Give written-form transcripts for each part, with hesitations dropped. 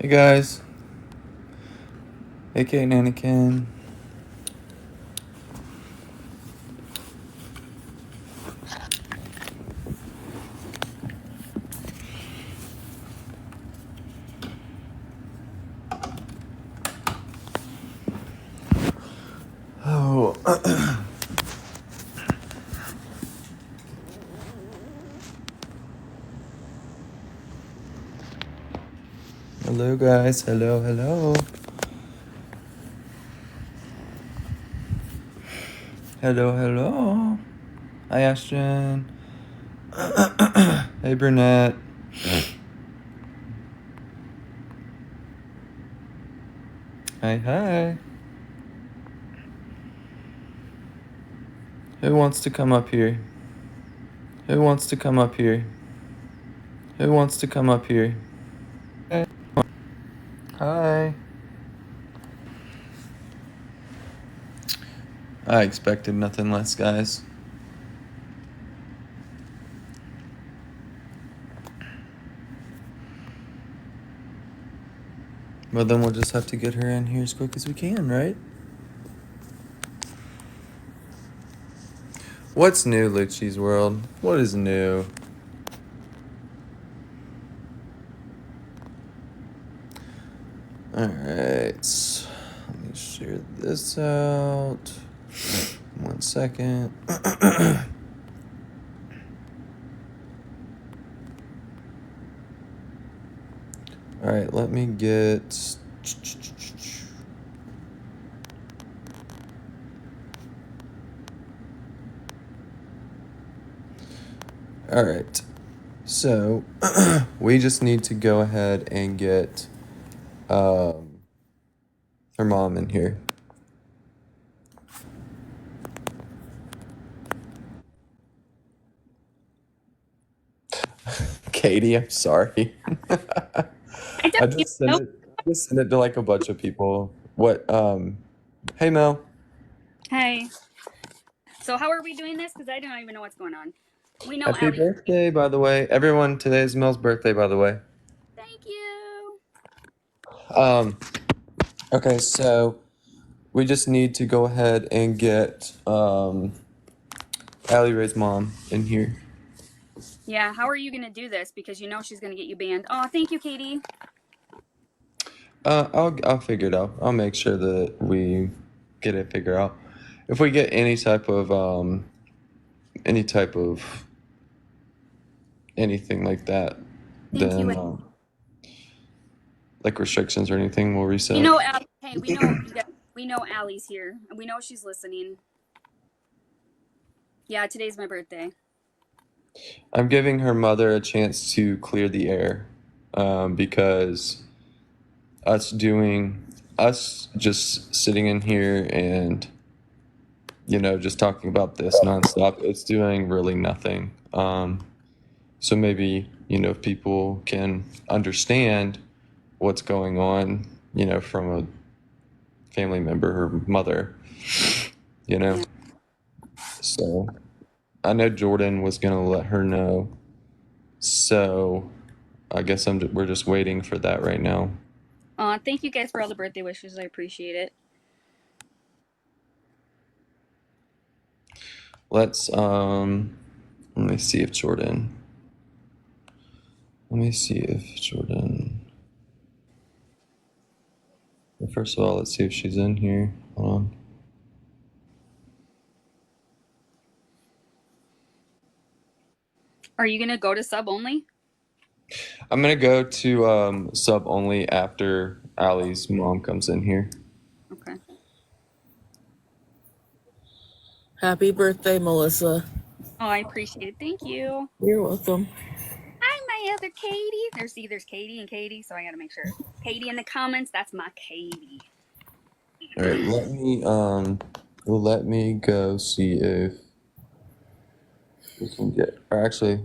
Hey guys, aka Nanakin. Oh, hello guys, hello. Hello. Hi Ashton. Hey Brunette. Hi. Who wants to come up here? Who wants to come up here? Hi. I expected nothing less, guys. Well, then we'll just have to get her in here as quick as we can, right? What's new, Lucci's World? What is new? Alright. Let me share this out. 1 second. Alright, let me get... Alright, so we just need to go ahead and get her mom in here. Katie, I'm sorry. I just sent it to like a bunch of people. What, hey Mel. Hey. So how are we doing this? Because I don't even know what's going on. We know Happy Allie. birthday, by the way. Everyone, today is Mel's birthday, by the way. Thank you. Okay, so we just need to go ahead and get Allie Ray's mom in here. Yeah, how are you going to do this? Because you know she's going to get you banned. Oh, thank you, Katie. I'll figure it out. I'll make sure that we get it figured out. If we get any type of anything like that, Thank then you. like restrictions or anything, we'll reset. You know, Allie. Hey, we know we know Allie's here, and we know she's listening. Yeah, today's my birthday. I'm giving her mother a chance to clear the air, because us just sitting in here and just talking about this nonstop, it's doing really nothing. So maybe if people can understand what's going on, from a family member, her mother, Yeah. So I know Jordan was gonna let her know. So I guess we're just waiting for that right now. Thank you guys for all the birthday wishes. I appreciate it. Let's let me see if Jordan. First of all, let's see if she's in here. Hold on. Are you going to go to sub only? I'm gonna go to sub only after Allie's mom comes in here. Okay. Happy birthday, Melissa. Oh, I appreciate it. Thank you. You're welcome. Hi, my other Katie. There's Katie and Katie, so I got to make sure. Katie in the comments, that's my Katie. All right, let me go see if we can get. Or actually,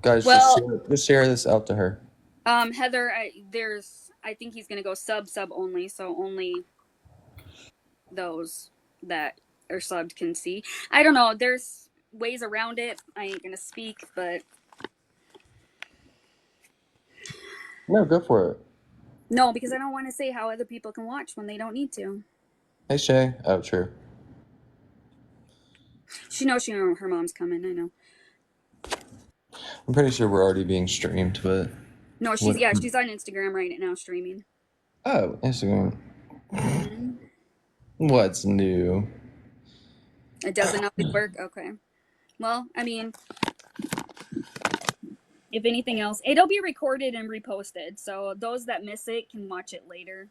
guys, just share this out to her. Heather, I think he's gonna go sub only, so only those that are subbed can see. I don't know. There's ways around it. I ain't gonna speak, but No, go for it. No, because I don't want to say how other people can watch when they don't need to. Hey, Shay. Oh, true. She knows her mom's coming. I know. I'm pretty sure we're already being streamed, but No, what? she's on Instagram right now streaming. Oh, Instagram. Hmm. What's new? It doesn't always work. Okay. Well, I mean, if anything else, it'll be recorded and reposted, so those that miss it can watch it later.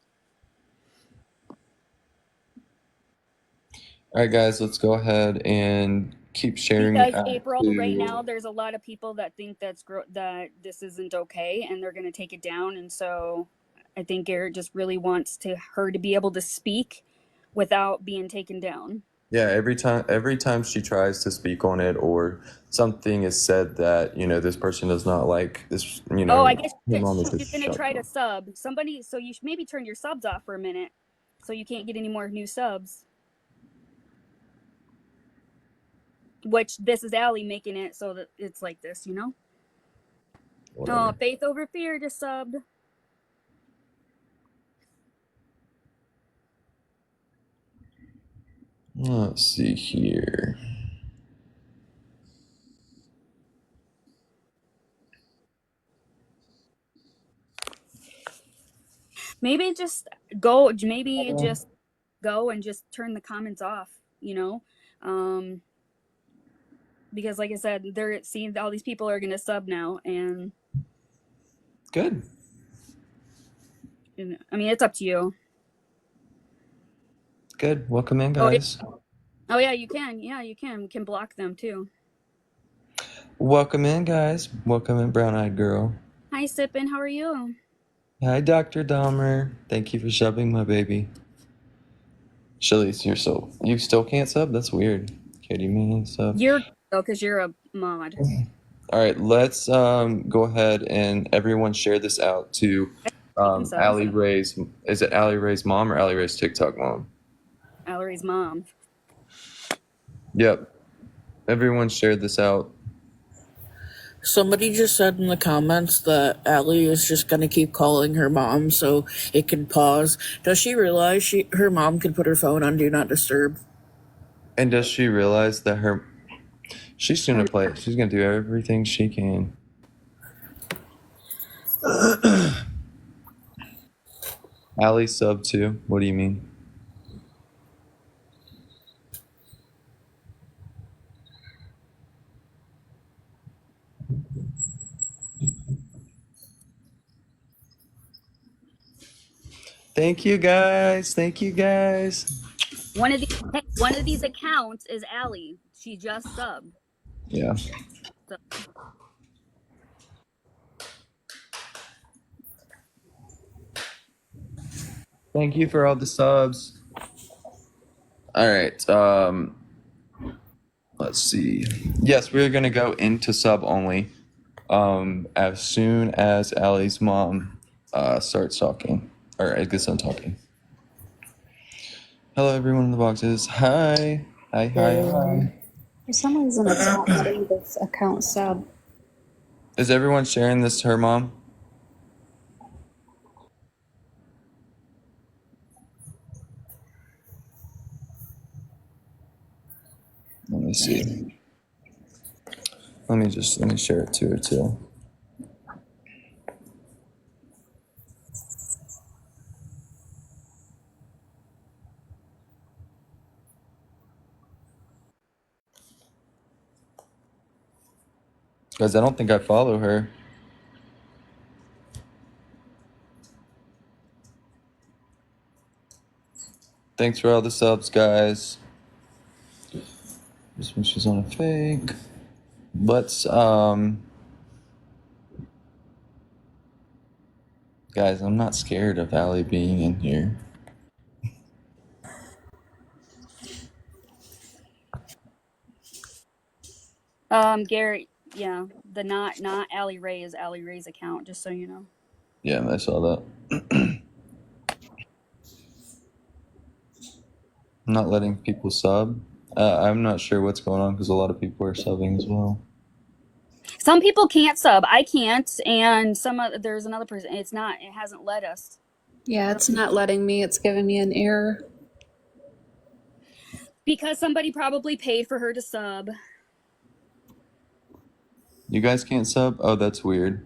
All right, guys, let's go ahead and keep sharing Because it out April, right now, to. there's a lot of people that think that this isn't okay, and they're going to take it down. And so, I think Garrett just really wants her to be able to speak without being taken down. Yeah, every time she tries to speak on it or something is said that, this person does not like this, Oh, I guess her mom is she's just going to shut try to down. sub somebody. So you should maybe turn your subs off for a minute, so you can't get any more new subs. Which this is Allie making it so that it's like this, you know? Whatever. Oh, Faith Over Fear just subbed. Let's see here. Maybe just go. Maybe just go and just turn the comments off. You know, because like I said, they're seeing all these people are gonna sub now, and Good. I mean it's up to you. Good. Welcome in, Oh yeah. guys. Oh yeah, you can. Yeah, you can. You can block them too. Welcome in, guys. Welcome in, brown-eyed girl. Hi, Sippin. How are you? Hi, Dr. Dahmer. Thank you for subbing, my baby. Shillys, you still can't sub? That's weird. Katie, me sub. You're because you're a mod. All right, let's go ahead and everyone share this out to You can sub. Allie Ray's. Is it Allie Ray's mom or Allie Ray's TikTok mom? Allie's mom. Yep. Everyone shared this out. Somebody just said in the comments that Allie is just gonna keep calling her mom so it can pause. Does she realize her mom can put her phone on Do Not Disturb? And does she realize that she's gonna play it? She's gonna do everything she can. Allie sub too. What do you mean? Thank you guys. Thank you guys. One of these accounts is Allie. She just subbed. Yeah. So. Thank you for all the subs. All right. Let's see. Yes, we're gonna go into sub only. As soon as Allie's mom starts talking, or I guess I'm talking. Hello, everyone in the boxes. Hi. Hi. For some reason, it's not letting this account sub. Is everyone sharing this to her mom? Let me see. Let me share it to her too. Guys, I don't think I follow her. Thanks for all the subs, guys. This one she's on a fake. Let's guys, I'm not scared of Allie being in here. Garrett, yeah, the not Allie Ray is Allie Ray's account, just so you know. Yeah, I saw that. Not letting people sub. I'm not sure what's going on because a lot of people are subbing as well. Some people can't sub. I can't, and there's another person. It hasn't let us. Yeah, it's not letting me. It's giving me an error. Because somebody probably paid for her to sub. You guys can't sub? Oh, that's weird.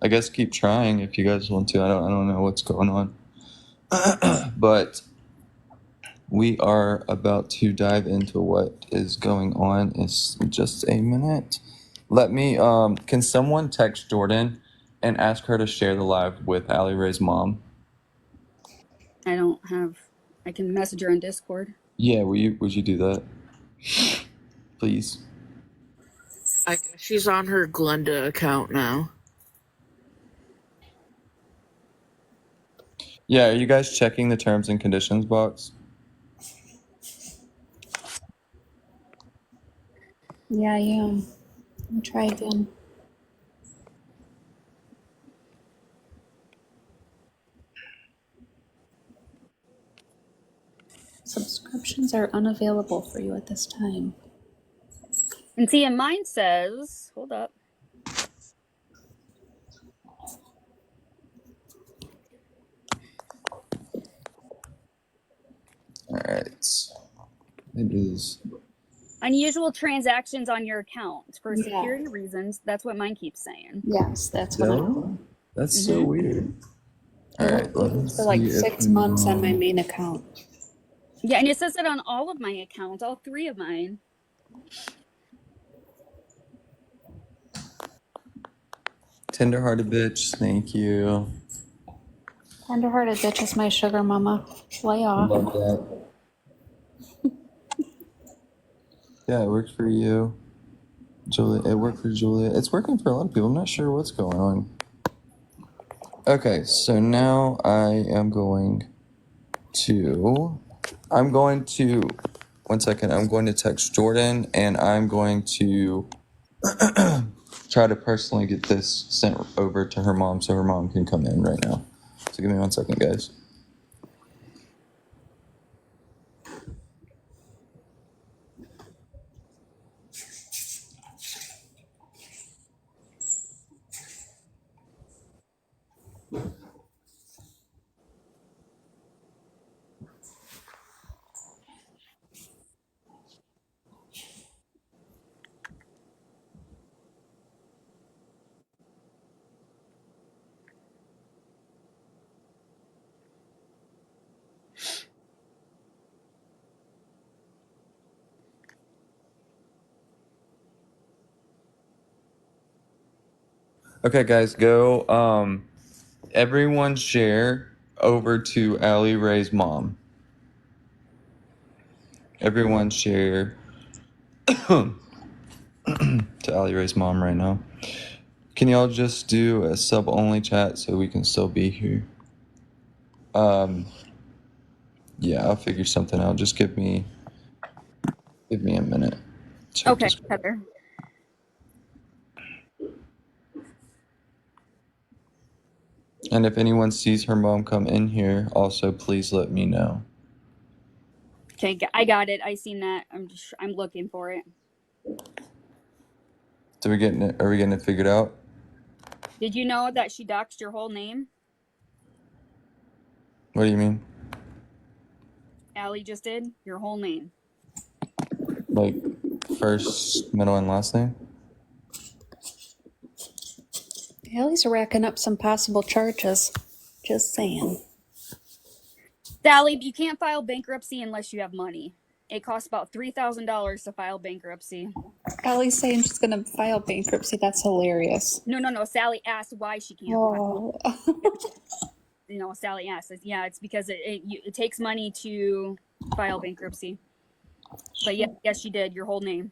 I guess keep trying if you guys want to. I don't know what's going on. But we are about to dive into what is going on. It's just a minute. Let me can someone text Jordan and ask her to share the live with Allie Ray's mom? I can message her on Discord. Yeah, would you do that? Please. I guess she's on her Glenda account now. Yeah, are you guys checking the terms and conditions box? Yeah, I am. Let me try again. Subscriptions are unavailable for you at this time. And see, and mine says, hold up. All right. It is. Unusual transactions on your account for Yeah. security reasons. That's what mine keeps saying. Yes, that's what I'm. That's so weird. All right, let me For like see if 6 months on my main account. Yeah, and it says it on all of my accounts, all 3 of mine. Tenderhearted bitch, thank you. Tenderhearted bitch is my sugar mama. Lay off. Love that. Yeah, it worked for you, Julia. It worked for Julia. It's working for a lot of people. I'm not sure what's going on. Okay, so now I am going to. One second. I'm going to text Jordan, and I'm going to try to personally get this sent over to her mom so her mom can come in right now. So give me 1 second, guys. Okay, guys, go. Everyone share over to Allie Ray's mom. Everyone share to Allie Ray's mom right now. Can y'all just do a sub-only chat so we can still be here? Yeah, I'll figure something out. Just give me a minute. Check Okay, this. Heather. And if anyone sees her mom come in here, also please let me know. Okay, I got it. I seen that. I'm looking for it. Are we getting it figured out? Did you know that she doxed your whole name? What do you mean? Allie just did your whole name. Like first, middle, and last name? Allie's racking up some possible charges. Just saying. Sally, you can't file bankruptcy unless you have money. It costs about $3,000 to file bankruptcy. Allie's saying she's going to file bankruptcy. That's hilarious. No. Sally asked why she can't file. Sally asked. Yeah, it's because it takes money to file bankruptcy. But yes, she did. Your whole name.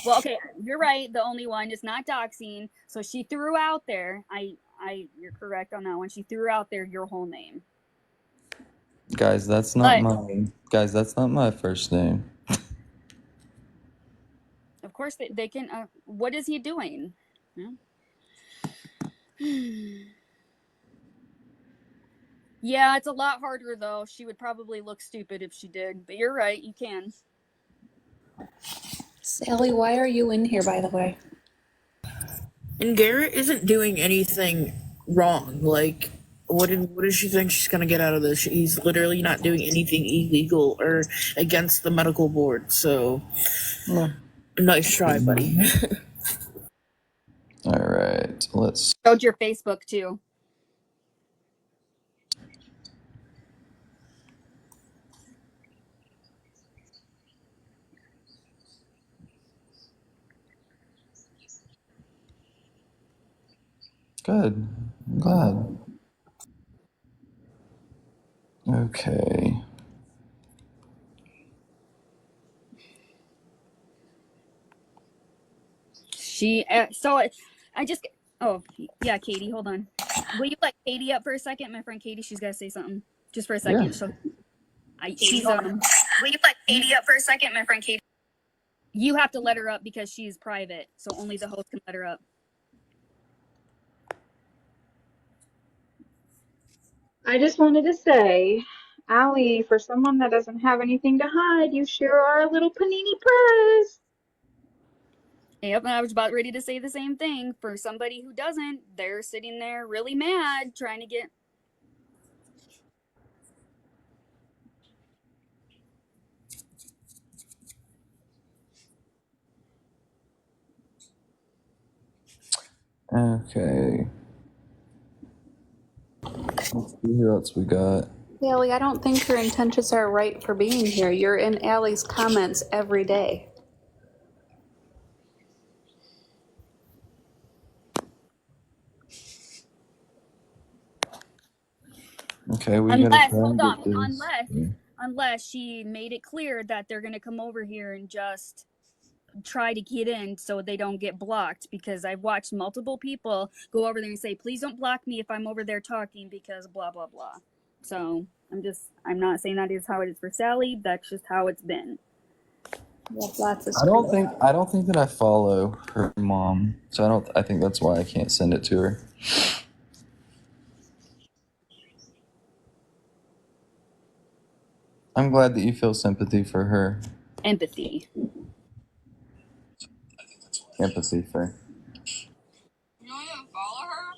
Well, okay, you're right. The only one is not doxing. So she threw out there. You're correct on that one. She threw out there your whole name. Guys, that's not my first name. Of course, they can. What is he doing? Yeah, it's a lot harder though. She would probably look stupid if she did. But you're right. You can. Sally, why are you in here, by the way? And Garrett isn't doing anything wrong. Like, what does she think she's gonna get out of this? He's literally not doing anything illegal or against the medical board. So, nice try, buddy. All right, let's. Showed your Facebook too. Good. I'm glad. Okay. I just. Oh yeah, Katie, hold on. Will you let Katie up for a second? My friend Katie, she's got to say something. Just for a Yeah. second. So, she's Will you let Katie up for a second? My friend Katie. You have to let her up because she's private, so only the host can let her up. I just wanted to say, Allie, for someone that doesn't have anything to hide, you sure are a little panini press. Yep, and I was about ready to say the same thing. For somebody who doesn't, they're sitting there really mad trying to get. Okay. Let's see who else we got. Allie, I don't think your intentions are right for being here. You're in Allie's comments every day. Okay, we gotta Unless, try hold and on, get this. unless she made it clear that they're going to come over here and just try to get in so they don't get blocked, because I've watched multiple people go over there and say, please don't block me if I'm over there talking because blah blah blah. So I'm not saying that is how it is for Sally. That's just how it's been. Lots of I don't think that I follow her mom, so I think that's why I can't send it to her. I'm glad that you feel sympathy for her. Empathy. Empathy for. You don't even follow her?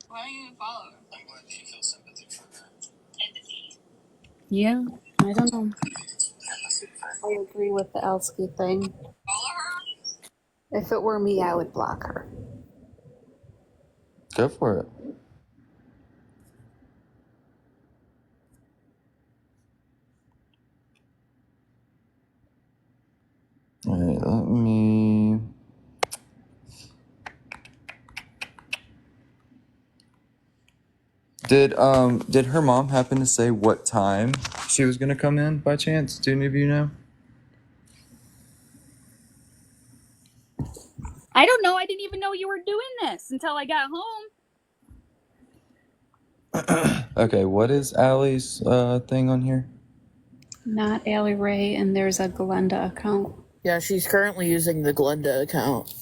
Why don't you even follow her? I'm glad that you feel sympathy for her. Empathy. Yeah, I don't know. I agree with the Elsky thing. Follow her? If it were me, I would block her. Go for it. All right, let me. Did her mom happen to say what time she was gonna come in by chance? Do any of you know? I don't know. I didn't even know you were doing this until I got home. Okay, what is Allie's thing on here? Not Allie Ray, and there's a Glenda account. Yeah, she's currently using the Glenda account.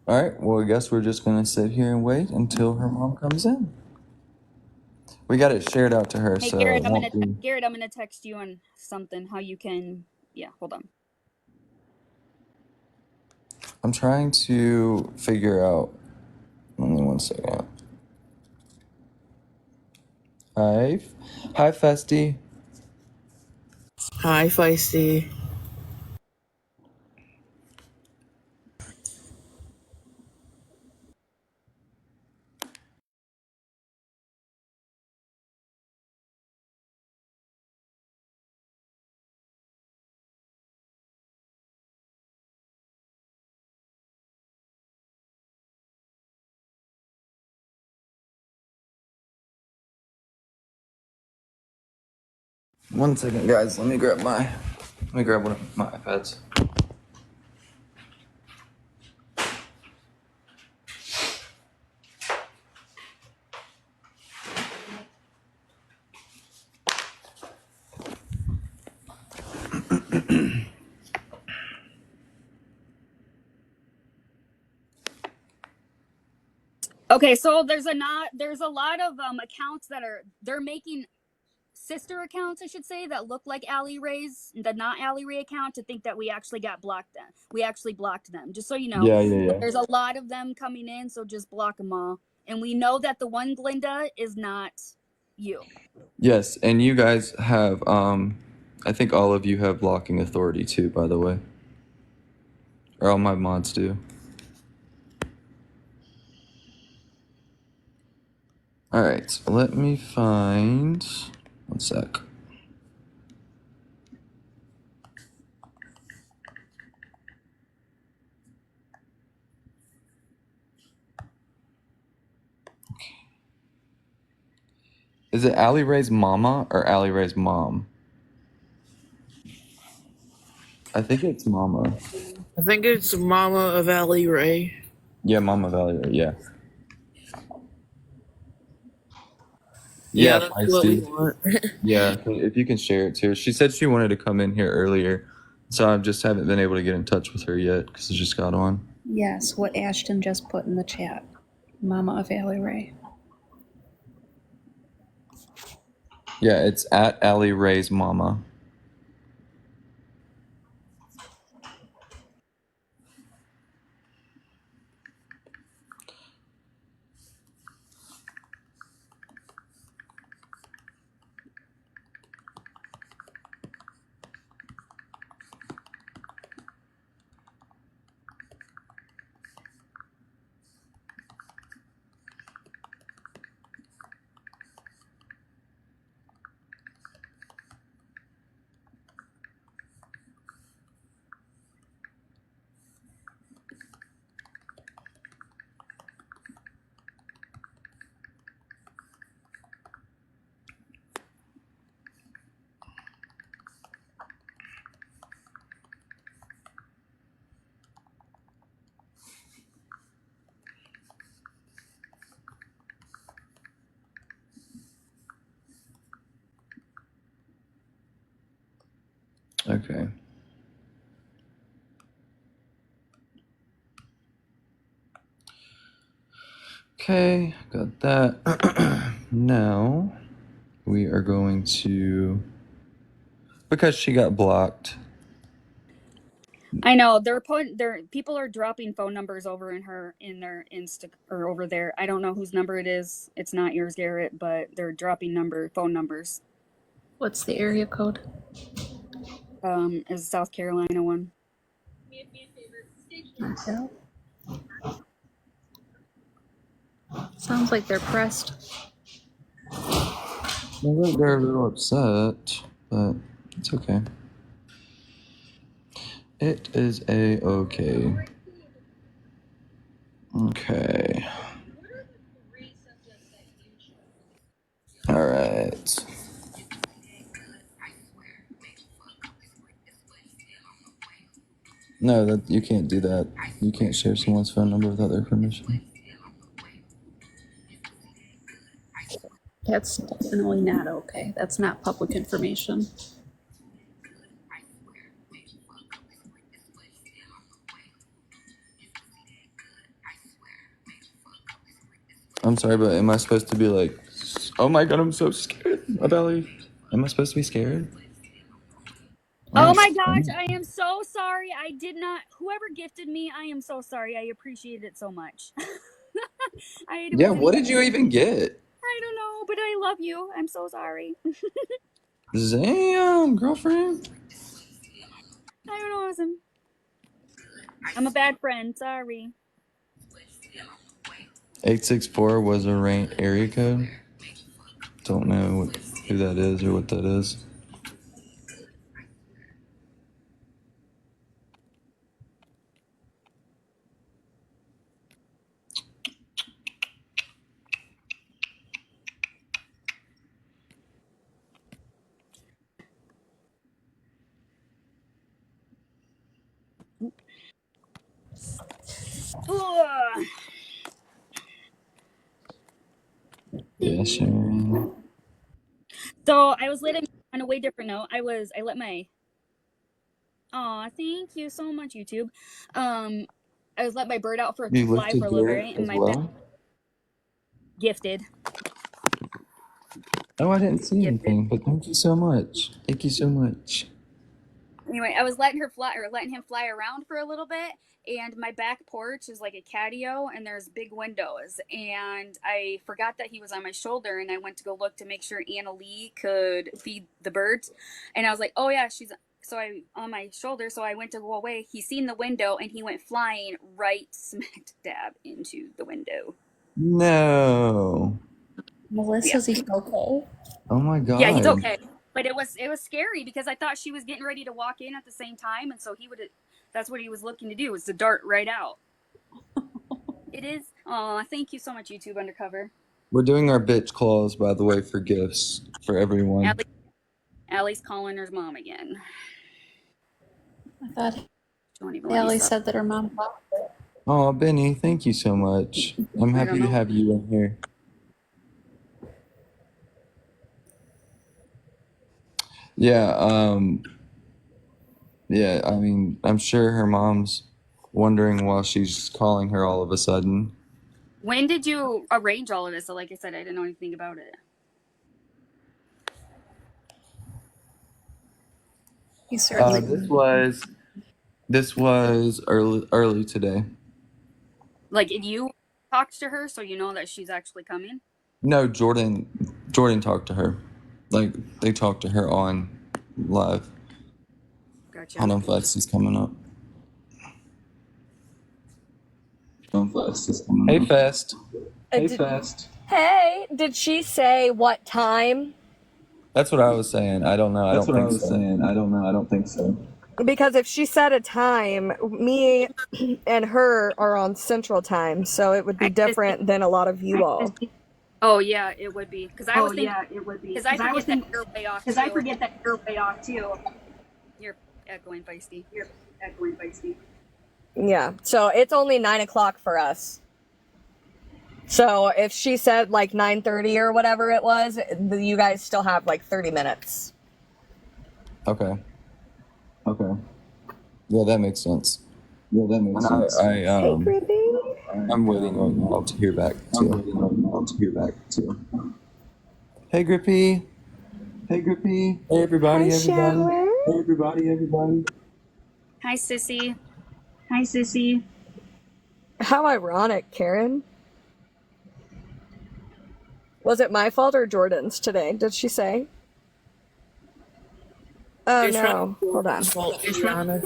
All right, well, I guess we're just gonna sit here and wait until her mom comes in. We got it shared out to her, Hey so Garrett, it won't be. Garrett, I'm gonna text you on something how you can. Yeah, hold on. I'm trying to figure out. Only 1 second. Hi, Festy. Hi, Feisty. One second, guys. Let me grab one of my iPads. Okay, so there's a lot of accounts that they're making sister accounts, I should say, that look like Allie Ray's, the not Allie Ray account, to think that we actually got blocked them. We actually blocked them, just so you know. Yeah. There's a lot of them coming in, so just block them all. And we know that the one Glinda is not you. Yes, and you guys have, I think all of you have blocking authority too, by the way. Or all my mods do. Alright, so let me find. One sec. Is it Allie Ray's mama or Allie Ray's mom? I think it's mama. I think it's Mama of Allie Ray. Yeah, Mama of Allie Ray, yeah. Yeah, Yeah, that's what we Feisty. want. Yeah, if you can share it too. She said she wanted to come in here earlier, so I just haven't been able to get in touch with her yet because it just got on. Yes, what Ashton just put in the chat. Mama of Allie Ray. Yeah, it's at Allie Ray's mama. Okay. Okay, got that. Now we are going to, because she got blocked. I know they're putting people are dropping phone numbers over in their Insta or over there. I don't know whose number it is. It's not yours, Garrett, but they're dropping phone numbers. What's the area code? Is a South Carolina one. Okay. Sounds like they're pressed. Well, they're a little upset, but it's okay. It is a-okay. Okay. All right. No, that you can't do that. You can't share someone's phone number without their permission. That's definitely not okay. That's not public information. I'm sorry, but am I supposed to be like, oh my god, I'm so scared of Allie? Am I supposed to be scared? Oh my gosh, I am so sorry. I did not. Whoever gifted me, I am so sorry. I appreciate it so much. Yeah, what did you even get? I don't know, but I love you. I'm so sorry. Damn, girlfriend. I don't know, Awesome. I'm a bad friend. Sorry. 864 was a area code. Don't know who that is or what that is. Ugh. Yeah, Sharon. So I was letting on a way different note. I let my. Aw, thank you so much, YouTube. I was let my bird out for You fly lifted for a little Garrett bit, and as my well? gifted. Oh, I didn't see gifted. anything, but thank you so much. Thank you so much. Anyway, I was letting him fly around for a little bit, and my back porch is like a catio, and there's big windows, and I forgot that he was on my shoulder, and I went to go look to make sure Anna Lee could feed the birds, and I was like, oh yeah, she's so I on my shoulder, so I went to go away. He seen the window, and he went flying right smack dab into the window. No. Melissa's he okay? Oh my God. Yeah, he's okay. But it was scary because I thought she was getting ready to walk in at the same time, and so that's what he was looking to do, was to dart right out. It is. Oh, thank you so much, YouTube Undercover. We're doing our bitch claws, by the way, for gifts for everyone. Allie's calling her mom again. I thought She won't even let me Allie stop. said that her mom bought it. Oh, Benny, thank you so much. I'm happy to have you in here. Yeah, yeah, I mean, I'm sure her mom's wondering why she's calling her all of a sudden. When did you arrange all of this? So, like I said, I didn't know anything about it. He certainly. This was early today. Like, you talked to her, so you know that she's actually coming? No, Jordan talked to her. Like, they talked to her on live. Gotcha. Hold on, Flex is coming up. Hey, Fest. Hey, Fest. Hey, did she say what time? That's what I was saying. I don't know. I don't think so. Because if she said a time, me and her are on Central Time, so it would be different than a lot of you all. Oh, yeah, it would be. Because I was thinking, Because I forget that you're way off, too. You're echoing feisty. Yeah, so it's only 9 o'clock for us. So if she said like 9:30 or whatever it was, you guys still have like 30 minutes. Okay. Yeah, that makes sense. Hey, Grippy. I'm waiting on y'all to hear back too. Hey, Grippy. Hey, everybody. Hi, Shower. Hi, Sissy. How ironic, Karen. Was it my fault or Jordan's today? Did she say? Oh It's no. not Hold on. Jordan's fault, to be honest.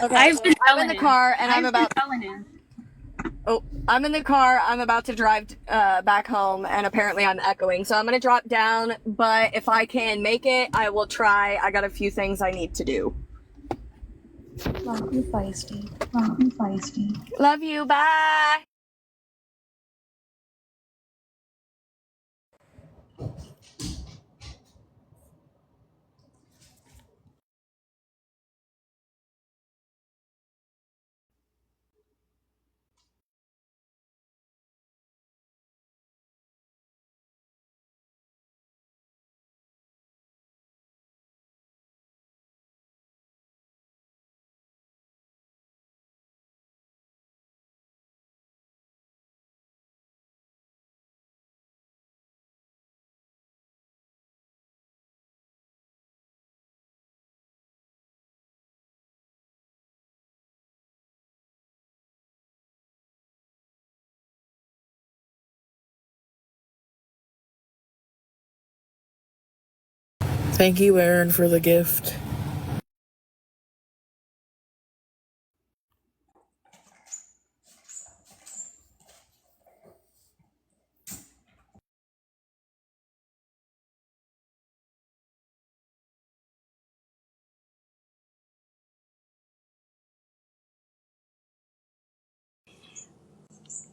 Okay, I've been I'm in the car and I'm about. telling him. Oh, I'm in the car. I'm about to drive back home, and apparently I'm echoing. So I'm gonna drop down. But if I can make it, I will try. I got a few things I need to do. Love you, feisty. Love you. Bye. Thank you, Aaron, for the gift.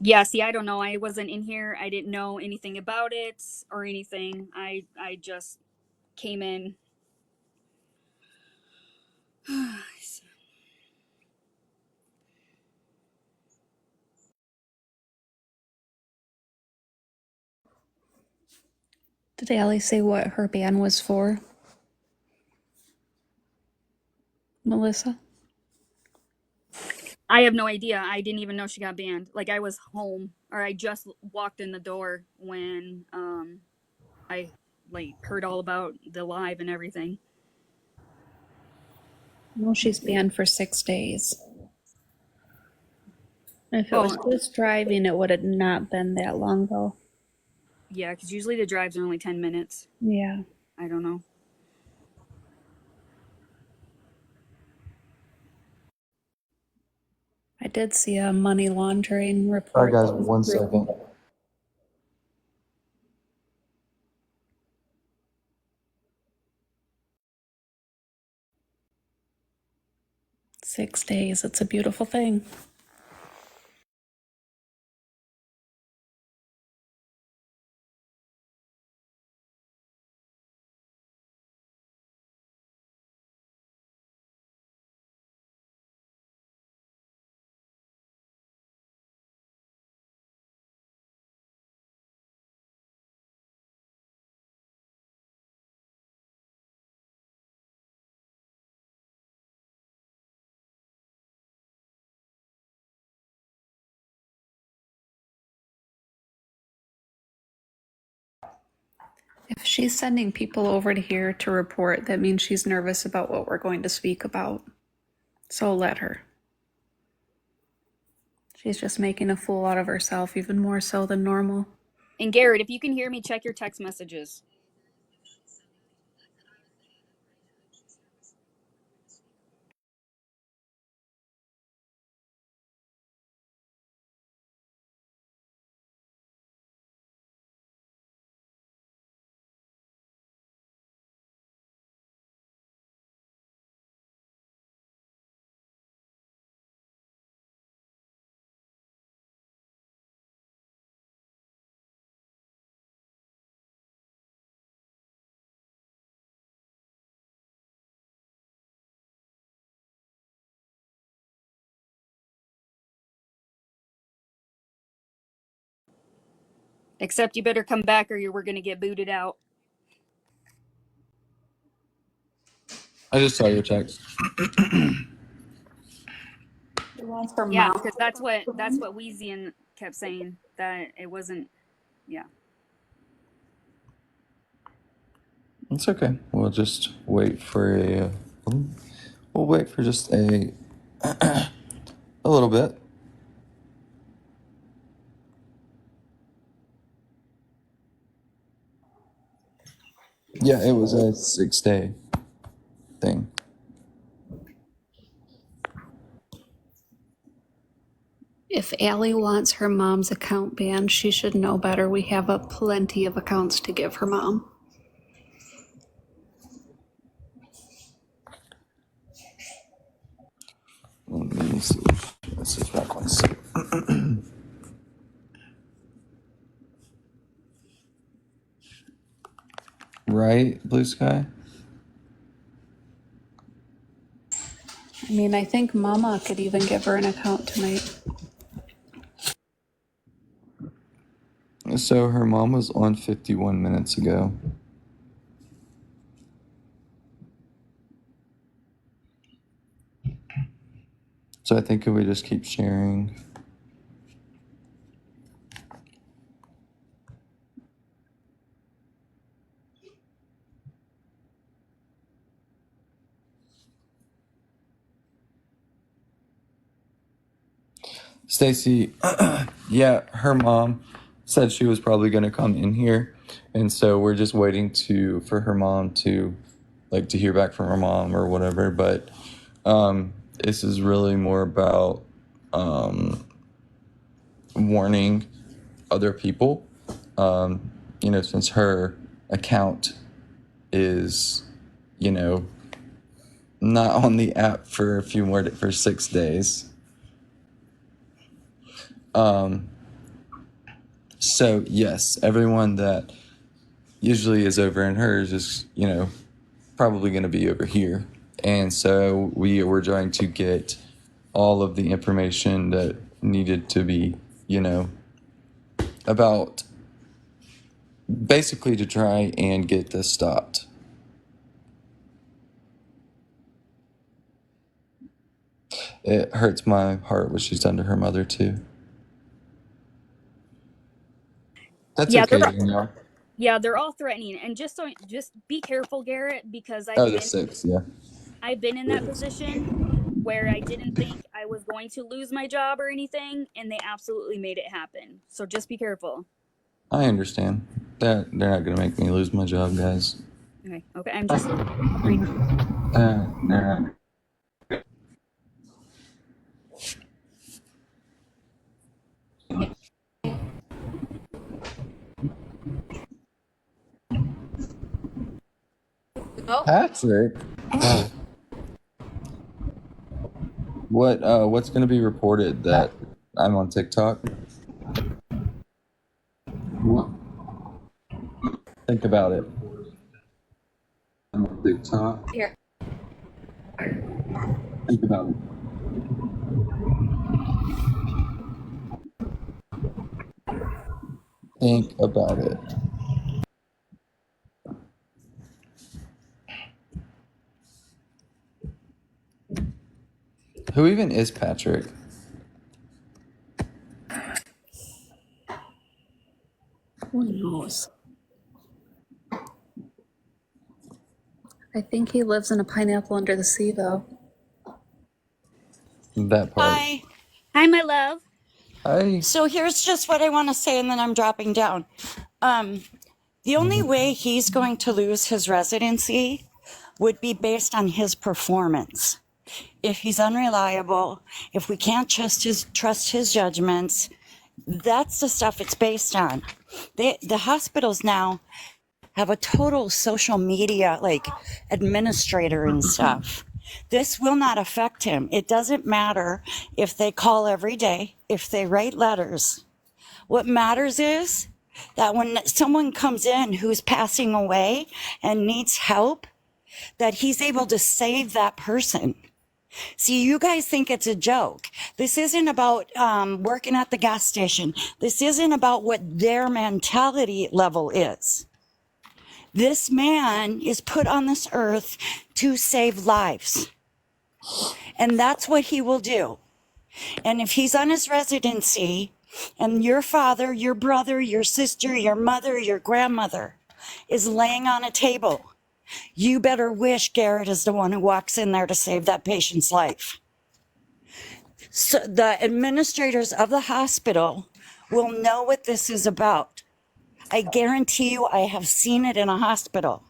Yeah, see, I don't know. I wasn't in here. I didn't know anything about it or anything. I just came in. Did Allie say what her ban was for? Melissa? I have no idea. I didn't even know she got banned. Like, I was home, or I just walked in the door when I like heard all about the live and everything. No, she's banned for 6 days. If it was just driving, it would have not been that long, though. Yeah, because usually the drives are only 10 minutes. Yeah. I don't know. I did see a money laundering All report. right, guys, 1 second. Six days. It's a beautiful thing. If she's sending people over to here to report, that means she's nervous about what we're going to speak about. So let her. She's just making a fool out of herself, even more so than normal. And Garrett, if you can hear me, check your text messages. Except you better come back or we're going to get booted out. I just saw your text. Yeah, because that's what Weezian kept saying, that it wasn't. Yeah. It's okay. We'll just wait for we'll wait for just a little bit. Yeah, it was a 6-day thing. If Allie wants her mom's account banned, she should know better. We have plenty of accounts to give her mom. Let me see. Let's see back one second. Right, Blue Sky? I mean, I think Mama could even give her an account tonight. So her mom was on 51 minutes ago. So I think if we just keep sharing. Stacy, yeah, her mom said she was probably going to come in here, and so we're just waiting for her mom to hear back from her mom or whatever. But this is really more about warning other people. Since her account is, not on the app for for 6 days. So yes, everyone that usually is over in hers is, probably going to be over here. And so we were trying to get all of the information that needed to be, about, basically to try and get this stopped. It hurts my heart what she's done to her mother too. That's Yeah, okay, they're Danielle. yeah, they're all threatening, and just be careful, Garrett, because Oh, the 6th, yeah. I've been in that position where I didn't think I was going to lose my job or anything, and they absolutely made it happen. So just be careful. I understand. They're not gonna make me lose my job, guys. Okay, I'm just afraid. They're not. Oh, Patrick. What's gonna be reported that I'm on TikTok? Think about it. I'm on TikTok. here. Think about it. Think about it. Who even is Patrick? Who knows? I think he lives in a pineapple under the sea, though. That part. Hi. Hi, my love. Hi. So here's just what I want to say, and then I'm dropping down. The only way he's going to lose his residency would be based on his performance. If he's unreliable, if we can't trust his judgments, that's the stuff it's based on. The hospitals now have a total social media administrator and stuff. This will not affect him. It doesn't matter if they call every day, if they write letters. What matters is that when someone comes in who's passing away and needs help, that he's able to save that person. See, you guys think it's a joke. This isn't about working at the gas station. This isn't about what their mentality level is. This man is put on this earth to save lives. And that's what he will do. And if he's on his residency and your father, your brother, your sister, your mother, your grandmother is laying on a table, you better wish Garrett is the one who walks in there to save that patient's life. So the administrators of the hospital will know what this is about. I guarantee you, I have seen it in a hospital.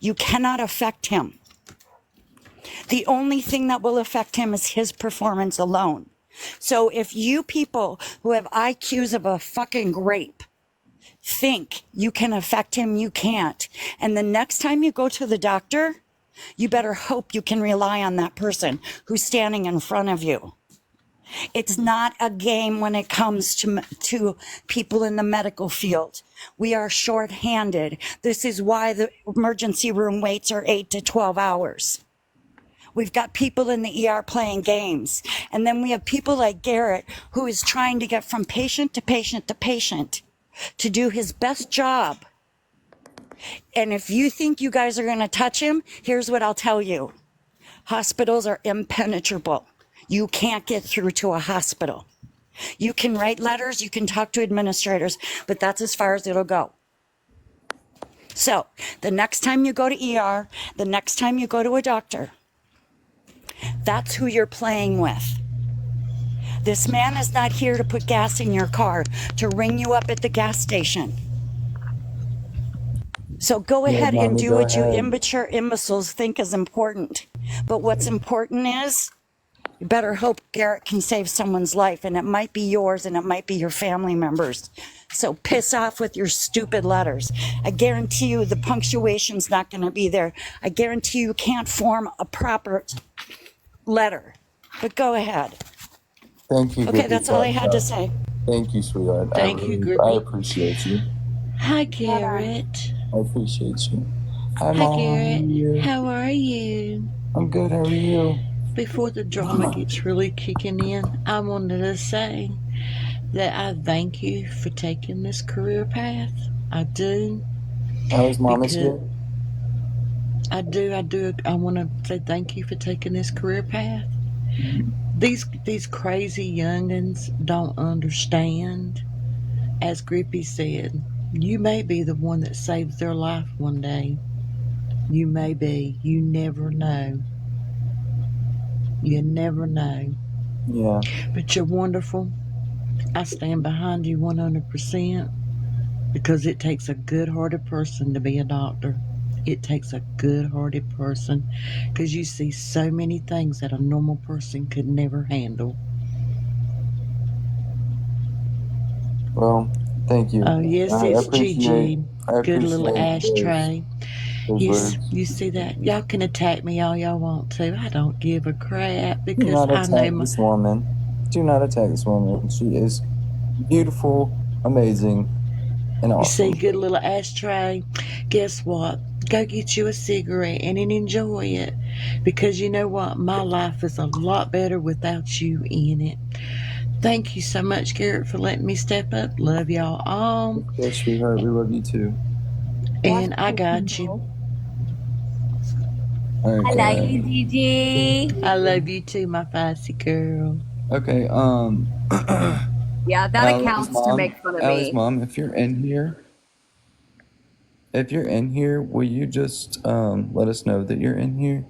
You cannot affect him. The only thing that will affect him is his performance alone. So if you people who have IQs of a fucking grape think you can affect him, you can't. And the next time you go to the doctor, you better hope you can rely on that person who's standing in front of you. It's not a game when it comes to people in the medical field. We are short-handed. This is why the emergency room waits are 8 to 12 hours. We've got people in the ER playing games. And then we have people like Garrett who is trying to get from patient to patient to patient to do his best job. And if you think you guys are going to touch him, here's what I'll tell you. Hospitals are impenetrable. You can't get through to a hospital. You can write letters, you can talk to administrators, but that's as far as it'll go. So the next time you go to ER, the next time you go to a doctor, that's who you're playing with. This man is not here to put gas in your car, to ring you up at the gas station. So go ahead and do what you immature imbeciles think is important. But what's important is, you better hope Garrett can save someone's life, and it might be yours and it might be your family members. So piss off with your stupid letters. I guarantee you the punctuation's not going to be there. I guarantee you can't form a proper letter. But go ahead. Thank you. Okay, that's all I had to say. Thank you, sweetheart. Thank you, Grippy. I appreciate you. Hi, Garrett. I appreciate you. Hi, Hi, Mom. Garrett. How are you? I'm good. How are you? Before the drama gets really kicking in, I wanted to say that I thank you for taking this career path. I do. Allie's mom is Because here. I do. I want to say thank you for taking this career path. These crazy youngins don't understand. As Grippy said, you may be the one that saves their life one day. You may be. You never know. You never know. Yeah. But you're wonderful. I stand behind you 100% because it takes a good hearted person to be a doctor. It takes a good hearted person because you see so many things that a normal person could never handle. Well, thank you. Oh, yes, it's Gigi. I Good little appreciate ashtray. those Yes, words. you see that? Y'all can attack me all y'all want to. I don't give a crap Do because not I know attack my. this woman. Do not attack this woman. She is beautiful, amazing, and You see, awesome. good little ashtray. Guess what? Go get you a cigarette and enjoy it. Because you know what? My life is a lot better without you in it. Thank you so much, Garrett, for letting me step up. Love y'all all. Of course, sweetheart, we love you too. And I got you. All right, I love guys. you, Gigi. I love you too, my feisty girl. Okay, Yeah, that accounts to make fun of Allie's me. mom, if you're in here, will you just let us know that you're in here?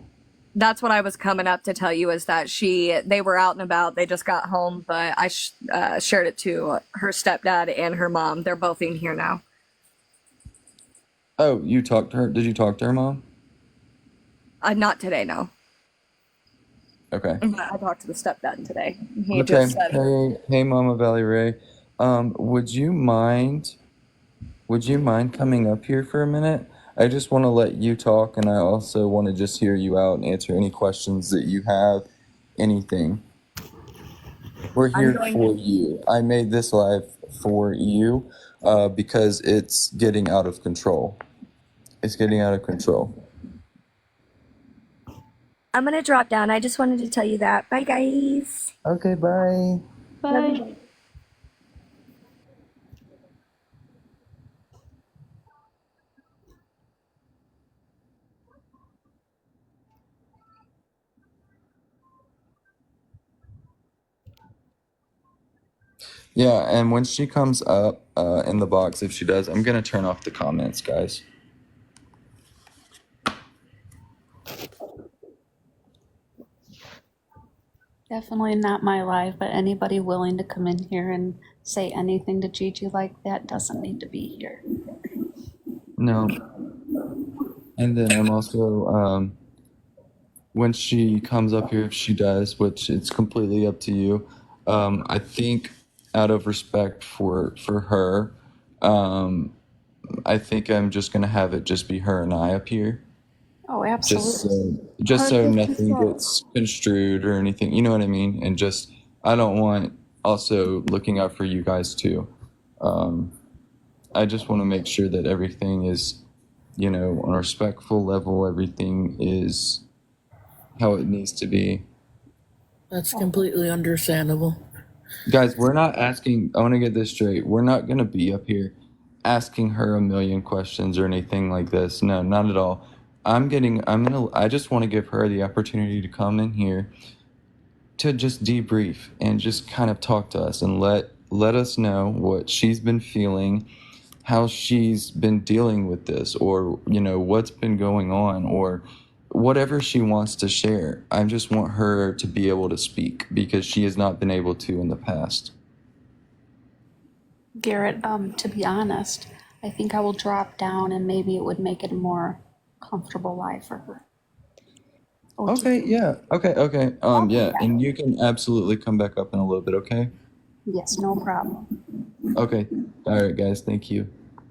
That's what I was coming up to tell you is that they were out and about. They just got home, but I shared it to her stepdad and her mom. They're both in here now. Oh, you talked to her? Did you talk to her mom? Not today, no. Okay. I talked to the stepdad today. He Okay. just said, Hey, Mama Valley Ray. Would you mind coming up here for a minute? I just want to let you talk, and I also want to just hear you out and answer any questions that you have. Anything. We're I'm here going. for you. I made this live for you because it's getting out of control. It's getting out of control. I'm gonna drop down. I just wanted to tell you that. Bye, guys. Okay, bye. Bye. Yeah, and when she comes up in the box, if she does, I'm going to turn off the comments, guys. Definitely not my live, but anybody willing to come in here and say anything to Gigi like that doesn't need to be here. No. And then I'm also, when she comes up here, if she does, which it's completely up to you, I think out of respect for her, I think I'm just going to have it just be her and I up here. Oh, absolutely. Just so nothing 100%. gets construed or anything, you know what I mean? And just, I don't want also looking out for you guys too. I just want to make sure that everything is, on a respectful level, everything is how it needs to be. That's completely understandable. Guys, we're not asking, I want to get this straight. We're not going to be up here asking her a million questions or anything like this. No, not at all. I just want to give her the opportunity to come in here to just debrief and just kind of talk to us and let us know what she's been feeling, how she's been dealing with this, or, what's been going on, or whatever she wants to share. I just want her to be able to speak because she has not been able to in the past. Garrett, to be honest, I think I will drop down and maybe it would make it a more comfortable life for her. Okay, yeah. Okay. Yeah, and you can absolutely come back up in a little bit, okay? Yes, no problem. Okay. All right, guys. Thank you.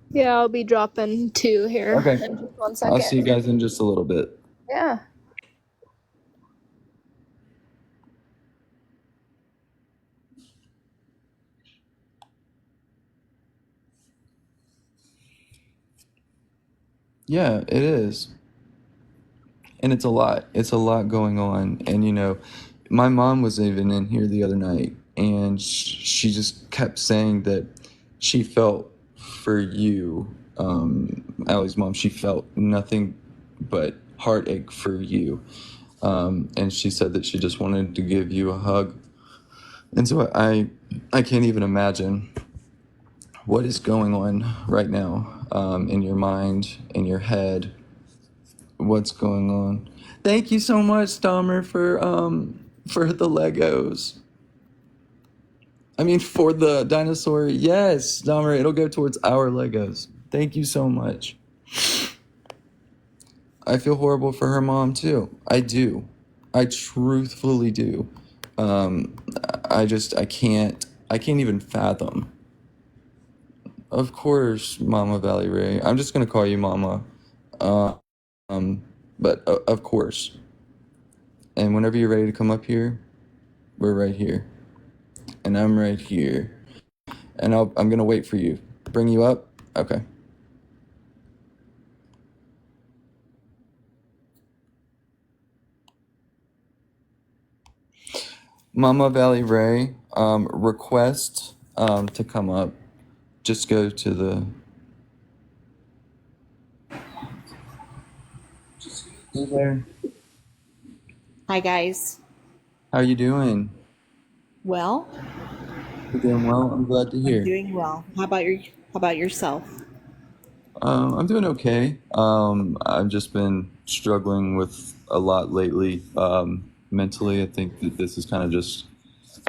Yeah, I'll be dropping two here Okay. in just 1 second. I'll see you guys in just a little bit. Yeah. Yeah, it is. And it's a lot. It's a lot going on. And, my mom was even in here the other night, and she just kept saying that she felt for you, Allie's mom. She felt nothing but heartache for you. And she said that she just wanted to give you a hug. And so I can't even imagine what is going on right now, in your mind, in your head. What's going on? Thank you so much, Dahmer, for the Legos. I mean, for the dinosaur. Yes, Dahmer, it'll go towards our Legos. Thank you so much. I feel horrible for her mom too. I do. I truthfully do. I can't even fathom. Of course, Mama Valley Ray. I'm just gonna call you Mama. But of course. And whenever you're ready to come up here, we're right here. And I'm right here. And I'm gonna wait for you. Bring you up? Okay. Mama Valley Ray, request to come up. Just go to the... Hey there. Hi guys. How you doing? Well, You doing well? I'm glad to I'm hear. doing well. How about yourself? I'm doing okay. I've just been struggling with a lot lately. Mentally, I think that this is kind of just,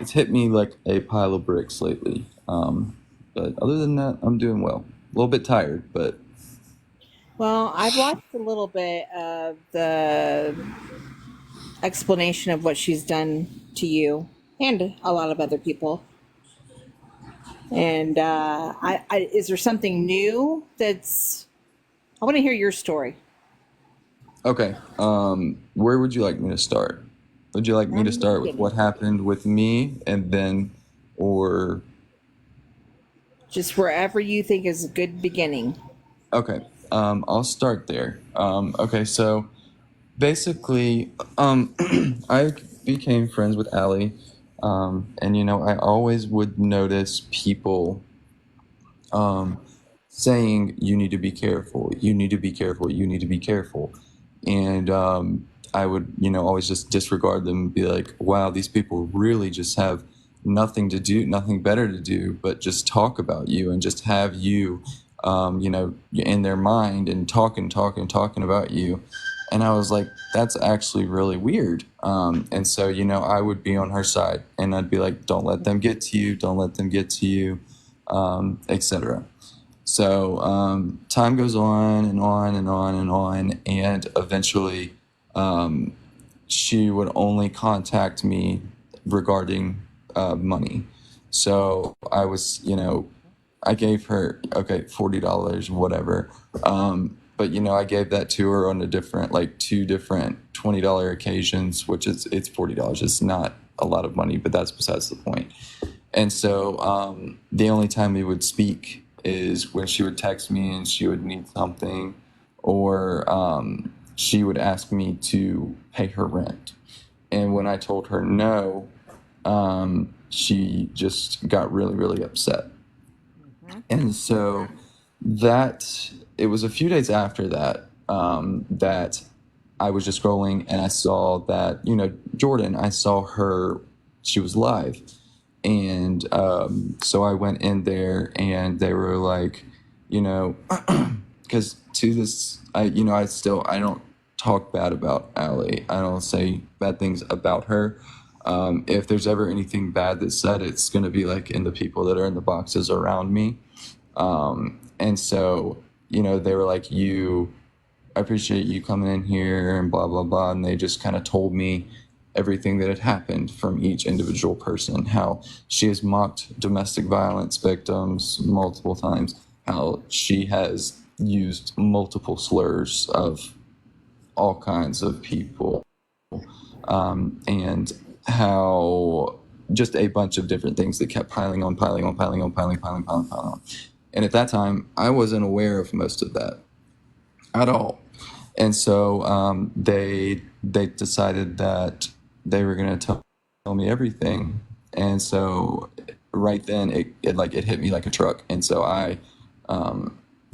it's hit me like a pile of bricks lately. But other than that, I'm doing well. A little bit tired, but Well, I've watched a little bit of the explanation of what she's done to you and a lot of other people. And is there something new that's? I want to hear your story. okay. Where would you like me to start? Would you like me to start with what happened with me and then, or... Just wherever you think is a good beginning. Okay, I'll start there. Okay, so basically, I became friends with Allie, and I always would notice people saying, "You need to be careful. You need to be careful. You need to be careful," and I would, always just disregard them and be like, "Wow, these people really just have nothing to do, nothing better to do, but just talk about you and just have you." In their mind and talking about you. And I was like, that's actually really weird. And so, I would be on her side and I'd be like, don't let them get to you. Don't let them get to you, etc. So time goes on and on and on and on. And eventually she would only contact me regarding money. So I was, I gave her, okay, $40, whatever. But I gave that to her on two different $20 occasions, which it's $40. It's not a lot of money, but that's besides the point. And so the only time we would speak is when she would text me and she would need something, or she would ask me to pay her rent. And when I told her no, she just got really, really upset. And so it was a few days after that, that I was just scrolling and I saw that, Jordan, I saw her, she was live. And so I went in there and they were like, because to this, I don't talk bad about Allie. I don't say bad things about her. If there's ever anything bad that's said, it's going to be like in the people that are in the boxes around me. And so, they were like, I appreciate you coming in here and blah, blah, blah. And they just kind of told me everything that had happened from each individual person, how she has mocked domestic violence victims multiple times, how she has used multiple slurs of all kinds of people, and how just a bunch of different things that kept piling on. And at that time, I wasn't aware of most of that at all. And so they decided that they were going to tell me everything. And so right then, it hit me like a truck. And so I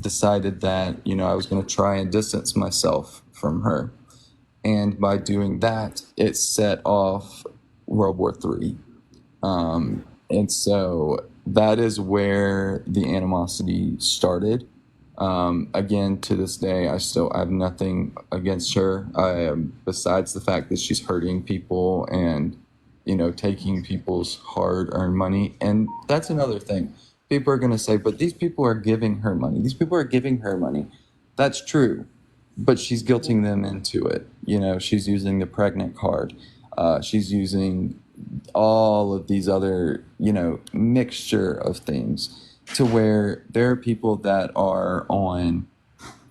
decided that, I was going to try and distance myself from her. And by doing that, it set off World War III. And so that is where the animosity started. Again, to this day, I have nothing against her, besides the fact that she's hurting people and, taking people's hard-earned money. And that's another thing. People are going to say, but these people are giving her money. These people are giving her money. That's true, but she's guilting them into it. She's using the pregnant card. She's using all of these other, mixture of things, to where there are people that are on,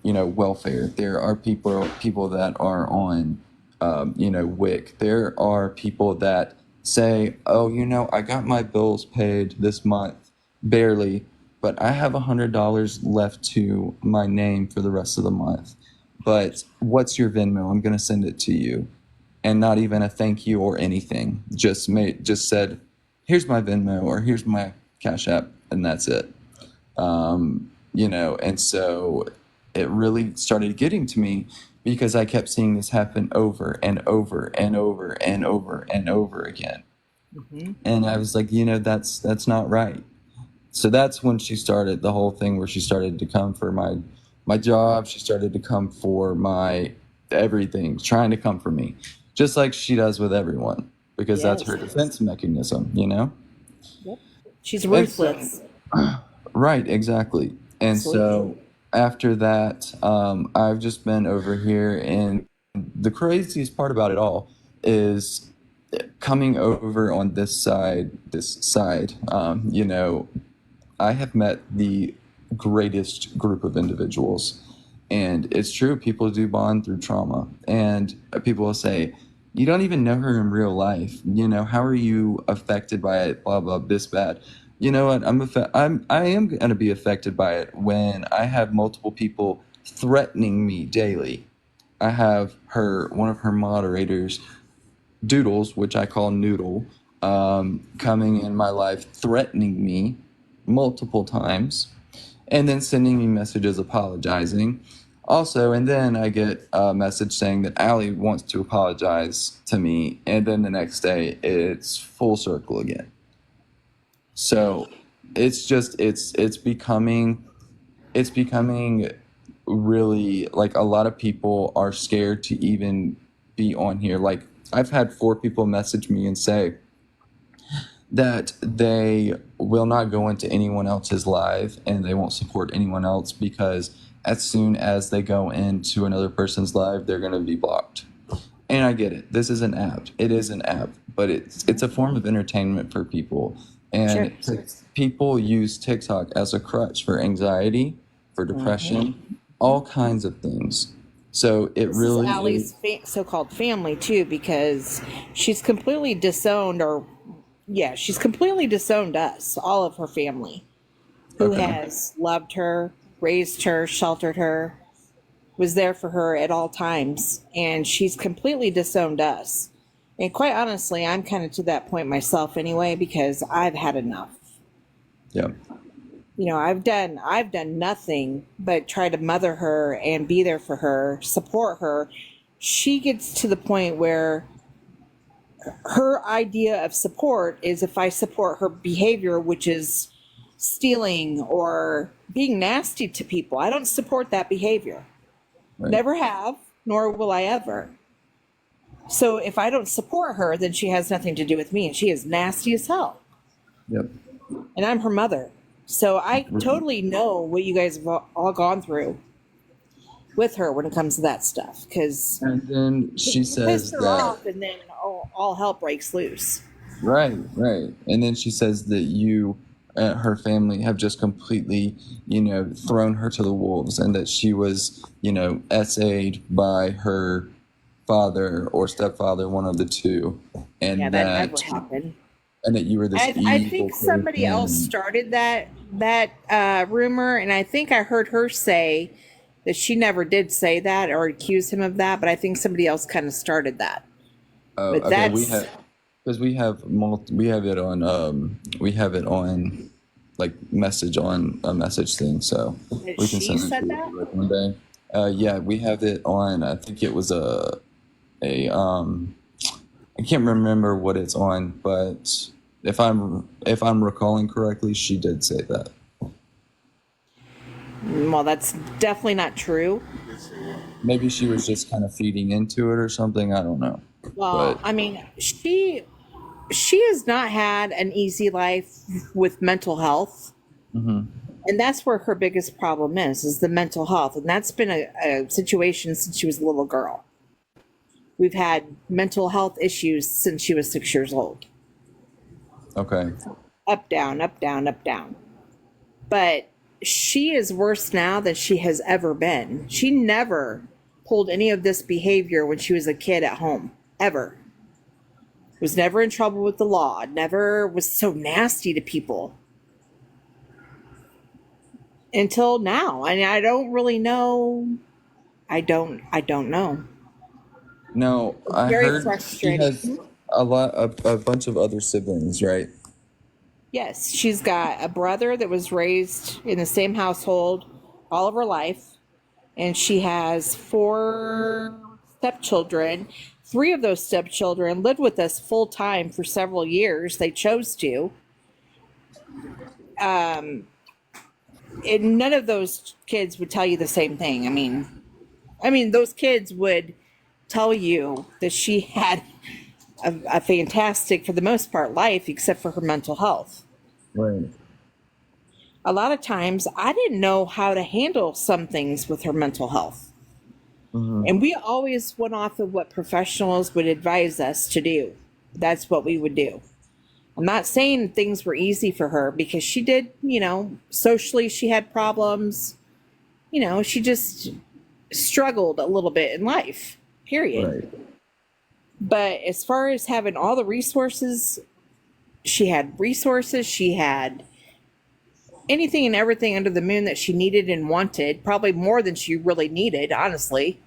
welfare. There are people that are on, WIC. There are people that say, oh, I got my bills paid this month, barely, but I have $100 left to my name for the rest of the month. But what's your Venmo? I'm going to send it to you. And not even a thank you or anything. Just said, here's my Venmo or here's my Cash App, and that's it. And so it really started getting to me because I kept seeing this happen over and over and over and over and over again. Mm-hmm. And I was like, that's not right. So that's when she started the whole thing, where she started to come for my job. She started to come for my everything, trying to come for me, just like she does with everyone, because that's her defense mechanism, Yep. She's ruthless. Right, exactly. And so after that, I've just been over here, and the craziest part about it all is coming over on this side. I have met the greatest group of individuals. And it's true, people do bond through trauma. And people will say, you don't even know her in real life. How are you affected by it? Blah, blah, this bad. You know what? I am going to be affected by it when I have multiple people threatening me daily. I have one of her moderators, Doodles, which I call Noodle, coming in my life, threatening me multiple times, and then sending me messages apologizing. Also, and then I get a message saying that Allie wants to apologize to me, and then the next day it's full circle again. So it's becoming really, like, a lot of people are scared to even be on here. Like, I've had 4 people message me and say that they will not go into anyone else's live and they won't support anyone else because as soon as they go into another person's live, they're going to be blocked. And I get it. This is an app. It is an app, but it's a form of entertainment for people. And people use TikTok as a crutch for anxiety, for depression, all kinds of things. So it really is Allie's so-called family too, because she's completely disowned she's completely disowned us, all of her family, who has loved her, raised her, sheltered her, was there for her at all times, and she's completely disowned us. And quite honestly, I'm kind of to that point myself anyway, because I've had enough. Yeah. I've done nothing but try to mother her and be there for her, support her. She gets to the point where her idea of support is if I support her behavior, which is stealing or being nasty to people. I don't support that behavior. Right. Never have, nor will I ever. So if I don't support her, then she has nothing to do with me, and she is nasty as hell. Yep. And I'm her mother. So I totally know what you guys have all gone through with her when it comes to that stuff. And then she says her off, and then all hell breaks loose. Right. And then she says that you, her family, have just completely, thrown her to the wolves, and that she was, SA'd by her father or stepfather, one of the two. And that never happened. And that you were this evil I think somebody else started that rumor, and I think I heard her say that she never did say that or accuse him of that, but I think somebody else kind of started that. But we have it on like message on a message thing, so That we can she send it said to that? you like one day. Yeah, we have it on. I think it was a I can't remember what it's on, but if I'm recalling correctly, she did say that. Well, that's definitely not true. Maybe she was just kind of feeding into it or something. I don't know, Well, but I mean, she has not had an easy life with mental health. hmm And that's where her biggest problem is the mental health. And that's been a situation since she was a little girl. We've had mental health issues since she was 6 years old. okay, Up, down, up, down, up, down. But she is worse now than she has ever been. She never pulled any of this behavior when she was a kid at home, ever. Was never in trouble with the law, never was so nasty to people. Until now. And I don't really know. I don't know. now It's I very heard she has frustrating. a bunch of other siblings, right? Yes, she's got a brother that was raised in the same household all of her life, and she has 4 stepchildren. 3 of those stepchildren lived with us full time for several years. They chose to. And none of those kids would tell you the same thing. I mean, those kids would tell you that she had a fantastic, for the most part, life, except for her mental health. Right. A lot of times, I didn't know how to handle some things with her mental health. hmm And we always went off of what professionals would advise us to do. That's what we would do. I'm not saying things were easy for her because she did, socially, she had problems. She just struggled a little bit in life, period. Right. But as far as having all the resources, she had resources, she had anything and everything under the moon that she needed and wanted, probably more than she really needed, honestly.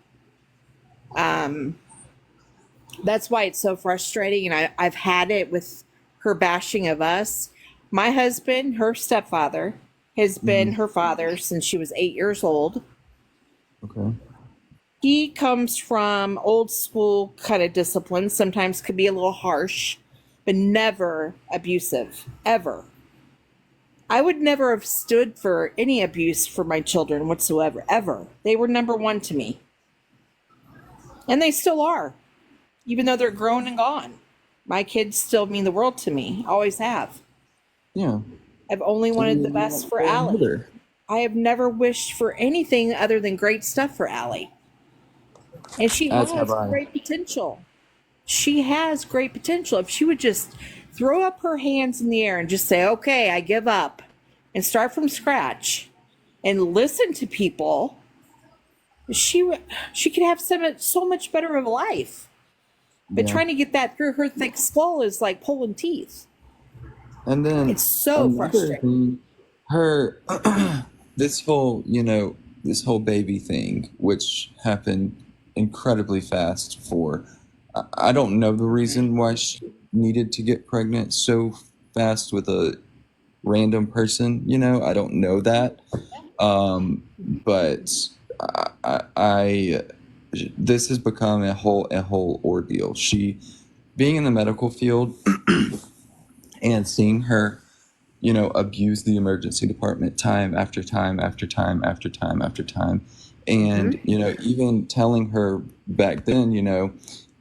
That's why it's so frustrating. And I've had it with her bashing of us. My husband, her stepfather, has been her father since she was 8 years old. Okay. He comes from old school kind of discipline, sometimes could be a little harsh, but never abusive, ever. I would never have stood for any abuse for my children whatsoever, ever. They were number one to me. And they still are, even though they're grown and gone. My kids still mean the world to me, always have. Yeah. I've only wanted the And you best want for for Allie. another. I have never wished for anything other than great stuff for Allie. And she As have has I. great potential. She has great potential. If she would just throw up her hands in the air and just say, okay, I give up, and start from scratch and listen to people, she could have so much better of a life. But Yeah. trying to get that through her thick skull is like pulling teeth. And then It's so another frustrating. thing, her this whole this whole baby thing, which happened incredibly fast for I don't know the reason why she needed to get pregnant so fast with a random person. I don't know that. But I this has become a whole ordeal. She being in the medical field and seeing her abuse the emergency department time after time after time after time after time. And, even telling her back then,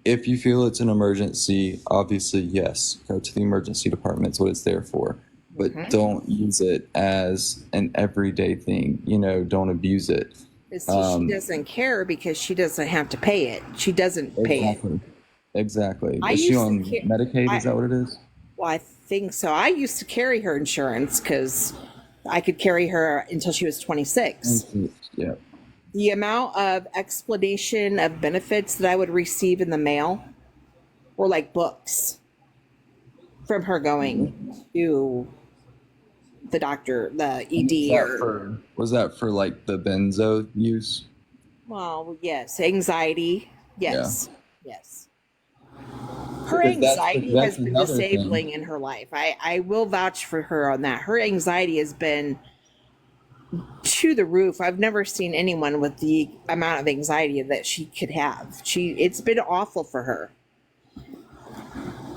if you feel it's an emergency, obviously, yes, go to the emergency department. It's what it's there for. But don't use it as an everyday thing. Don't abuse it. But see, she doesn't care because she doesn't have to pay it. She doesn't pay it. Exactly. I Is she used to on Medicaid? Is that what it is? Well, I think so. I used to carry her insurance because I could carry her until she was 26. Yeah. The amount of explanation of benefits that I would receive in the mail were like books from her going to the doctor, the ED, Was that for like the benzo use? well, yes, anxiety. Yes. Yes. her because anxiety has that's been another thing. disabling in her life. I will vouch for her on that. Her anxiety has been to the roof. I've never seen anyone with the amount of anxiety that she could have. It's been awful for her.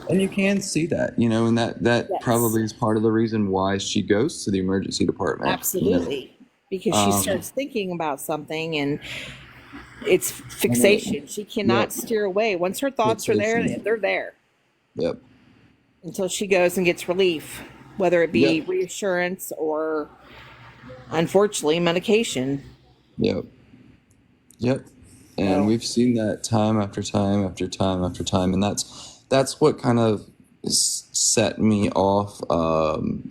And you can see that, and that Yes, probably is part of the reason why she goes to the emergency department. absolutely. Because she Um, starts thinking about something and it's and it, fixation. She cannot yep, steer away. Once her thoughts are there, fixation. they're there Yep, until she goes and gets relief, whether it be yep, reassurance or, unfortunately, medication. yep, yep. And So, we've seen that time after time after time after time, and that's what kind of set me off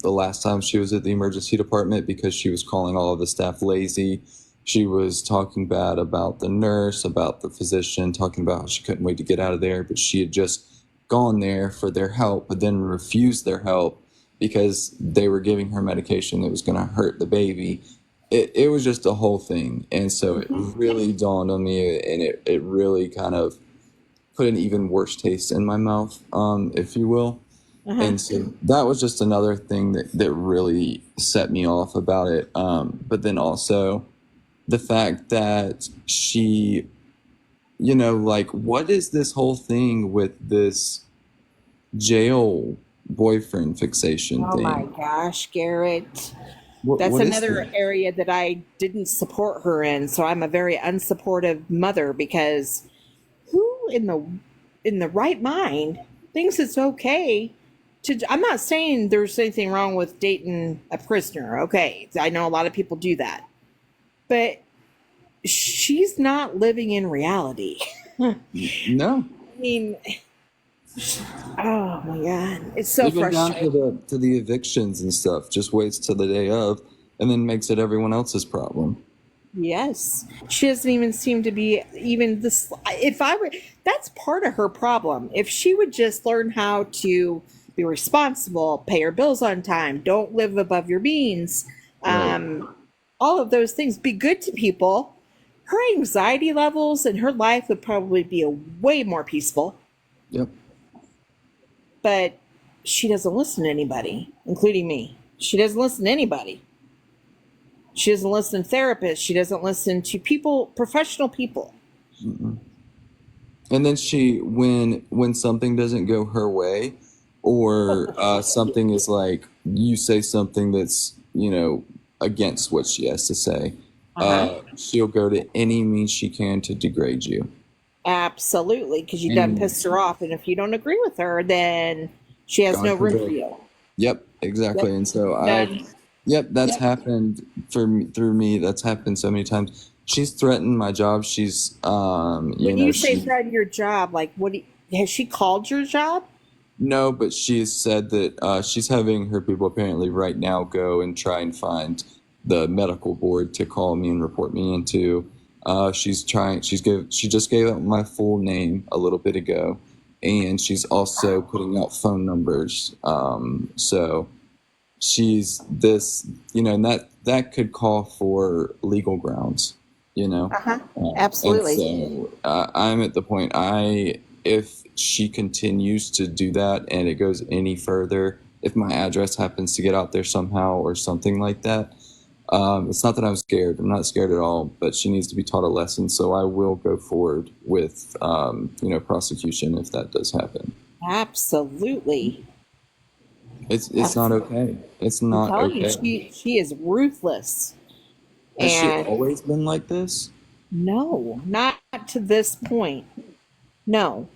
the last time she was at the emergency department, because she was calling all of the staff lazy. She was talking bad about the nurse, about the physician, talking about how she couldn't wait to get out of there, but she had just gone there for their help, but then refused their help because they were giving her medication that was going to hurt the baby. It was just a whole thing. And so it really dawned on me, and it really kind of put an even worse taste in my mouth, if you will. uh-huh. And so that was just another thing that really set me off about it. But then also the fact that she, like, what is this whole thing with this jail boyfriend fixation Oh my thing? gosh, Garrett. That's What is another that? area that I didn't support her in. So I'm a very unsupportive mother because who in the right mind thinks it's okay to I'm not saying there's anything wrong with dating a prisoner. Okay. I know a lot of people do that. But she's not living in reality. I No, mean, oh my god. It's so even down to frustrating. the evictions and stuff. Just waits till the day of, and then makes it everyone else's problem. Yes. She doesn't even seem to be even this. If I were, that's part of her problem. If she would just learn how to be responsible, pay her bills on time, don't live above your means, Right. all of those things, be good to people, her anxiety levels and her life would probably be a way more peaceful. Yep. But she doesn't listen to anybody, including me. She doesn't listen to anybody. She doesn't listen to therapists. She doesn't listen to people, professional people. Mm-mm. And then when something doesn't go her way, or something is like, you say something that's against what she has to say, Uh huh. she'll go to any means she can to degrade you. Absolutely, because you Any done pissed means. her off, and if you don't agree with her, then she has no God room for forbid. you. Yep, Yep. exactly. And so Done. yep, that's Yep. happened through me. That's happened so many times. She's threatened my job. She's, When you say she, threaten your job, like has she called your job? no, but she has said that she's having her people apparently right now go and try and find the medical board to call me and report me into. She just gave out my full name a little bit ago, and she's also putting out phone numbers. So she's this, and that could call for legal grounds, you know. Uh huh. And Absolutely. so I'm at the point, if she continues to do that and it goes any further, if my address happens to get out there somehow or something like that, it's not that I'm scared. I'm not scared at all, but she needs to be taught a lesson. So I will go forward with, prosecution if that does happen. Absolutely. It's not okay. It's I'm not telling you, okay. she is ruthless. Has she And always been like this? no, not to this point. No.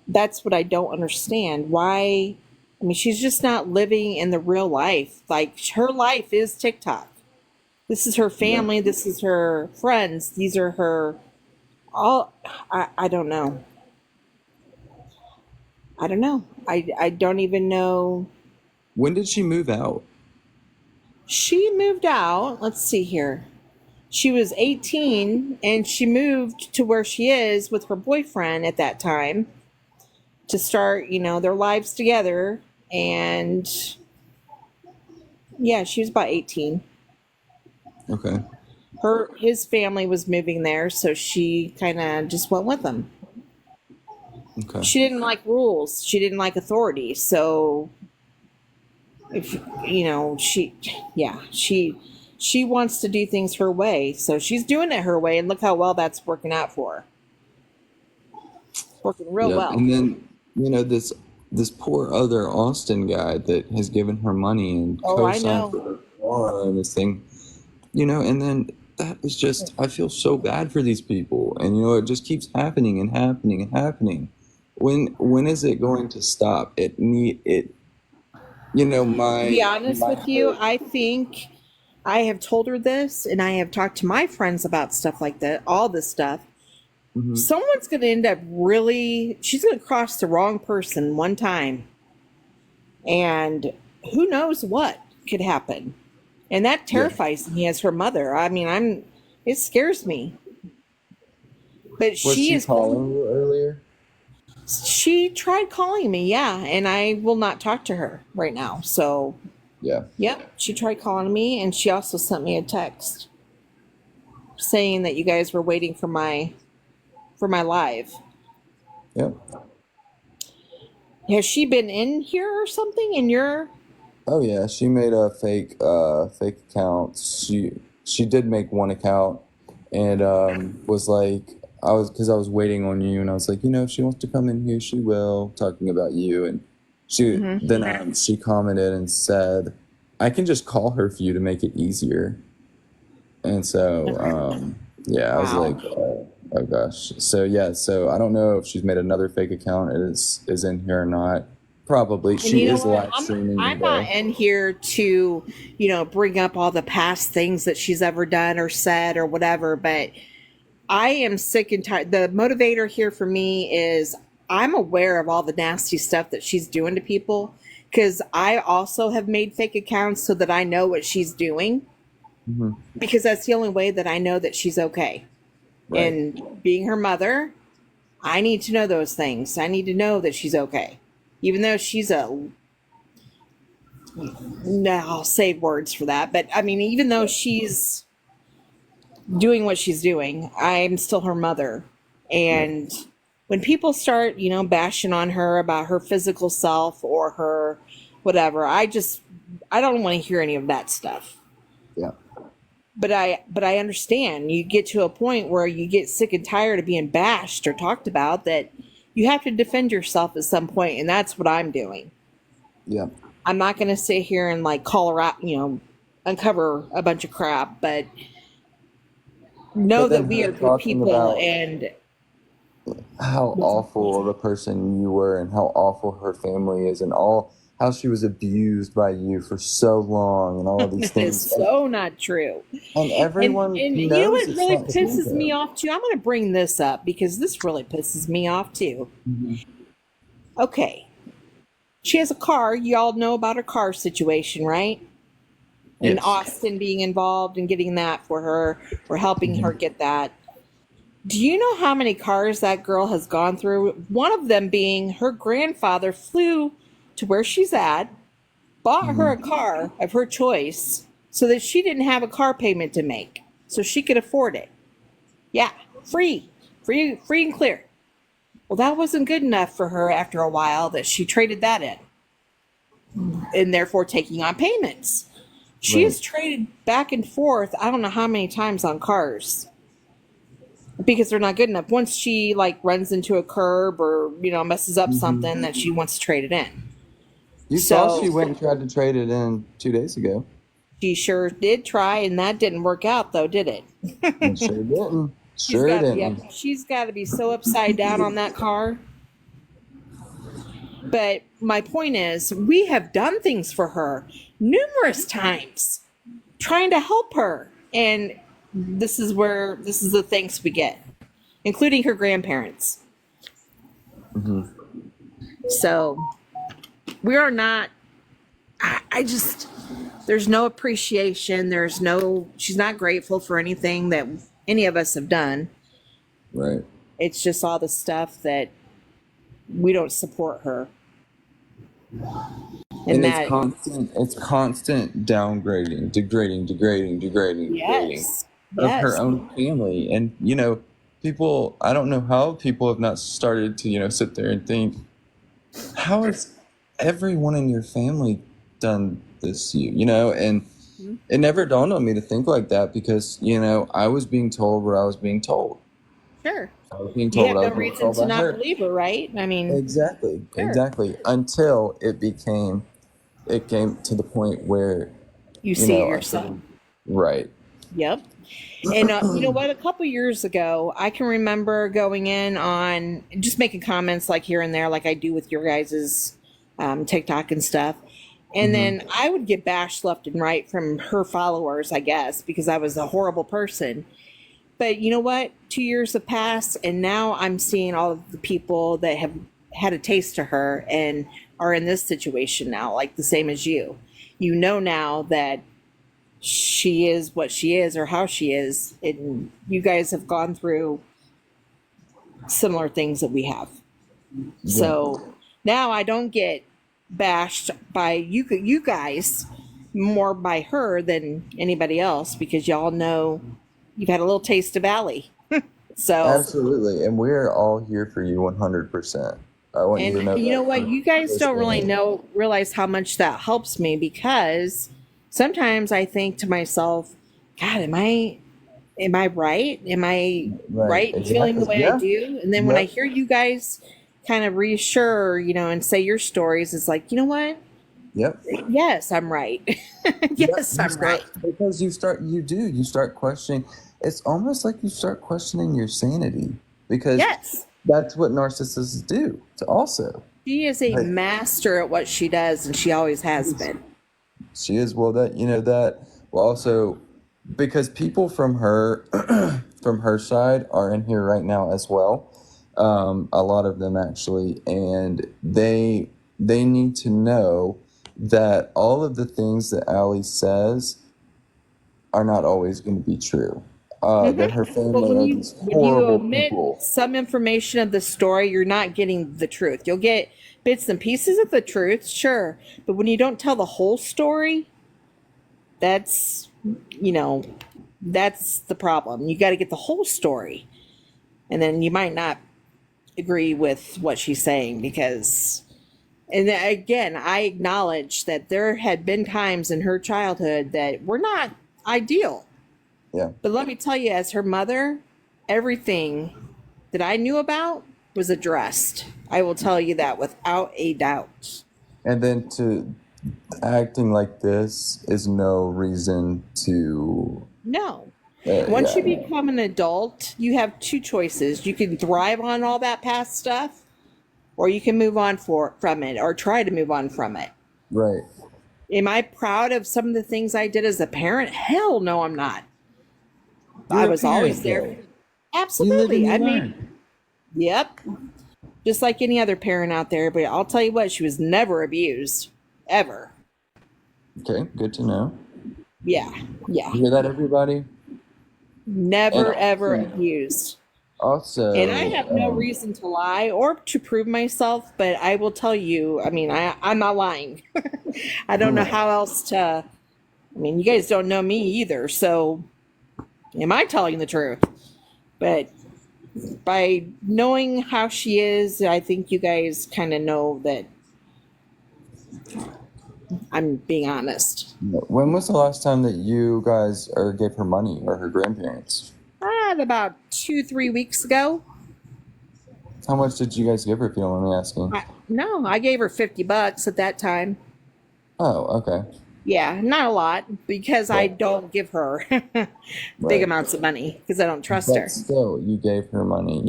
That's what I don't understand. Why? I mean, she's just not living in the real life. Like her life is TikTok. This is her Yeah. family. This is her friends. These are her all. I don't know. I don't know. I don't even know. When did she move out? She moved out. Let's see here. She was 18 and she moved to where she is with her boyfriend at that time to start, their lives together. And yeah, she was about 18. Okay. His family was moving there, so she kind of just went with them. Okay. She didn't like rules. She didn't like authority. So, if you know, she wants to do things her way. So she's doing it her way, and look how well that's working out for her. Working real Yeah. well. And then, this poor other Austin guy that has given her money and Oh, I co-signed for know. her car and this thing, and then that is just, I feel so bad for these people. And, it just keeps happening and happening and happening. When is it going to stop? To be my honest with you, heart. I think I have told her this, and I have talked to my friends about stuff like that, all this stuff. Mhm. Someone's going to end up she's going to cross the wrong person one time. And who knows what could happen. And that Yeah. terrifies me as her mother. I mean, it scares me. But Was she she is, calling you earlier? she tried calling me, yeah, and I will not talk to her right now. So, Yeah. yep, she tried calling me, and she also sent me a text saying that you guys were waiting for my live. Yep. Has she been in here or something in your? Oh yeah, she made a fake account. She did make one account, and was like, because I was waiting on you, and I was like, if she wants to come in here, she will, talking about you. And she commented and said, I can just call her for you to make it easier. And so yeah, I was Wow. like, oh gosh. So yeah, so I don't know if she's made another fake account is in here or not. Probably. And She you know is what? live streaming I'm though. not in here to, bring up all the past things that she's ever done or said or whatever, but I am sick and tired. The motivator here for me is I'm aware of all the nasty stuff that she's doing to people, because I also have made fake accounts so that I know what she's doing, Mm-hmm. because that's the only way that I know that she's okay. Right. And being her mother, I need to know those things. I need to know that she's okay. Even though she's no, I'll save words for that. But I mean, even though she's doing what she's doing, I'm still her mother. And when people start, bashing on her about her physical self or her whatever, I don't want to hear any of that stuff. Yeah. But I understand. You get to a point where you get sick and tired of being bashed or talked about, that you have to defend yourself at some point, and that's what I'm doing. Yeah. I'm not going to sit here and call her out, uncover a bunch of crap, but know But then that we her are good talking people, about and how awful of a person you were and how awful her family is and how she was abused by you for so long and all of these it's things. so not true. And everyone And you knows know what it's really not pisses true, me though. off too? I'm going to bring this up because this really pisses me off too. Mm-hmm. Okay. She has a car. Y'all know about her car situation, right? And Yes. Austin being involved and getting that for her, or helping her get that. Do you know how many cars that girl has gone through? One of them being her grandfather flew to where she's at, bought her a car of her choice so that she didn't have a car payment to make, so she could afford it. Yeah, free and clear. Well, that wasn't good enough for her after a while, that she traded that in, and therefore taking on payments. She has traded back and forth, I don't know how many times, on cars because they're not good enough. Once she runs into a curb or messes up something, that she wants to trade it in. You saw she went and tried to trade it in 2 days ago. She sure did try, and that didn't work out, though, did it? It sure didn't. Sure didn't. She's got to be so upside down on that car. But my point is, we have done things for her numerous times, trying to help her, and this is the thanks we get, including her grandparents. Mm-hmm. So we are not. I just, there's no appreciation. She's not grateful for anything that any of us have done. Right. It's just all the stuff that we don't support her. And it's constant downgrading, degrading Yes. of her own family. And people, I don't know how people have not started to, sit there and think, how has everyone in your family done this to you, and it never dawned on me to think like that because, I was being told what I was being told. Sure. I was being You told have what I no was being reason told to by not her. believe her, right? I mean, Exactly, sure. exactly. Until it came to the point where, You see it I yourself. started, right. Yep. And you know what? A couple years ago, I can remember going in on just making comments like here and there, like I do with your guys's TikTok and stuff. And Mm-hmm. then I would get bashed left and right from her followers, I guess, because I was a horrible person. But you know what? 2 years have passed, and now I'm seeing all of the people that have had a taste of her and are in this situation now, like the same as you. You know now that she is what she is or how she is, and you guys have gone through similar things that we have. Yeah. So now I don't get bashed by you guys more by her than anybody else because y'all know you've had a little taste of Allie. So, Absolutely, and we're all here for you 100%. I want you to and know you know that what? from You guys this don't really day. realize how much that helps me because sometimes I think to myself, God, am I right? Am I Right, right in feeling the exactly. way I Yeah. do? And then when I Yep. hear you guys kind of reassure, and say your stories, it's like, you know what? Yep. Yes, I'm right. Yep. Yes, I'm right. Because you start questioning. It's almost like you start questioning your sanity because Yes. that's what narcissists do to also. She is a Like, master at what she does, and she always has been. she is, well, well, also because people from her from her side are in here right now as well, a lot of them actually, and they need to know that all of the things that Allie says are not always going to be true. That her But family when are you these when you horrible omit people. some information of the story, you're not getting the truth. You'll get bits and pieces of the truth, sure, but when you don't tell the whole story, that's you know that's the problem. You got to get the whole story, and then you might not agree with what she's saying because. And again, I acknowledge that there had been times in her childhood that were not ideal. Yeah. But let me tell you, as her mother, everything that I knew about was addressed. I will tell you that without a doubt. And then to acting like this is no reason to. No. Once Yeah. you become an adult, you have two choices. You can thrive on all that past stuff, or you can move on from it, or try to move on from it. Right. Am I proud of some of the things I did as a parent? Hell no, I'm not. I You're a was always parent, there. though. You live Absolutely. and you I mean, learn. yep. Just like any other parent out there, but I'll tell you what, she was never abused. Ever. Okay, good to know. Yeah. Yeah. You hear that, everybody? And Never ever abused. And I have no also, reason to lie or to prove myself, but I will tell you, I mean, I'm not lying. I don't know how else to, I mean, you guys don't know me either, so am I telling the truth? But by knowing how she is, I think you guys kind of know that I'm being honest. when was the last time that you guys gave her money or her grandparents? About 2-3 weeks ago. How much did you guys give her, if you don't mind me asking? No, I gave her $50 at that time. Oh, okay. Yeah, not a lot because I Right. don't give her big Right. amounts of money because I don't trust her. But still, you gave her money,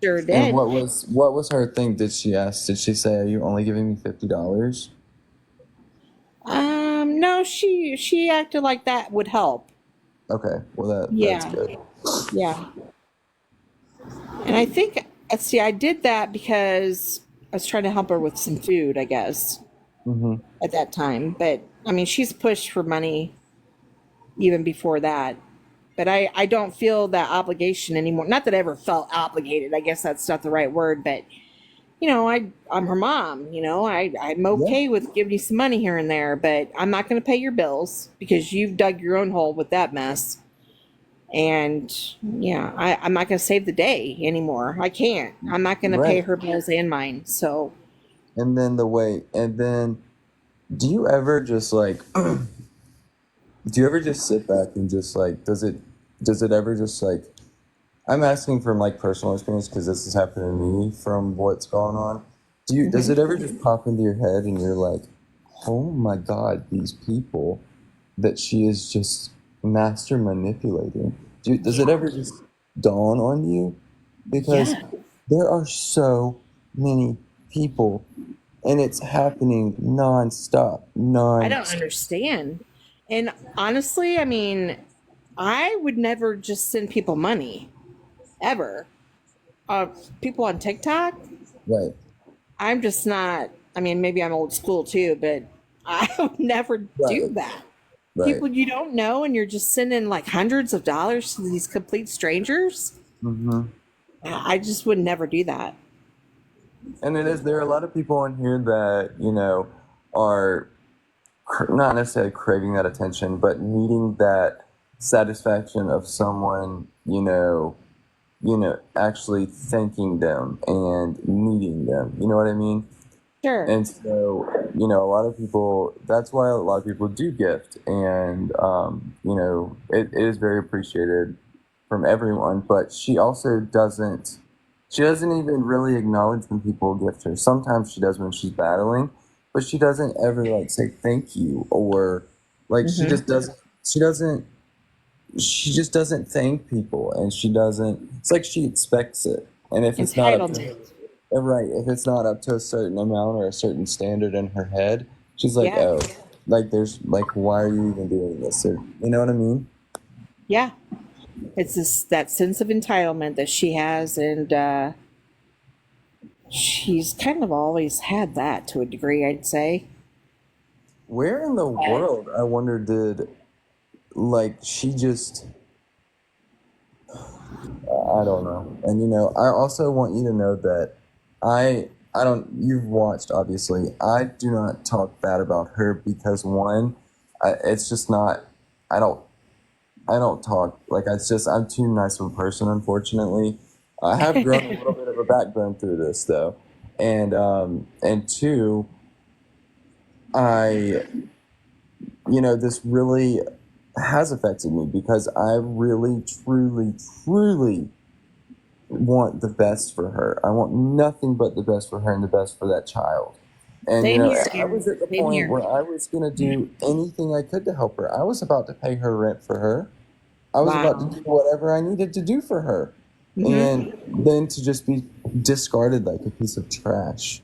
Sure And did. what was her thing? Did she ask? Did she say, "Are you only giving me $50?" No, she acted like that would help. Okay, well that's Yeah, good. yeah. And I think, see, I did that because I was trying to help her with some food, I guess, Mm-hmm. at that time. But I mean, she's pushed for money even before that. But I don't feel that obligation anymore. Not that I ever felt obligated. I guess that's not the right word, but I'm her mom. I'm okay with giving you some money here and there, but I'm not going to pay your bills because you've dug your own hole with that mess. And yeah, I'm not going to save the day anymore. I can't. I'm not going to pay Right. her bills and mine. So And then do you ever just like, do you ever just sit back and just like, does it ever just like, I'm asking from like personal experience because this has happened to me from what's going on. Does it ever just pop into your head and you're like, oh my God, these people that she is just master manipulating? Does it ever just dawn on you? Because yeah, there are so many people and it's happening nonstop, I don't nonstop. understand. And honestly, I mean, I would never just send people money ever. Uh, People on TikTok, Right, I'm just not. I mean, maybe I'm old school too, but I would never do right, that. right. People you don't know, and you're just sending like hundreds of dollars to these complete strangers. Hmm. I just would never do that. And there are a lot of people on here that, are not necessarily craving that attention, but needing that satisfaction of someone, actually thanking them and needing them. You know what I mean? Sure. And so, a lot of people, that's why a lot of people do gift. And, it is very appreciated from everyone, but she doesn't even really acknowledge when people gift her. Sometimes she does when she's battling, but she doesn't ever like say thank you or like Hmm. she just doesn't thank people and she doesn't, it's like she expects it. And if it's not up to Entitlement. right, if it's not up to a certain amount or a certain standard in her head, she's like, Yeah. oh, like there's like, why are you even doing this? Or, you know what I mean? Yeah. It's this that sense of entitlement that she has, and she's kind of always had that to a degree, I'd say. Where in the world, I wonder, did like she just, I don't know. And I also want you to know that I don't, you've watched obviously. I do not talk bad about her because one, it's just not, I don't I don't talk like it's just I'm too nice of a person, unfortunately. I have grown a little bit of a backbone through this though. And two, I this really has affected me because I really, truly, truly want the best for her. I want nothing but the best for her and the best for that child. And Same here, I Garrett. was at the Same point here. where I was gonna do anything I could to help her. I was about to pay her rent for her. I was about to Wow. do whatever I needed to do for her. Hmm. And then to just be discarded like a piece of trash.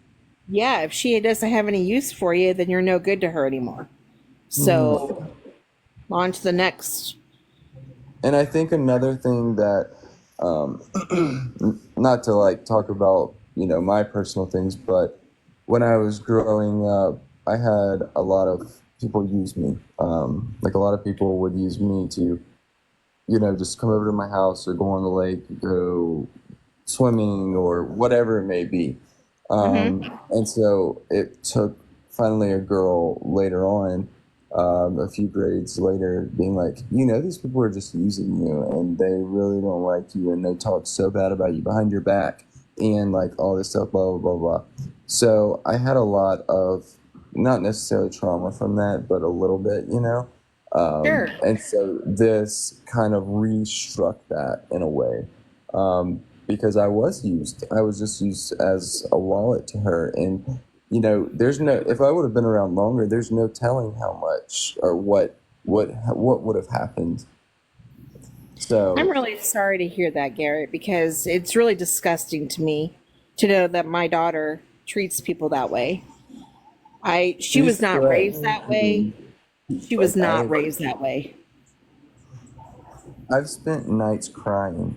Yeah, if she doesn't have any use for you, then you're no good to her anymore. Mhm. So on to the next. And I think another thing that, um, not to like talk about, my personal things, but when I was growing up, I had a lot of people use me. Like a lot of people would use me to, just come over to my house or go on the lake, go swimming or whatever it may be. Hmm. And so it took finally a girl later on, a few grades later, being like, these people are just using you and they really don't like you and they talk so bad about you behind your back and like all this stuff, blah, blah, blah, blah. So I had a lot of not necessarily trauma from that, but a little bit, Sure. and so this kind of restruck that in a way. Because I was used. I was just used as a wallet to her. And, there's no, if I would have been around longer, there's no telling how much or what would have happened. I'm So, really sorry to hear that, Garrett, because it's really disgusting to me to know that my daughter treats people that way. She she's was not raised threatening that way. me. She was Like, not raised that way. I've spent nights crying.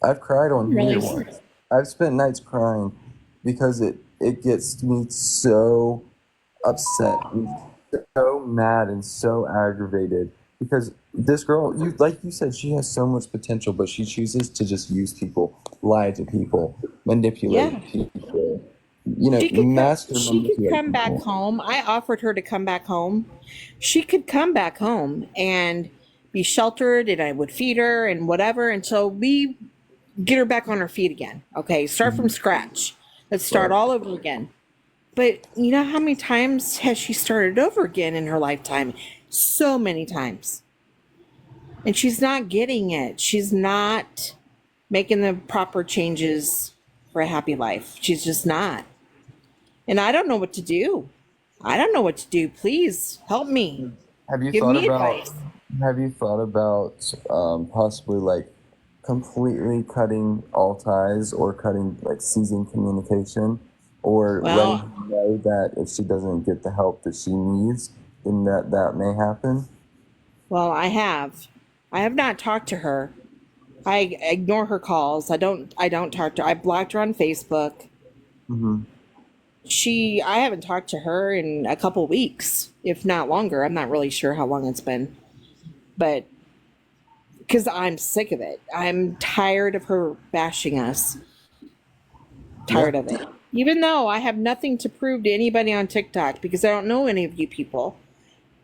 I've cried on here Really? once. I've spent nights crying because it gets me so upset and so mad and so aggravated because this girl, like you said, she has so much potential, but she chooses to just use people, lie to people, Yeah. manipulate people, master She could manipulate come back people. home. I offered her to come back home. She could come back home and be sheltered, and I would feed her and whatever until we get her back on her feet again. Okay, start from scratch. Let's start Right. all over again. But you know how many times has she started over again in her lifetime? So many times. And she's not getting it. She's not making the proper changes for a happy life. She's just not. And I don't know what to do. I don't know what to do. Please help me. Have you Give thought me about advice. possibly like completely cutting all ties or cutting like ceasing communication or letting Well, her know that if she doesn't get the help that she needs, then that may happen? well, I have. I have not talked to her. I ignore her calls. I don't talk to her. I blocked her on Facebook. Mm-hmm. I haven't talked to her in a couple weeks, if not longer. I'm not really sure how long it's been. But because I'm sick of it. I'm tired of her bashing us. Yeah. Tired of it. Even though I have nothing to prove to anybody on TikTok because I don't know any of you people.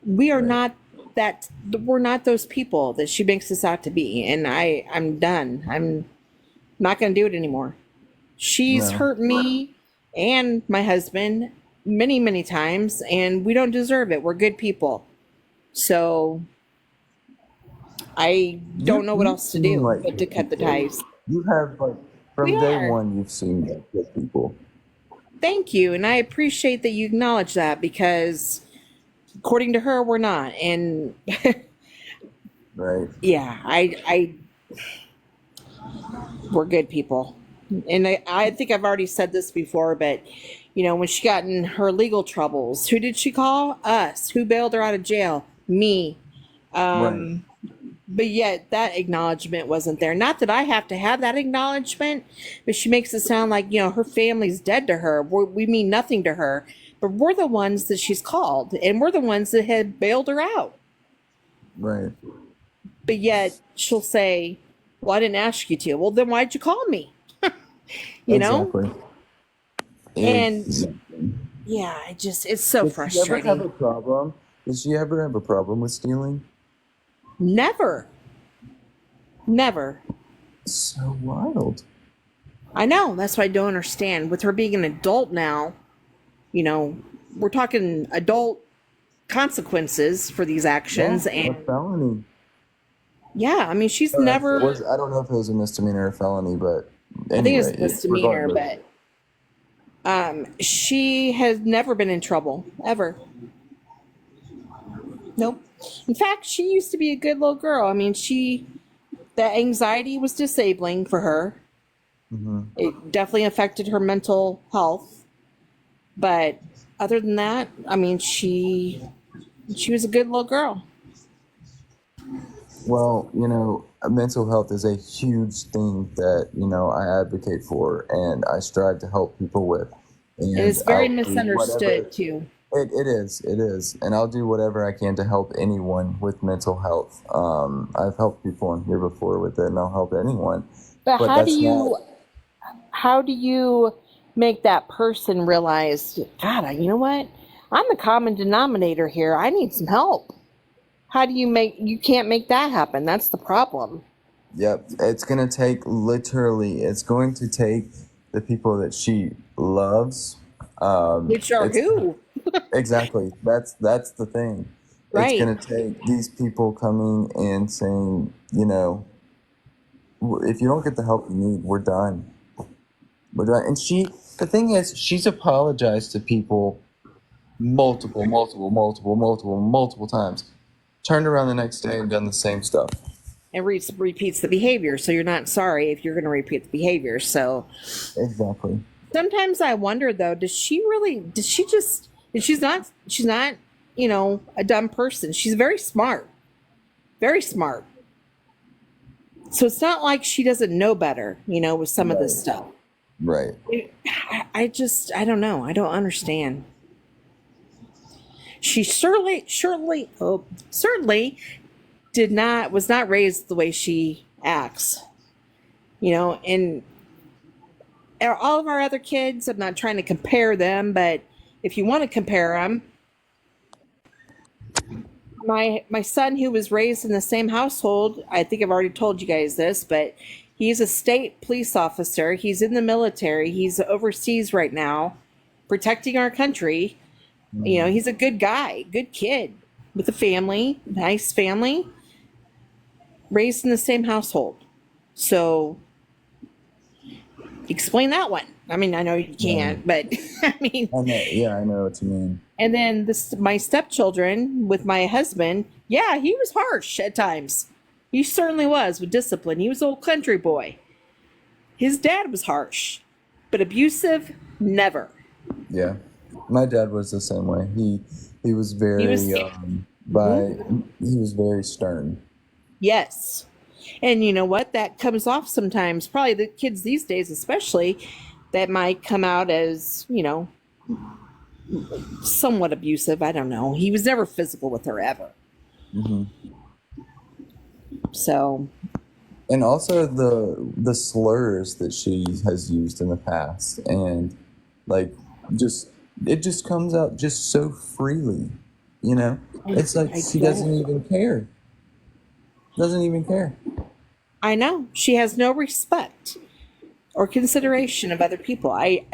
We are Right. not we're not those people that she makes us out to be. And I'm done. I'm not going to do it anymore. She's No. hurt me and my husband many, many times, and we don't deserve it. We're good people. So I don't know what You else to seem do like but to good cut the people. ties. You have like We from day are. one you've seemed like good people. Thank you. And I appreciate that you acknowledge that because according to her, we're not. And Right. yeah, we're good people. And I think I've already said this before, but you know, when she got in her legal troubles, who did she call? Us. Who bailed her out of jail? Me. Right. But yet that acknowledgement wasn't there. Not that I have to have that acknowledgement, but she makes it sound like, you know, her family's dead to her. We mean nothing to her. But we're the ones that she's called, and we're the ones that had bailed her out. Right. But yet she'll say, well, I didn't ask you to. Well, then why'd you call me? You know? Exactly. And Exactly. yeah, it's so Does she ever have frustrating. a problem? Does she ever have a problem with stealing? Never. Never. So wild. I know. That's what I don't understand. With her being an adult now, you know, we're talking adult consequences for these Yeah, actions. a And felony. yeah, I mean, she's It never, was, I don't know if it was a misdemeanor or a felony, but I think it's anyway, a misdemeanor, regardless. but she has never been in trouble, ever. Nope. In fact, she used to be a good little girl. I mean, that anxiety was disabling for her. Mm-hmm. It definitely affected her mental health. But other than that, I mean, she was a good little girl. Well, mental health is a huge thing that, I advocate for and I strive to help people with. And And it's very I'll do whatever. misunderstood too. It is. And I'll do whatever I can to help anyone with mental health. I've helped people on here before with it and I'll help anyone. But But that's not, how do you make that person realize, God, you know what? I'm the common denominator here. I need some help. How do you can't make that happen? That's the problem. yep. It's going to take the people that she loves. Which are It's who? Exactly. That's the thing. It's Right. gonna take these people coming and saying, if you don't get the help you need, we're done. We're done. And the thing is, she's apologized to people multiple times. Turned around the next day and done the same stuff. And repeats the behavior. So you're not sorry if you're going to repeat the behavior. So Exactly. sometimes I wonder though, she's not, a dumb person. She's very smart. Very smart. So it's not like she doesn't know better, with some of this stuff. Right. I don't know. I don't understand. She certainly was not raised the way she acts, and all of our other kids, I'm not trying to compare them, but if you want to compare them, my son, who was raised in the same household, I think I've already told you guys this, but he's a state police officer. He's in the military. He's overseas right now, protecting our country. You know, he's a good guy, good kid with a family, nice family, raised in the same household. So explain that one. I mean, I know you can't, but I mean, I know, yeah, I know what you mean. and then my stepchildren with my husband, yeah, he was harsh at times. He certainly was with discipline. He was an old country boy. His dad was harsh, but abusive, never. Yeah, my dad was the same way. He was very He was, he was very stern. yes. And you know what? That comes off sometimes. Probably the kids these days, especially, that might come out as, you know, somewhat abusive. I don't know. He was never physical with her ever. Hmm. So, And also the slurs that she has used in the past, and like it just comes out just so freely, you know. It's like she doesn't even care. Doesn't even care. I know. She has no respect or consideration of other people. I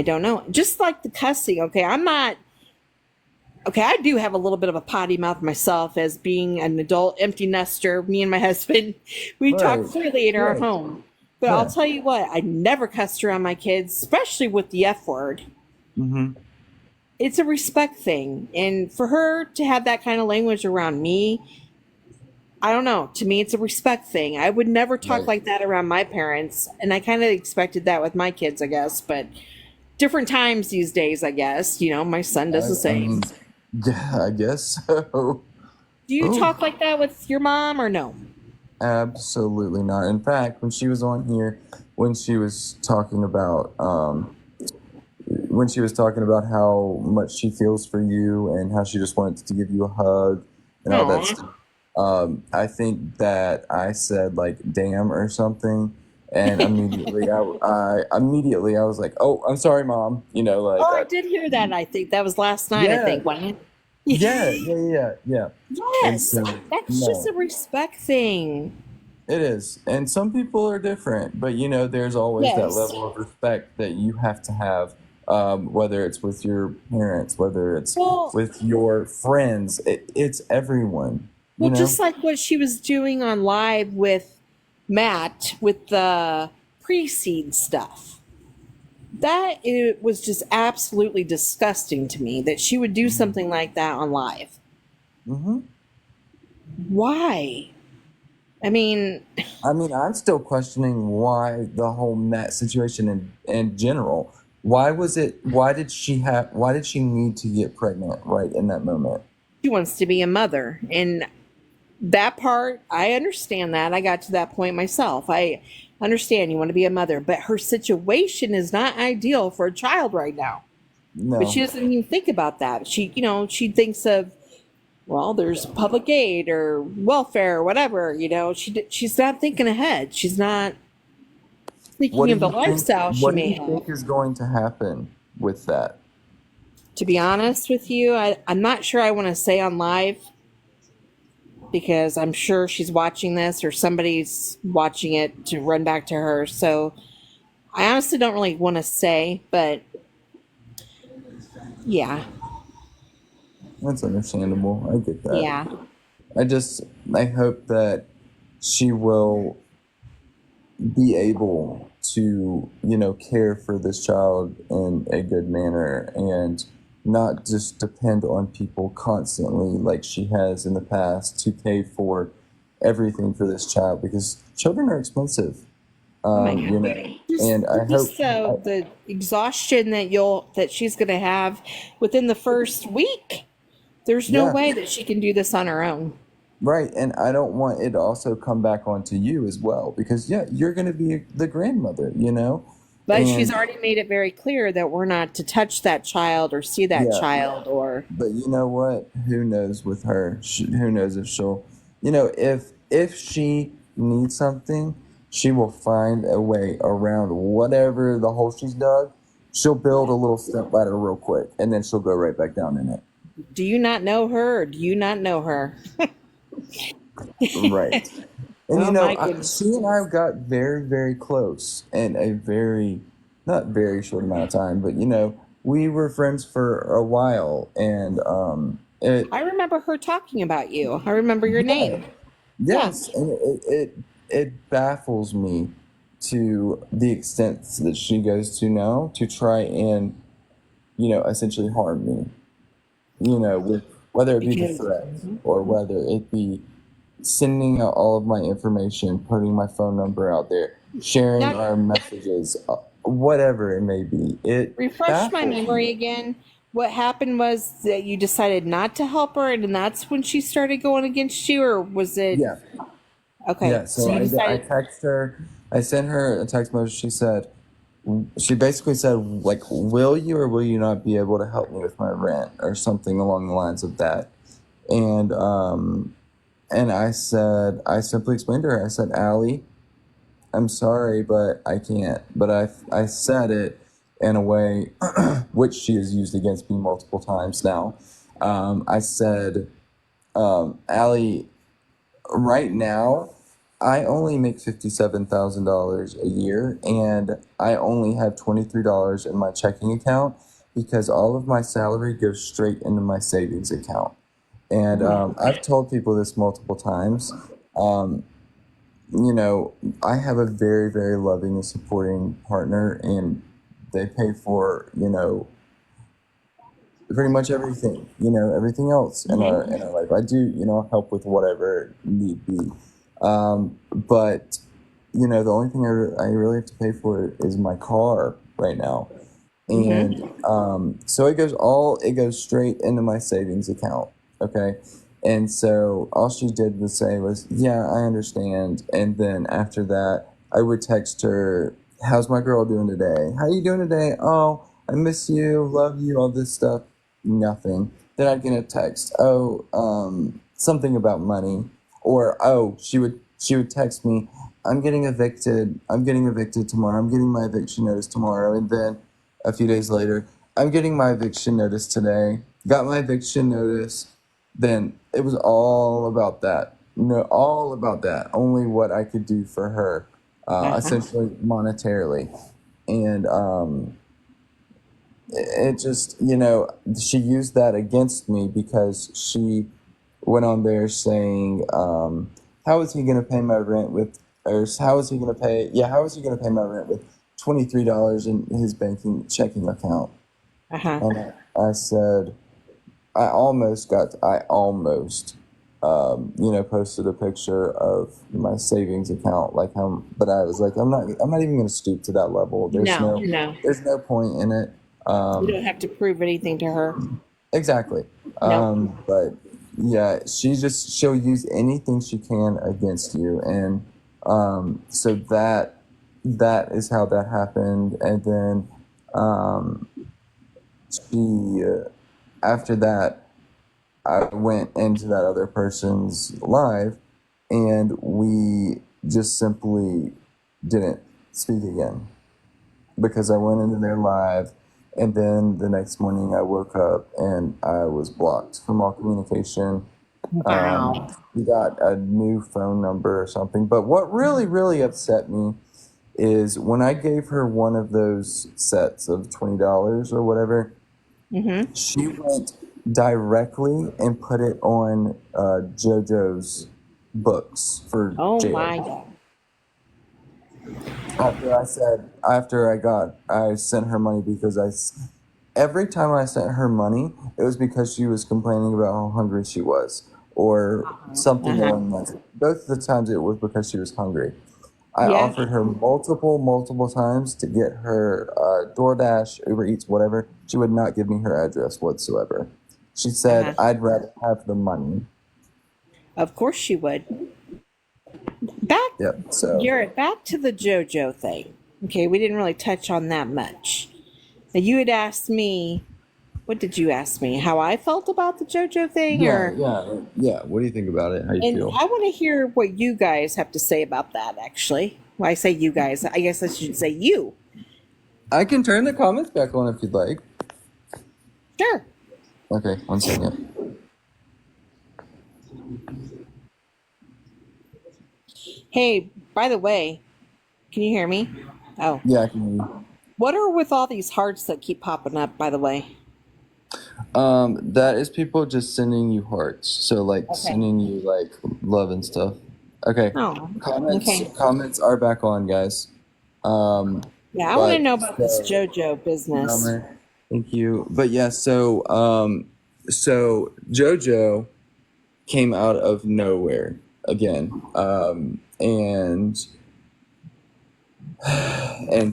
don't know. Just like the cussing, okay, I do have a little bit of a potty mouth myself as being an adult empty nester. Me and my husband, we talk Right. freely in our Right. home. But Yeah. I'll tell you what, I never cussed around my kids, especially with the F word. Hmm. It's a respect thing. And for her to have that kind of language around me, I don't know. To me, it's a respect thing. I would never talk Right. like that around my parents. And I kind of expected that with my kids, I guess. But different times these days, I guess. You know, my son does the I same. mean, yeah, I guess so. Do you Ooh. talk like that with your mom or no? Absolutely not. In fact, when she was on here, when she was talking about how much she feels for you and how she just wanted to give you a hug and all that Aw. stuff, I think that I said like "damn" or something, and immediately I was like, "Oh, I'm sorry, Mom." You know, like Oh, I did hear that. I think that was last night. I yeah, think, wasn't it? yeah. And Yes, so that's just a no. respect thing. It is. And some people are different, but you know, there's always that Yes. level of respect that you have to have, whether it's with your parents, whether it's Well, with your friends, it's everyone, you well, know? just like what she was doing on live with Matt with the pre-seed stuff. That it was just absolutely disgusting to me that she would do something like that on live. Hmm. Why? I mean, I mean, I'm still questioning why the whole Matt situation in general. Why did she need to get pregnant right in that moment? she wants to be a mother. And that part, I understand that. I got to that point myself. I understand you want to be a mother, but her situation is not ideal for a child right now. But she No. doesn't even think about that. She, you know, she thinks of, well, there's public aid or welfare or whatever. You know, she's not thinking ahead. She's not thinking What do of the you think lifestyle she what do may you have. think is going to happen with that? To be honest with you, I'm not sure I want to say on live because I'm sure she's watching this or somebody's watching it to run back to her. So I honestly don't really want to say, but yeah, That's understandable. I get that. yeah. I hope that she will be able to, you know, care for this child in a good manner and not just depend on people constantly like she has in the past to pay for everything for this child because children are expensive. Oh my You God. know, and I hope Just the exhaustion that she's going to have within the first week. There's no yeah, way that she can do this on her own. right. And I don't want it to also come back onto you as well because yeah, you're going to be the grandmother, you know, But she's and already made it very clear that we're not to touch that child or see that yeah. child or But you know what? Who knows with her? Who knows if she'll, you know, if she needs something, she will find a way around whatever the hole she's dug. She'll build a little step ladder real quick, and then she'll go right back down in it. Do you not know her, or do you not know her? Right. And Oh my goodness. she and I got very, very close in a very, not very short amount of time, but we were friends for a while, and I remember her talking about you. I remember your yeah, name. Yeah. yes, and it baffles me to the extent that she goes to now to try and essentially harm me, with whether it be the Because threat or whether it be sending out all of my information, putting my phone number out there, sharing now, our messages, whatever it may be. It refresh my baffles me. memory again. What happened was that you decided not to help her, and that's when she started going against you, or was it Yeah, okay? yeah. So So you I decided, text her. I sent her a text message. She basically said, like, will you or will you not be able to help me with my rent or something along the lines of that? And I simply explained to her. I said, Allie, I'm sorry, but I can't. But I said it in a way which she has used against me multiple times now. I said, Allie, right now, I only make $57,000 a year, and I only have $23 in my checking account because all of my salary goes straight into my savings account. And I've told people this multiple times. Um, I have a very, very loving and supporting partner, and they pay for, pretty much everything, everything else in our life. I do, help with whatever need be. But, the only thing I really have to pay for is my car right now. And so it goes straight into my savings account. Okay. And so all she did was say was, yeah, I understand. And then after that, I would text her, how's my girl doing today? How you doing today? Oh, I miss you, love you, all this stuff. Nothing. Then I'd get a text, oh, something about money. Or, oh, she would text me, I'm getting evicted. I'm getting evicted tomorrow. I'm getting my eviction notice tomorrow. And then a few days later, I'm getting my eviction notice today. Got my eviction notice. Then it was all about that. No, all about that. Only what I could do for her, essentially monetarily. And it just, she used that against me because she went on there saying, how is he going to pay my rent with, or how is he going to pay, yeah, how is he going to pay my rent with $23 in his banking checking account? And I said, I almost, posted a picture of my savings account, but I was like, I'm not even going to stoop to that level. no, There's no point in it. you don't have to prove anything to her. Exactly. No. But yeah, she'll use anything she can against you. And so that is how that happened. And then she, after that, I went into that other person's live, and we just simply didn't speak again because I went into their live, and then the next morning I woke up and I was blocked from all communication. Wow. We got a new phone number or something. But what really, really upset me is when I gave her one of those sets of $20 or whatever, she went directly and put it on JoJo's books for Oh jail. my God. I sent her money because every time I sent her money, it was because she was complaining about how hungry she was or something along those lines. Both of the times it was because she was hungry. I Yeah. offered her multiple times to get her DoorDash, Uber Eats, whatever. She would not give me her address whatsoever. She said, I'd rather have the money. Of course she would. Back, Yep. So Garrett, back to the JoJo thing. Okay, we didn't really touch on that much. Now, you had asked me, what did you ask me? How I felt about the JoJo thing? yeah. What do you think about it? How you And feel? I want to hear what you guys have to say about that, actually. Well, I say you guys. I guess I should say you. I can turn the comments back on if you'd like. Sure. Okay, 1 second. Hey, by the way, can you hear me? Oh, Yeah, I can hear you. what are with all these hearts that keep popping up, by the way? That is people just sending you hearts. So like Okay. sending you like love and stuff. Okay. Oh, Comments okay. comments are back on, guys. Yeah, I want to But know about this so JoJo business. Melman, thank you. But yeah, so JoJo came out of nowhere again. And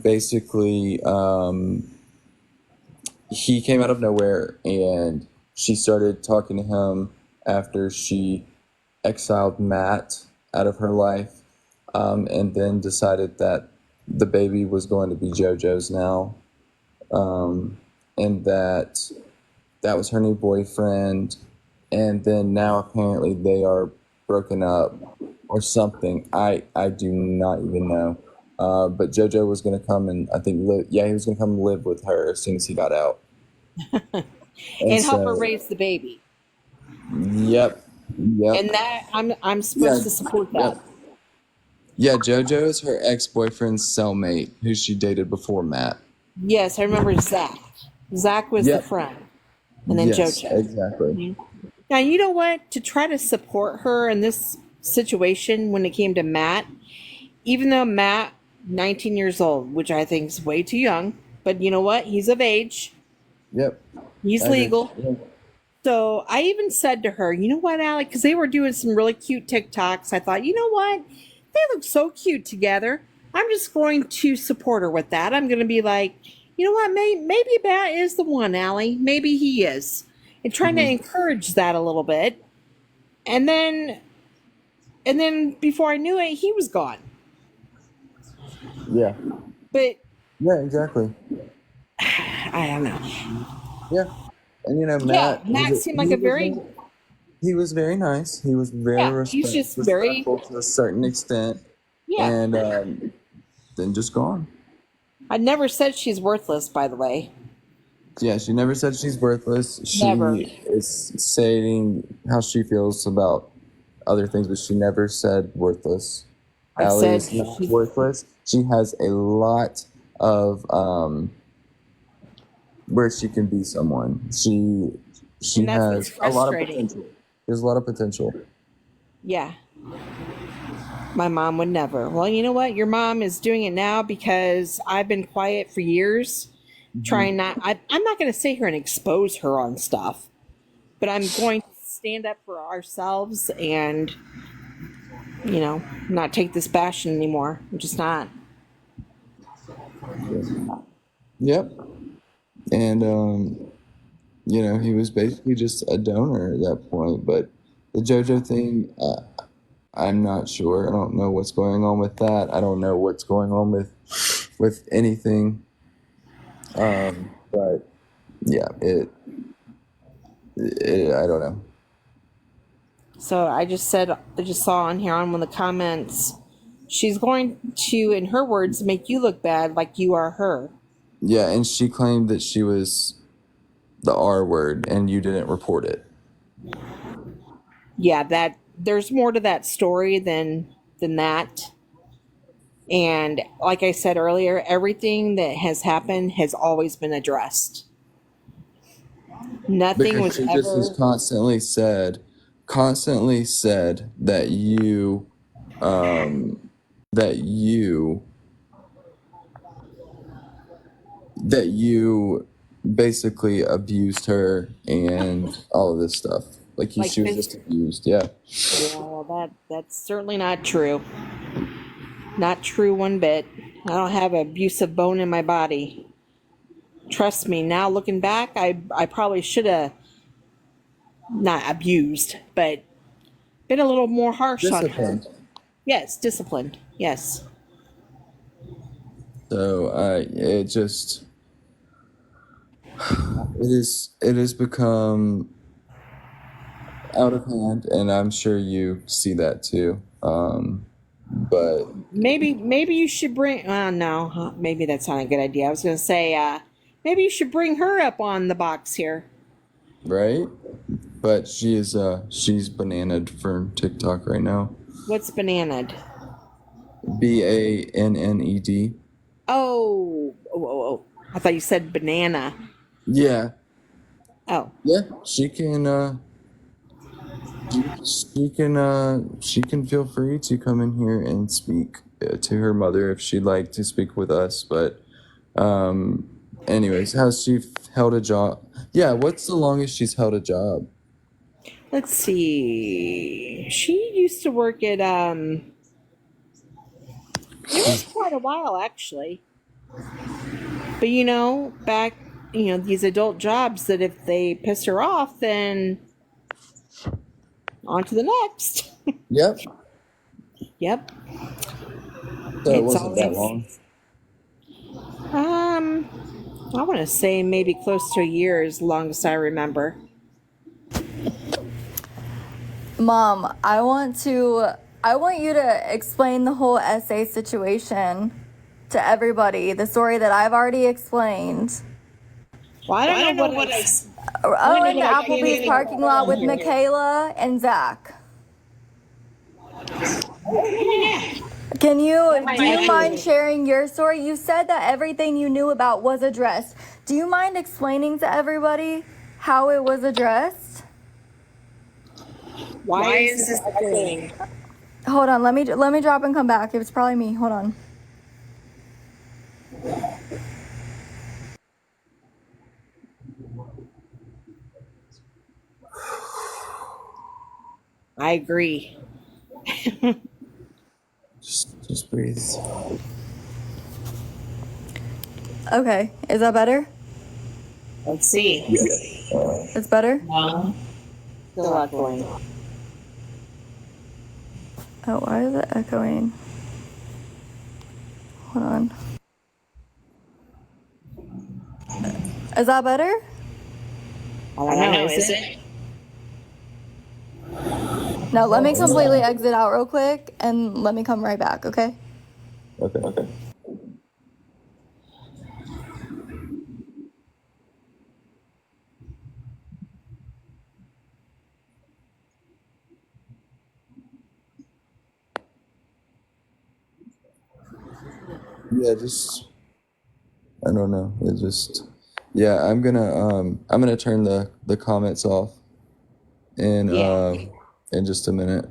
basically he came out of nowhere and she started talking to him after she exiled Matt out of her life, and then decided that the baby was going to be JoJo's now, and that was her new boyfriend, and then now apparently they are broken up or something. I do not even know. But JoJo was going to come and I think he was going to come live with her as soon as he got out. And help her raise the baby. Yep. And that I'm supposed to support that. Yep. Yeah, JoJo is her ex-boyfriend's cellmate who she dated before Matt. Yes, I remember Zach. Zach was the friend. And then JoJo. Exactly. Mm-hmm. Now, you know what? To try to support her in this situation when it came to Matt, even though Matt, 19 years old, which I think is way too young, but you know what? He's of age. Yep. He's legal. So I even said to her, you know what, Allie? Because they were doing some really cute TikToks. I thought, you know what? They look so cute together. I'm just going to support her with that. I'm going to be like, you know what? Maybe Matt is the one, Allie. Maybe he is. And trying to encourage that a little bit. And then before I knew it, he was gone. Yeah. But yeah, exactly. I don't know. Yeah. And you know, Matt seemed like he was very nice. He was very respectful to a certain extent. Yeah. And then just gone. I never said she's worthless, by the way. Yeah, she never said she's worthless. Never. She is saying how she feels about other things, but she never said worthless. Allie is not worthless. She has a lot of where she can be someone. She has a lot of potential. There's a lot of potential. Yeah. My mom would never. Well, you know what? Your mom is doing it now because I've been quiet for years, trying not. I'm not going to sit here and expose her on stuff, but I'm going to stand up for ourselves and, you know, not take this bashing anymore. I'm just not. Yep. And you know, he was basically just a donor at that point. But the JoJo thing, I'm not sure. I don't know what's going on with that. I don't know what's going on with anything. But yeah, it I don't know. So I just saw on here on one of the comments, she's going to, in her words, make you look bad like you are her. Yeah, and she claimed that she was the R word and you didn't report it. Yeah, that there's more to that story than that. And like I said earlier, everything that has happened has always been addressed. Nothing because was she ever just has constantly said that you basically abused her and all of this stuff. She was just abused. Yeah. Yeah, well, that's certainly not true. Not true one bit. I don't have an abusive bone in my body. Trust me, now looking back, I probably should have not abused, but been a little more harsh on her. Yes, disciplined. Yes. So it has become out of hand, and I'm sure you see that too. But maybe you should bring. No, maybe that's not a good idea. I was going to say maybe you should bring her up on the box here. right? But she's bananaed for TikTok right now. What's bananaed? BANNED. Oh, I thought you said banana. Yeah. Oh, Yeah, she can she can feel free to come in here and speak to her mother if she'd like to speak with us, but anyways, has she held a job? Yeah, what's the longest she's held a job? let's see. She used to work at it was quite a while actually. But back these adult jobs that if they piss her off, then on to the next. Yep. Yep. So it It's wasn't that always long. I want to say maybe close to a year, as long as I remember. Mom, I want you to explain the whole essay situation to everybody. The story that I've already explained. Well, I don't know what I. Oh, in the Applebee's parking lot with Michaela and Zach. Do you mind sharing your story? You said that everything you knew about was addressed. Do you mind explaining to everybody how it was addressed? Why is this a thing? Hold on, let me drop and come back. It's probably me. Hold on. I agree. Just breathe. Okay, is that better? Let's see. It's better? No. Still echoing. Oh, why is it echoing? Hold on. Is that better? I don't know, is it? No, let me completely exit out real quick and let me come right back, okay? Okay. Yeah, I don't know. Yeah, I'm gonna turn the comments off in just a minute.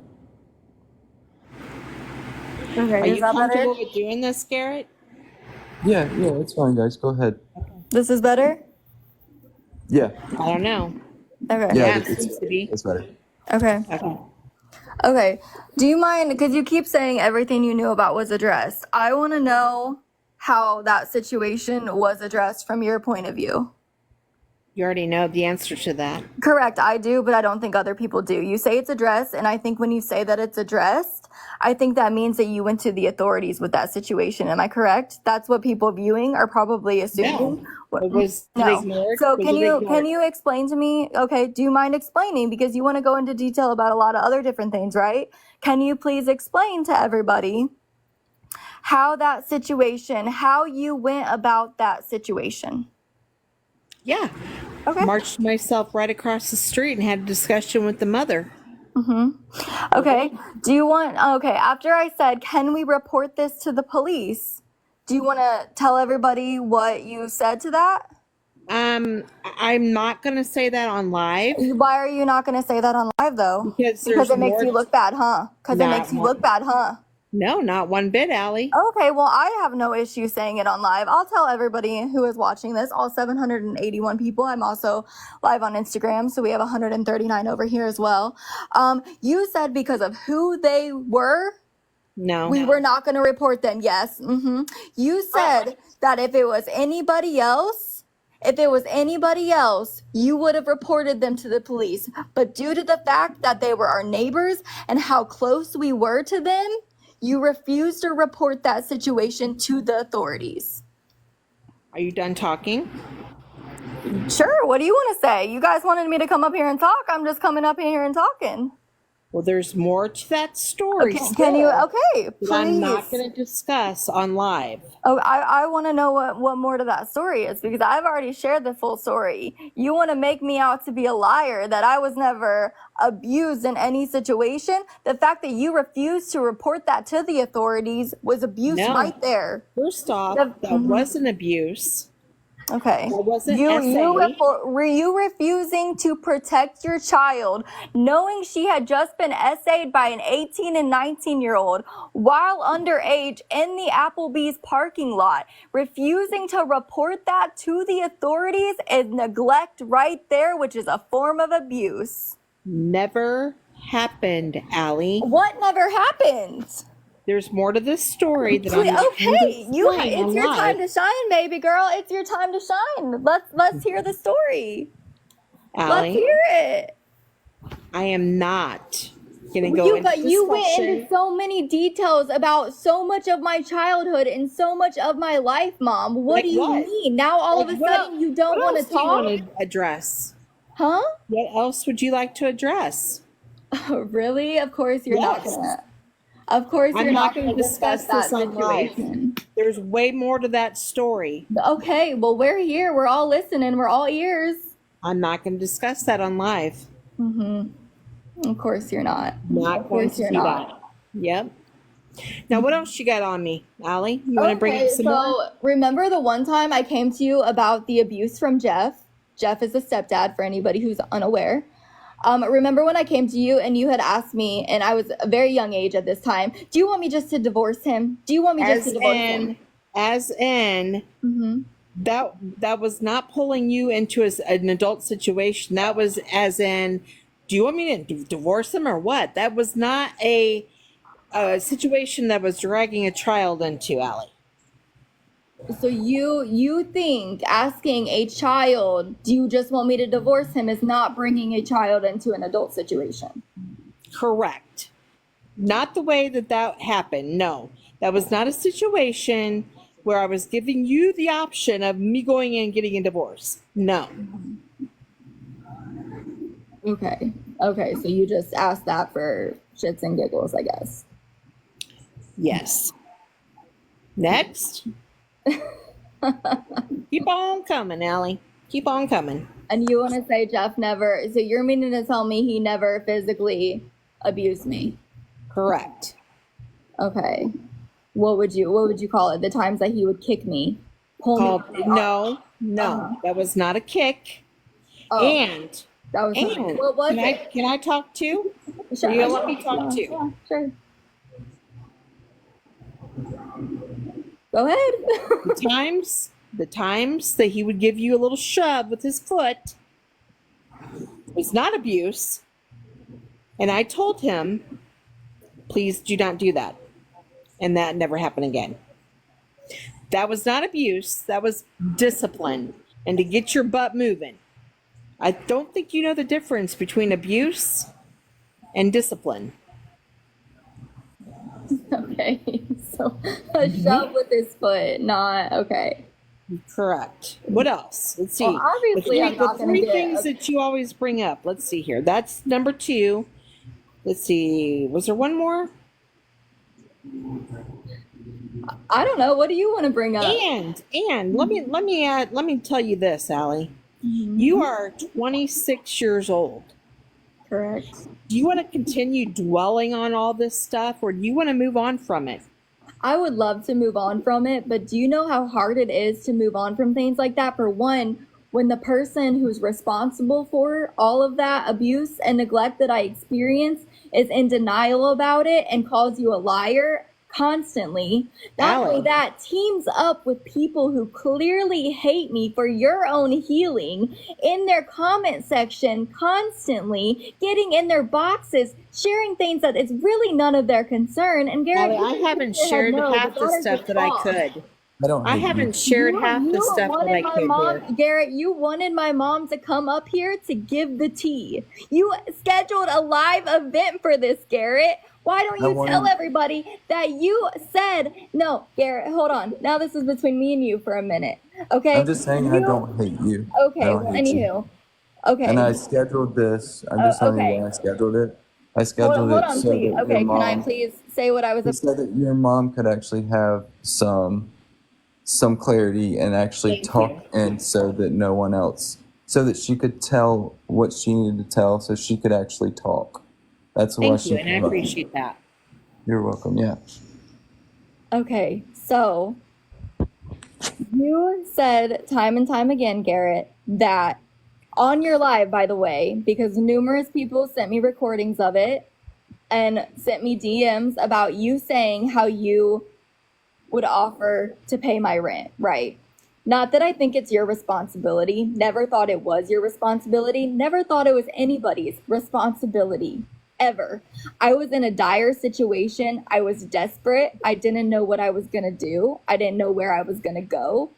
Okay, Are is you that comfortable better? with doing this, Garrett? Yeah, it's fine, guys. Go ahead. This is better? Yeah. I don't know. Okay. Yeah, Yeah, it seems to be. it's better. Okay. Okay. Do you mind, because you keep saying everything you knew about was addressed. I want to know how that situation was addressed from your point of view. You already know the answer to that. Correct, I do, but I don't think other people do. You say it's addressed, and I think when you say that it's addressed, I think that means that you went to the authorities with that situation. Am I correct? That's what people viewing are probably assuming. It was No. ignored. So Was can it you ignored? explain to me? Okay, do you mind explaining, because you want to go into detail about a lot of other different things, right? Can you please explain to everybody how you went about that situation? Yeah. Okay. Marched myself right across the street and had a discussion with the mother. Okay. Do you want, okay, after I said, can we report this to the police? Do you want to tell everybody what you said to that? I'm not gonna say that on live Why are you not going to say that on live though? because Because there's it makes more. you look bad, huh? Because it Not makes you one- look bad, huh? No, not one bit, Allie. Okay, well, I have no issue saying it on live. I'll tell everybody who is watching this, all 781 people. I'm also live on Instagram, so we have 139 over here as well. You said because of who they were, No. we were not going to report them. Yes. You said that if it was anybody else, you would have reported them to the police. But due to the fact that they were our neighbors and how close we were to them, you refused to report that situation to the authorities. Are you done talking? Sure. What do you want to say? You guys wanted me to come up here and talk. I'm just coming up here and talking. Well, there's more to that story. Okay, can you? still Okay, that I'm not please. going to discuss on live. Oh, I want to know what more to that story is, because I've already shared the full story. You want to make me out to be a liar, that I was never abused in any situation. The fact that you refused to report that to the authorities was abuse No. right there. First off, that Mhm. wasn't abuse. Okay. That wasn't Were you refusing to protect your child, knowing she had just been essayed by an 18 and 19-year-old while underage in the Applebee's parking lot? Refusing to report that to the authorities is neglect right there, which is a form of abuse. Never happened, Allie. What never happened? There's more to this story that I'm not Okay, it's your time to shine, baby girl. It's your time to shine. Let's hear the story. Let's Allie, hear it. I am not gonna go into But you went discussion. into so many details about so much of my childhood and so much of my life, Mom. What Like do you what? mean? Now all of a Like what sudden you don't What want else to do you talk? want to address? Huh? What else would you like to address? Really? Of course you're not Yes. gonna. Of course I'm you're not not going gonna to discuss that this on live. situation. There's way more to that story. Okay, well we're here. We're all listening. We're all ears. I'm not going to discuss that on live. Of course you're not. Not Of going course to you're do not. that. Yep. Now, what else you got on me, Allie? You want to bring up some more? So remember the one time I came to you about the abuse from Jeff? Jeff is a stepdad for anybody who's unaware. Remember when I came to you and you had asked me, and I was a very young age at this time, do you want me just to divorce him? Do you want me just to divorce him? That was not pulling you into an adult situation. That was as in, do you want me to divorce him or what? That was not a situation that was dragging a child into, Allie. So you think asking a child, do you just want me to divorce him, is not bringing a child into an adult situation? Correct. Not the way that happened. No, that was not a situation where I was giving you the option of me going in and getting a divorce. No. Okay. So you just asked that for shits and giggles, I guess. Yes. Next. Keep on coming, Allie. Keep on coming. And you want to say Jeff never, so you're meaning to tell me he never physically abused me? Correct. Okay. What would you call it? The times that he would kick me? No, that was not a kick. Oh, And that was and what was it? can I talk too? Sure. You let me talk too. Yeah, sure. Go ahead. The times that he would give you a little shove with his foot was not abuse. And I told him, please do not do that. And that never happened again. That was not abuse. That was discipline and to get your butt moving. I don't think you know the difference between abuse and discipline. Okay. So a shove with his foot, not okay. Correct. What else? Let's see. Well, obviously, I'm not the gonna three get things that you always bring up. Let's see here. That's number 2. Let's see. Was there one more? I don't know. What do you want to bring up? And let me tell you this, Allie. You are 26 years old. Correct. Do you want to continue dwelling on all this stuff, or do you want to move on from it? I would love to move on from it, but do you know how hard it is to move on from things like that? For one, when the person who's responsible for all of that abuse and neglect that I experienced is in denial about it and calls you a liar constantly, not only that, teams up with people who clearly hate me for your own healing in their comment section, constantly getting in their boxes, sharing things that is really none of their concern. And Garrett, Allie, I haven't shared half the stuff that I could. I haven't shared half the stuff that I could here. Garrett, you wanted my mom to come up here to give the tea. You scheduled a live event for this, Garrett. Why don't you tell everybody that you said, no, Garrett, hold on. Now this is between me and you for a minute. Okay? I'm just saying I don't hate you. Okay, well, anywho. Okay. And I scheduled this. I'm just telling you why I scheduled it. I scheduled Hold it on, so please. that your Okay, can I mom, please say what I was? so that your mom could actually have some clarity and actually Thank you. talk, and so that no one else, so that she could tell what she needed to tell, so she could actually talk. That's why Thank she you, and I came up. appreciate that. You're welcome. Yeah. Okay, so you said time and time again, Garrett, that on your live, by the way, because numerous people sent me recordings of it and sent me DMs about you saying how you would offer to pay my rent, right? Not that I think it's your responsibility. Never thought it was your responsibility. Never thought it was anybody's responsibility, ever. I was in a dire situation. I was desperate. I didn't know what I was going to do. I didn't know where I was going to go.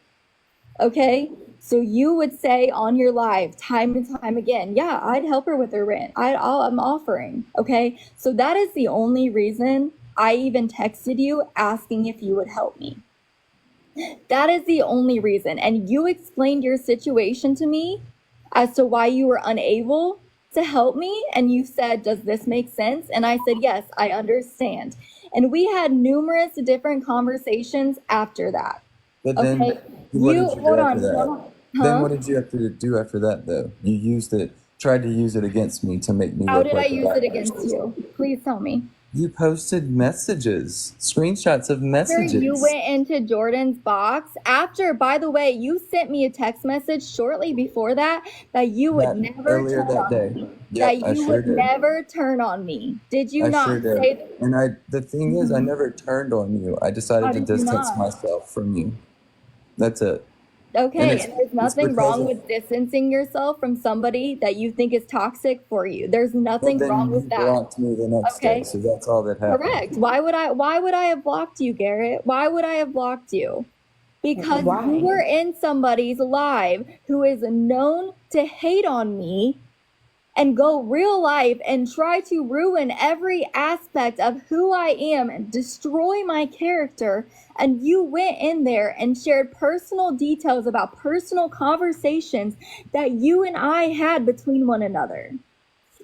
Okay? So you would say on your live time and time again, yeah, I'd help her with her rent. I'm offering. Okay? So that is the only reason I even texted you asking if you would help me. That is the only reason. And you explained your situation to me as to why you were unable to help me. And you said, does this make sense? And I said, yes, I understand. And we had numerous different conversations after that. But Okay. then, what did you do Hold after on. that? Huh? Then what did you have to do after that, though? You used it, tried to use it against me to make me How look did I like a use bad it against person. you? Please tell me. You posted messages, screenshots of After messages. you went into Jordan's box, by the way, you sent me a text message shortly before that you would never earlier turn that on day. me. Yep, That I you sure would did. never turn on me. Did you I not sure did. say that? And the thing is, I never turned on you. I decided How to did you distance not? myself from you. That's it. Okay, it's and there's nothing because wrong of, with distancing yourself from somebody that you think is toxic for you. There's but nothing then wrong you with that. blocked me the next day, Okay? so that's all that happened. Correct. Why would I have blocked you, Garrett? Why would I have blocked you? Because Why? you were in somebody's live who is known to hate on me and go real life and try to ruin every aspect of who I am and destroy my character. And you went in there and shared personal details about personal conversations that you and I had between one another.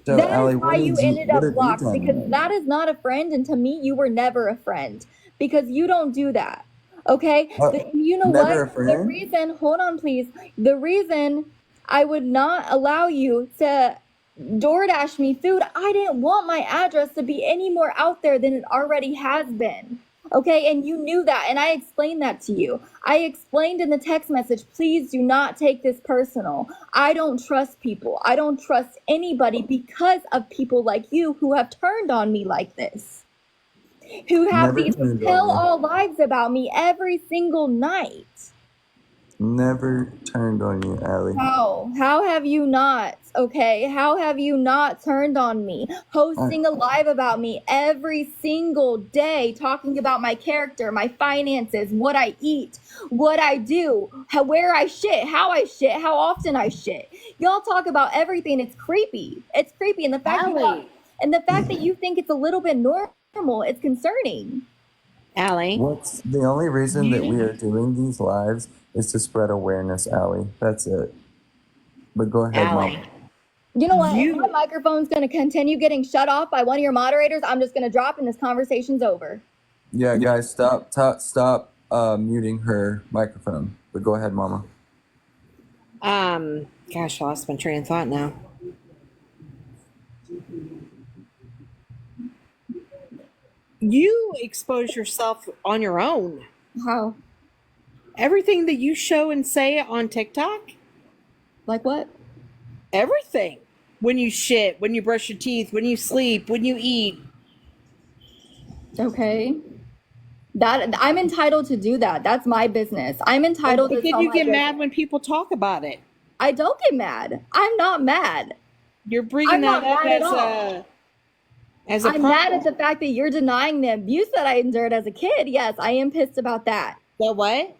So, That Allie, is why you ended what up have you blocked, because done? that is not a friend, and to me, you were never a friend because you don't do that. Okay? You know Never a what? The friend? reason, hold on, please. The reason I would not allow you to DoorDash me food, I didn't want my address to be any more out there than it already has been. Okay, and you knew that, and I explained that to you. I explained in the text message, please do not take this personal. I don't trust people. I don't trust anybody because of people like you who have turned on me like this, who have Never these turned tell on you. all lives about me every single night. Never turned on you, Allie. How have you not? Okay, how have you not turned on me? Hosting a live about me every single day, talking about my character, my finances, what I eat, what I do, where I shit, how often I shit. Y'all talk about everything. It's creepy. It's creepy, and the fact that you think it's a little bit normal, it's concerning. Allie, The only reason that we are doing these lives is to spread awareness, Allie. That's it. But go ahead, Allie, Mom. You know what? If my microphone's going to continue getting shut off by one of your moderators, I'm just going to drop and this conversation's over. Yeah, guys, stop muting her microphone. But go ahead, Mama. gosh, I lost my train of thought now. You expose yourself on your own. How? Everything that you show and say on TikTok? Like what? Everything. When you shit, when you brush your teeth, when you sleep, when you eat. Okay. That I'm entitled to do that. That's my business. I'm entitled But to then tell you my get business. mad when people talk about it. I don't get mad. I'm not mad. You're bringing I'm that not up mad at all. as a I'm mad at the fact that you're denying the abuse that I endured as a kid. Yes, I am pissed about that. The what?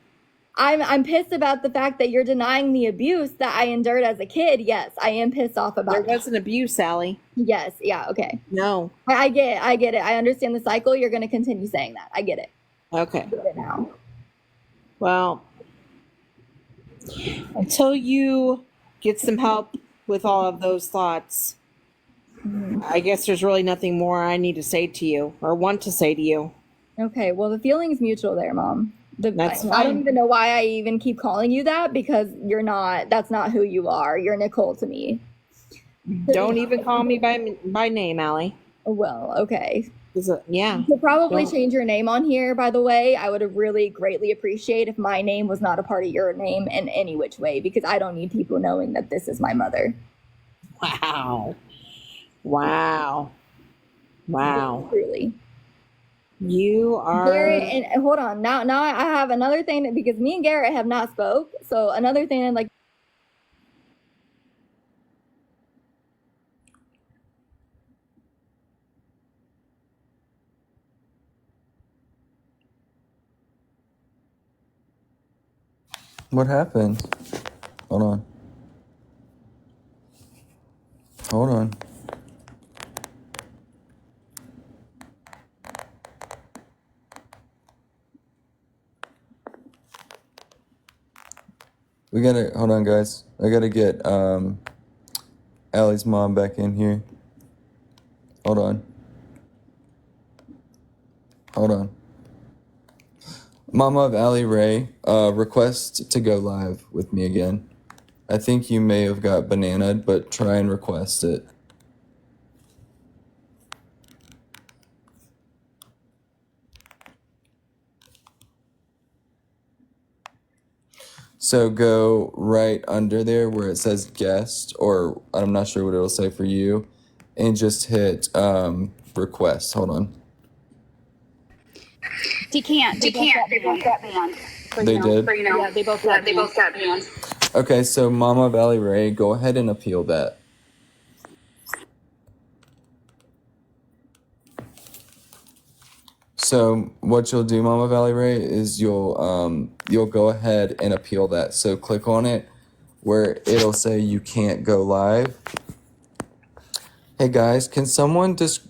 I'm pissed about the fact that you're denying the abuse that I endured as a kid. Yes, I am pissed off about There that. wasn't abuse, Allie. Yes, yeah, okay. No. I get it. I understand the cycle. You're going to continue saying that. I get it. Okay. I get it now. Well, until you get some help with all of those thoughts, I guess there's really nothing more I need to say to you or want to say to you. Okay, well, the feeling's mutual there, Mom. That's I don't fine. even know why I even keep calling you that, because that's not who you are. You're Nicole to me. Don't even call me by name, Allie. Well, okay. Yeah. You could probably Don't. change your name on here, by the way. I would really greatly appreciate if my name was not a part of your name in any which way, because I don't need people knowing that this is my mother. Wow. Wow. Wow. Truly. You are. Garrett, and hold on. Now I have another thing, because me and Garrett have not spoke. So another thing I'd like. What happened? Hold on. Hold on. We gotta, hold on, guys. I gotta get Allie's mom back in here. Hold on. Hold on. Mama of Allie Ray, request to go live with me again. I think you may have got bananaed, but try and request it. So go right under there where it says guest, or I'm not sure what it'll say for you, and just hit request. Hold on. He can't. They both got banned. They did? Yeah, they both got banned. Okay, so Mama of Allie Ray, go ahead and appeal that. So what you'll do, Mama Valley Ray, is you'll go ahead and appeal that. So click on it where it'll say you can't go live. Hey guys, can someone just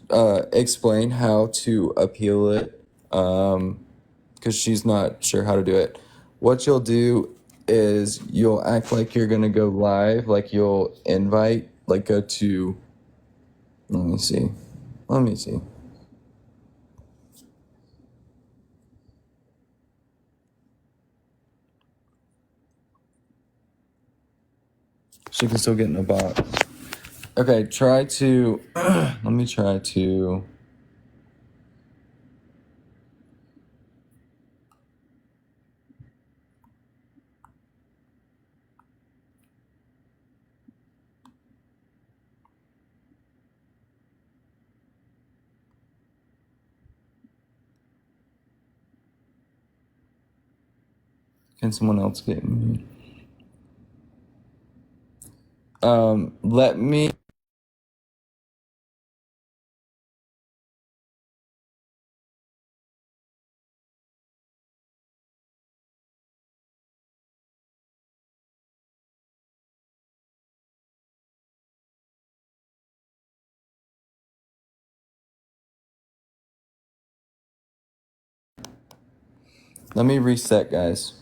explain how to appeal it? Because she's not sure how to do it. What you'll do is you'll act like you're gonna go live, like you'll invite, like go to. Let me see. She can still get in a box. Okay, try to. Let me try to. Can someone else get me? Let me. Let me reset, guys.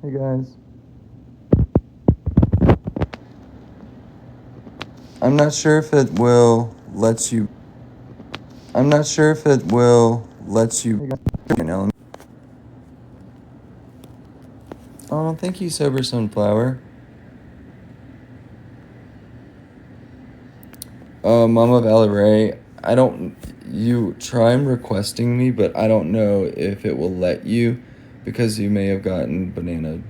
Hey guys. I'm not sure if it will let you. I'm not sure if it will let you. Hey guys. Oh, thank you, Sober Sunflower. Mama Valerie, I don't. You try and requesting me, but I don't know if it will let you because you may have gotten bananaed.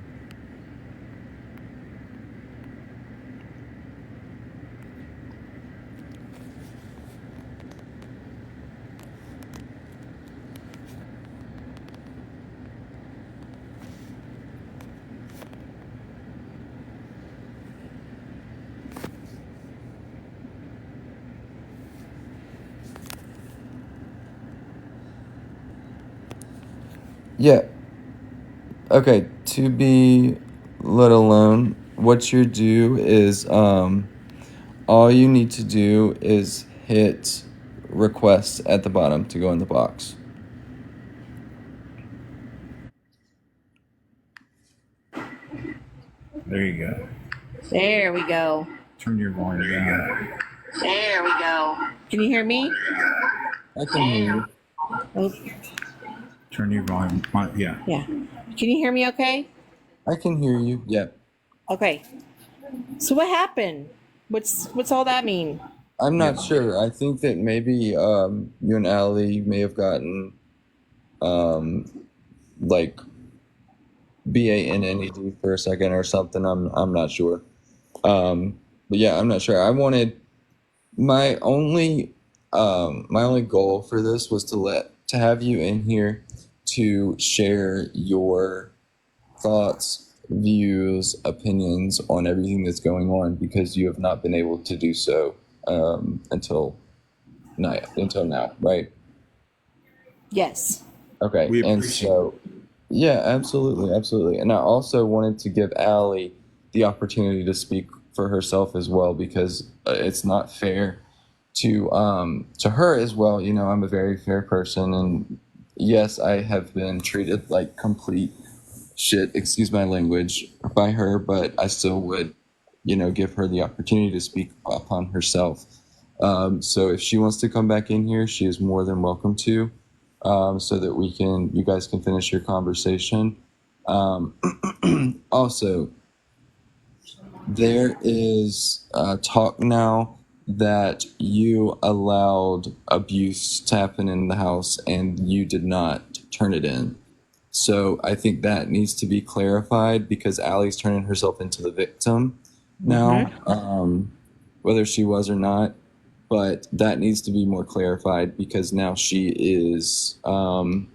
Yeah. Okay, to be let alone, what you do is all you need to do is hit request at the bottom to go in the box. There you go. There we go. Turn your volume down. There we go. Can you hear me? I can hear you. Oh, Turn your volume. Yeah. yeah. Can you hear me okay? I can hear you. Yep. Okay. So what happened? What's all that mean? I'm not sure. I think that maybe you and Allie may have gotten like BANNED for a second or something. I'm not sure. But yeah, I'm not sure. I wanted my only goal for this was to have you in here to share your thoughts, views, opinions on everything that's going on, because you have not been able to do so until now, right? Yes. Okay. We And appreciate so, yeah, absolutely. And I also wanted to give Allie the opportunity to speak for herself as well, because it's not fair to her as well. You know, I'm a very fair person, and yes, I have been treated like complete shit, excuse my language, by her, but I still would, give her the opportunity to speak upon herself. So if she wants to come back in here, she is more than welcome to, so that you guys can finish your conversation. Also, there is talk now that you allowed abuse to happen in the house and you did not turn it in. So I think that needs to be clarified, because Allie's turning herself into the victim now, whether she was or not. But that needs to be more clarified, because now she is. I'm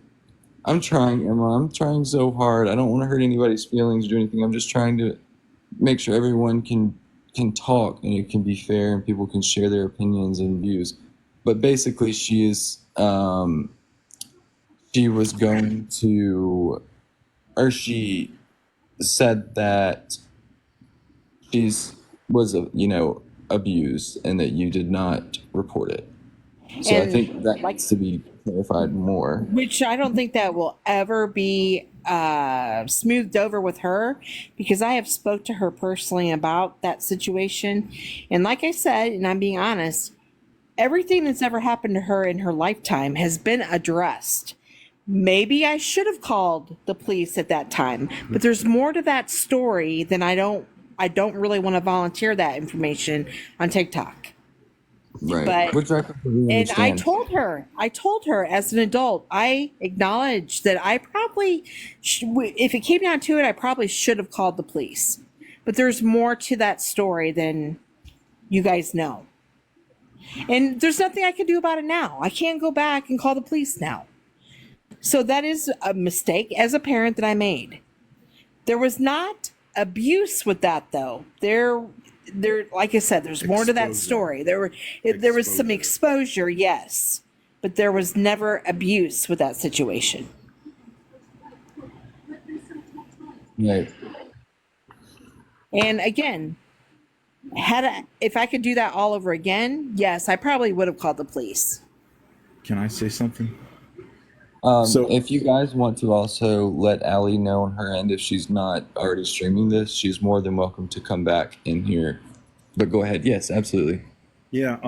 trying, Emma. I'm trying so hard. I don't want to hurt anybody's feelings or do anything. I'm just trying to make sure everyone can talk and it can be fair and people can share their opinions and views. But basically, she is. She was going to, or she said that was abused and that you did not report it. So I think that needs to be clarified more. Which I don't think that will ever be smoothed over with her, because I have spoke to her personally about that situation. And like I said, and I'm being honest, everything that's ever happened to her in her lifetime has been addressed. Maybe I should have called the police at that time, but there's more to that story than I don't really want to volunteer that information on TikTok. Right. But, which I completely and understand. I told her as an adult, I acknowledged that I probably, if it came down to it, I probably should have called the police. But there's more to that story than you guys know. And there's nothing I can do about it now. I can't go back and call the police now. So that is a mistake as a parent that I made. There was not abuse with that, though. There, like I said, there's more to that story. There was some exposure, yes, but there was never abuse with that situation. Right. And again, if I could do that all over again, yes, I probably would have called the police. Can I say something? So if you guys want to also let Allie know on her end, if she's not already streaming this, she's more than welcome to come back in here. But go ahead. Yes, absolutely. Yeah,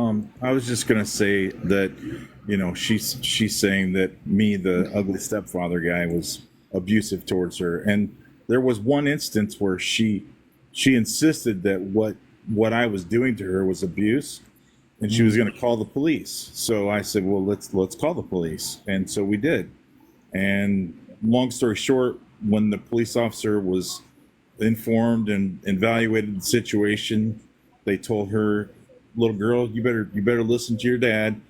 I was just gonna say that, she's saying that me, the ugly stepfather guy, was abusive towards her, and there was one instance where she insisted that what I was doing to her was abuse, and she was going to call the police. So I said, well, let's call the police. And so we did. And long story short, when the police officer was informed and evaluated the situation, they told her, little girl, you better listen to your dad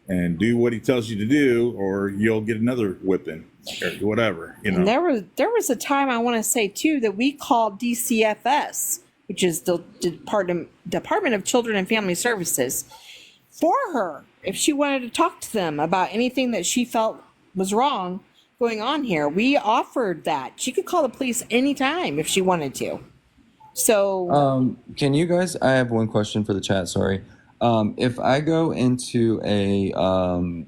and do what he tells you to do, or you'll get another whipping or whatever. And there was a time, I want to say too, that we called DCFS, which is the Department of Children and Family Services, for her if she wanted to talk to them about anything that she felt was wrong going on here. We offered that she could call the police anytime if she wanted to. So Can you guys? I have one question for the chat. Sorry. If I go into a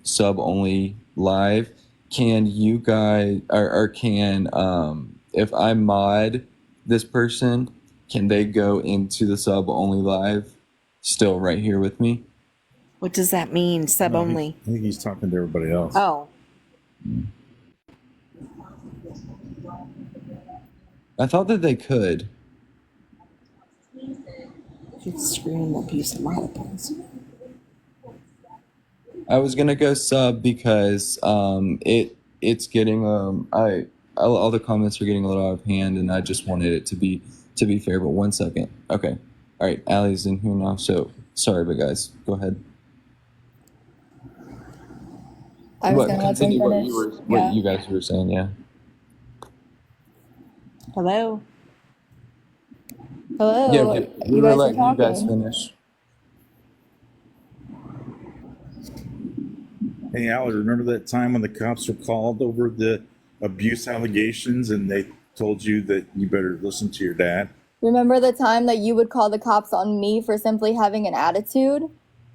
sub only live, can you guys or can if I mod this person, can they go into the sub only live still right here with me? what does that mean? Sub No, only. I think he's talking to everybody else. Oh, I thought that they could. it's screen abuse of marbles. I was gonna go sub because it's getting all the comments are getting a little out of hand, and I just wanted it to be fair. But 1 second, okay, all right, Allie's in here now, so sorry, but guys, go ahead. I was gonna let them Continue finish. what you guys were saying, yeah. Hello. Hello. Yeah, okay. You guys are letting you guys talking. finish. Hey, Allie, remember that time when the cops were called over the abuse allegations and they told you that you better listen to your dad? Remember the time that you would call the cops on me for simply having an attitude?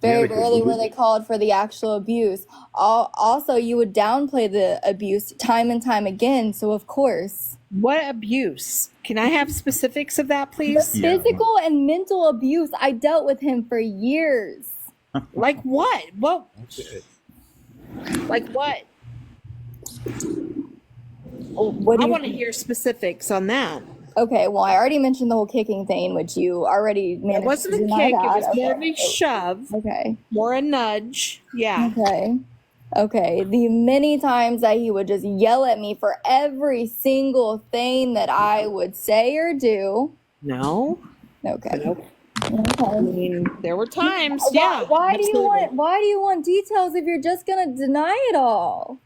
Very because rarely we were did- they called for the actual abuse. Also, you would downplay the abuse time and time again, so of course. What abuse? Can I have specifics of that, The please? Yeah. physical and mental abuse, I dealt with him for years. Like what? What? Okay. Like what? What do I you want to hear specifics on that. Okay, well, I already mentioned the whole kicking thing, which you already It managed wasn't to a deny kick. It that. was more of Okay. a shove, Okay. more a nudge. Yeah. Okay. The many times that he would just yell at me for every single thing that I would say or do. No. Okay. Nope. I Okay. mean, there were times. Yeah. Why do you absolutely. want details if you're just gonna deny it all?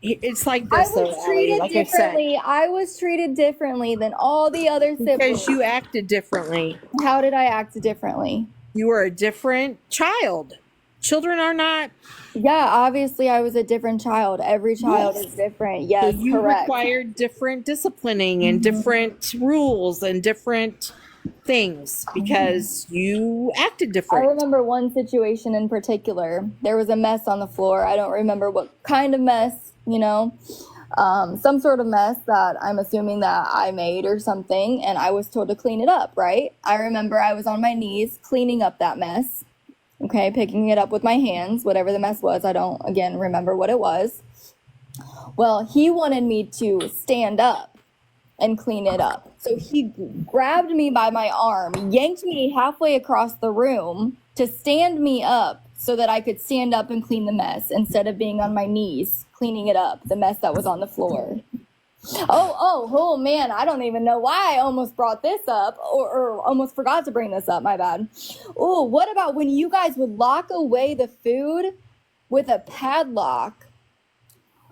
It's like I this, though, was Allie. treated Like I said, differently. I was treated differently than all the other siblings. because you acted differently. How did I act differently? You were a different child. Children are not. Yeah, obviously I was a different child. Every child Yes. is different. Yes, So you correct. required different disciplining and different rules and different things because you acted I different. remember one situation in particular. There was a mess on the floor. I don't remember what kind of mess, some sort of mess that I'm assuming that I made or something, and I was told to clean it up, right? I remember I was on my knees cleaning up that mess, okay, picking it up with my hands, whatever the mess was. I don't, again, remember what it was. Well, he wanted me to stand up and clean it up. So he grabbed me by my arm, yanked me halfway across the room to stand me up so that I could stand up and clean the mess instead of being on my knees cleaning it up, the mess that was on the floor. Oh man, I don't even know why I almost brought this up or almost forgot to bring this up, my bad. Oh, what about when you guys would lock away the food with a padlock?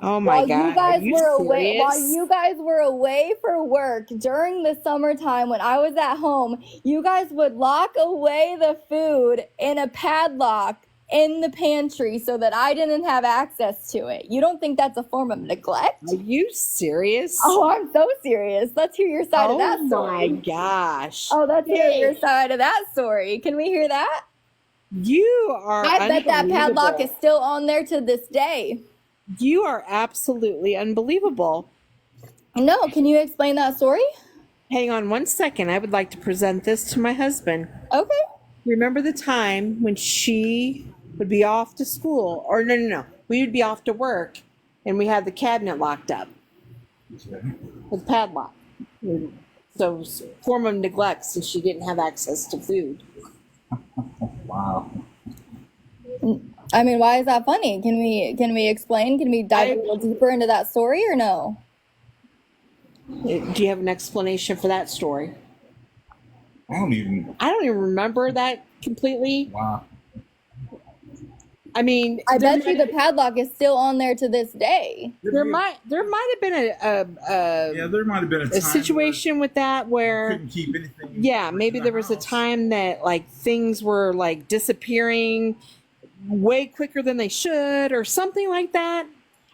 Oh my God. Are you serious? While you guys were away for work during the summertime when I was at home, you guys would lock away the food in a padlock in the pantry so that I didn't have access to it. You don't think that's a form of neglect? Are you serious? Oh, I'm so serious. Let's hear your side of that Oh story. my gosh. Oh, let's hear your side of that story. Can we hear that? You are I bet that padlock is still on there to this day. You are absolutely unbelievable. No, can you explain that story? Hang on 1 second. I would like to present this to my husband. Okay. Remember the time when she would be off to school, or no. We would be off to work and we had the cabinet locked up with padlock. So it was a form of neglect since she didn't have access to food. Wow. I mean, why is that funny? Can we explain? Can we dive a little deeper into that story or no? Do you have an explanation for that story? I don't even. I don't even remember that completely. Wow. I mean, I bet you the padlock is still on there to this day. There might have been Yeah, there might have been a time situation with that where where you couldn't keep anything. yeah, maybe in there the was a house. time that like things were like disappearing way quicker than they should or something like that.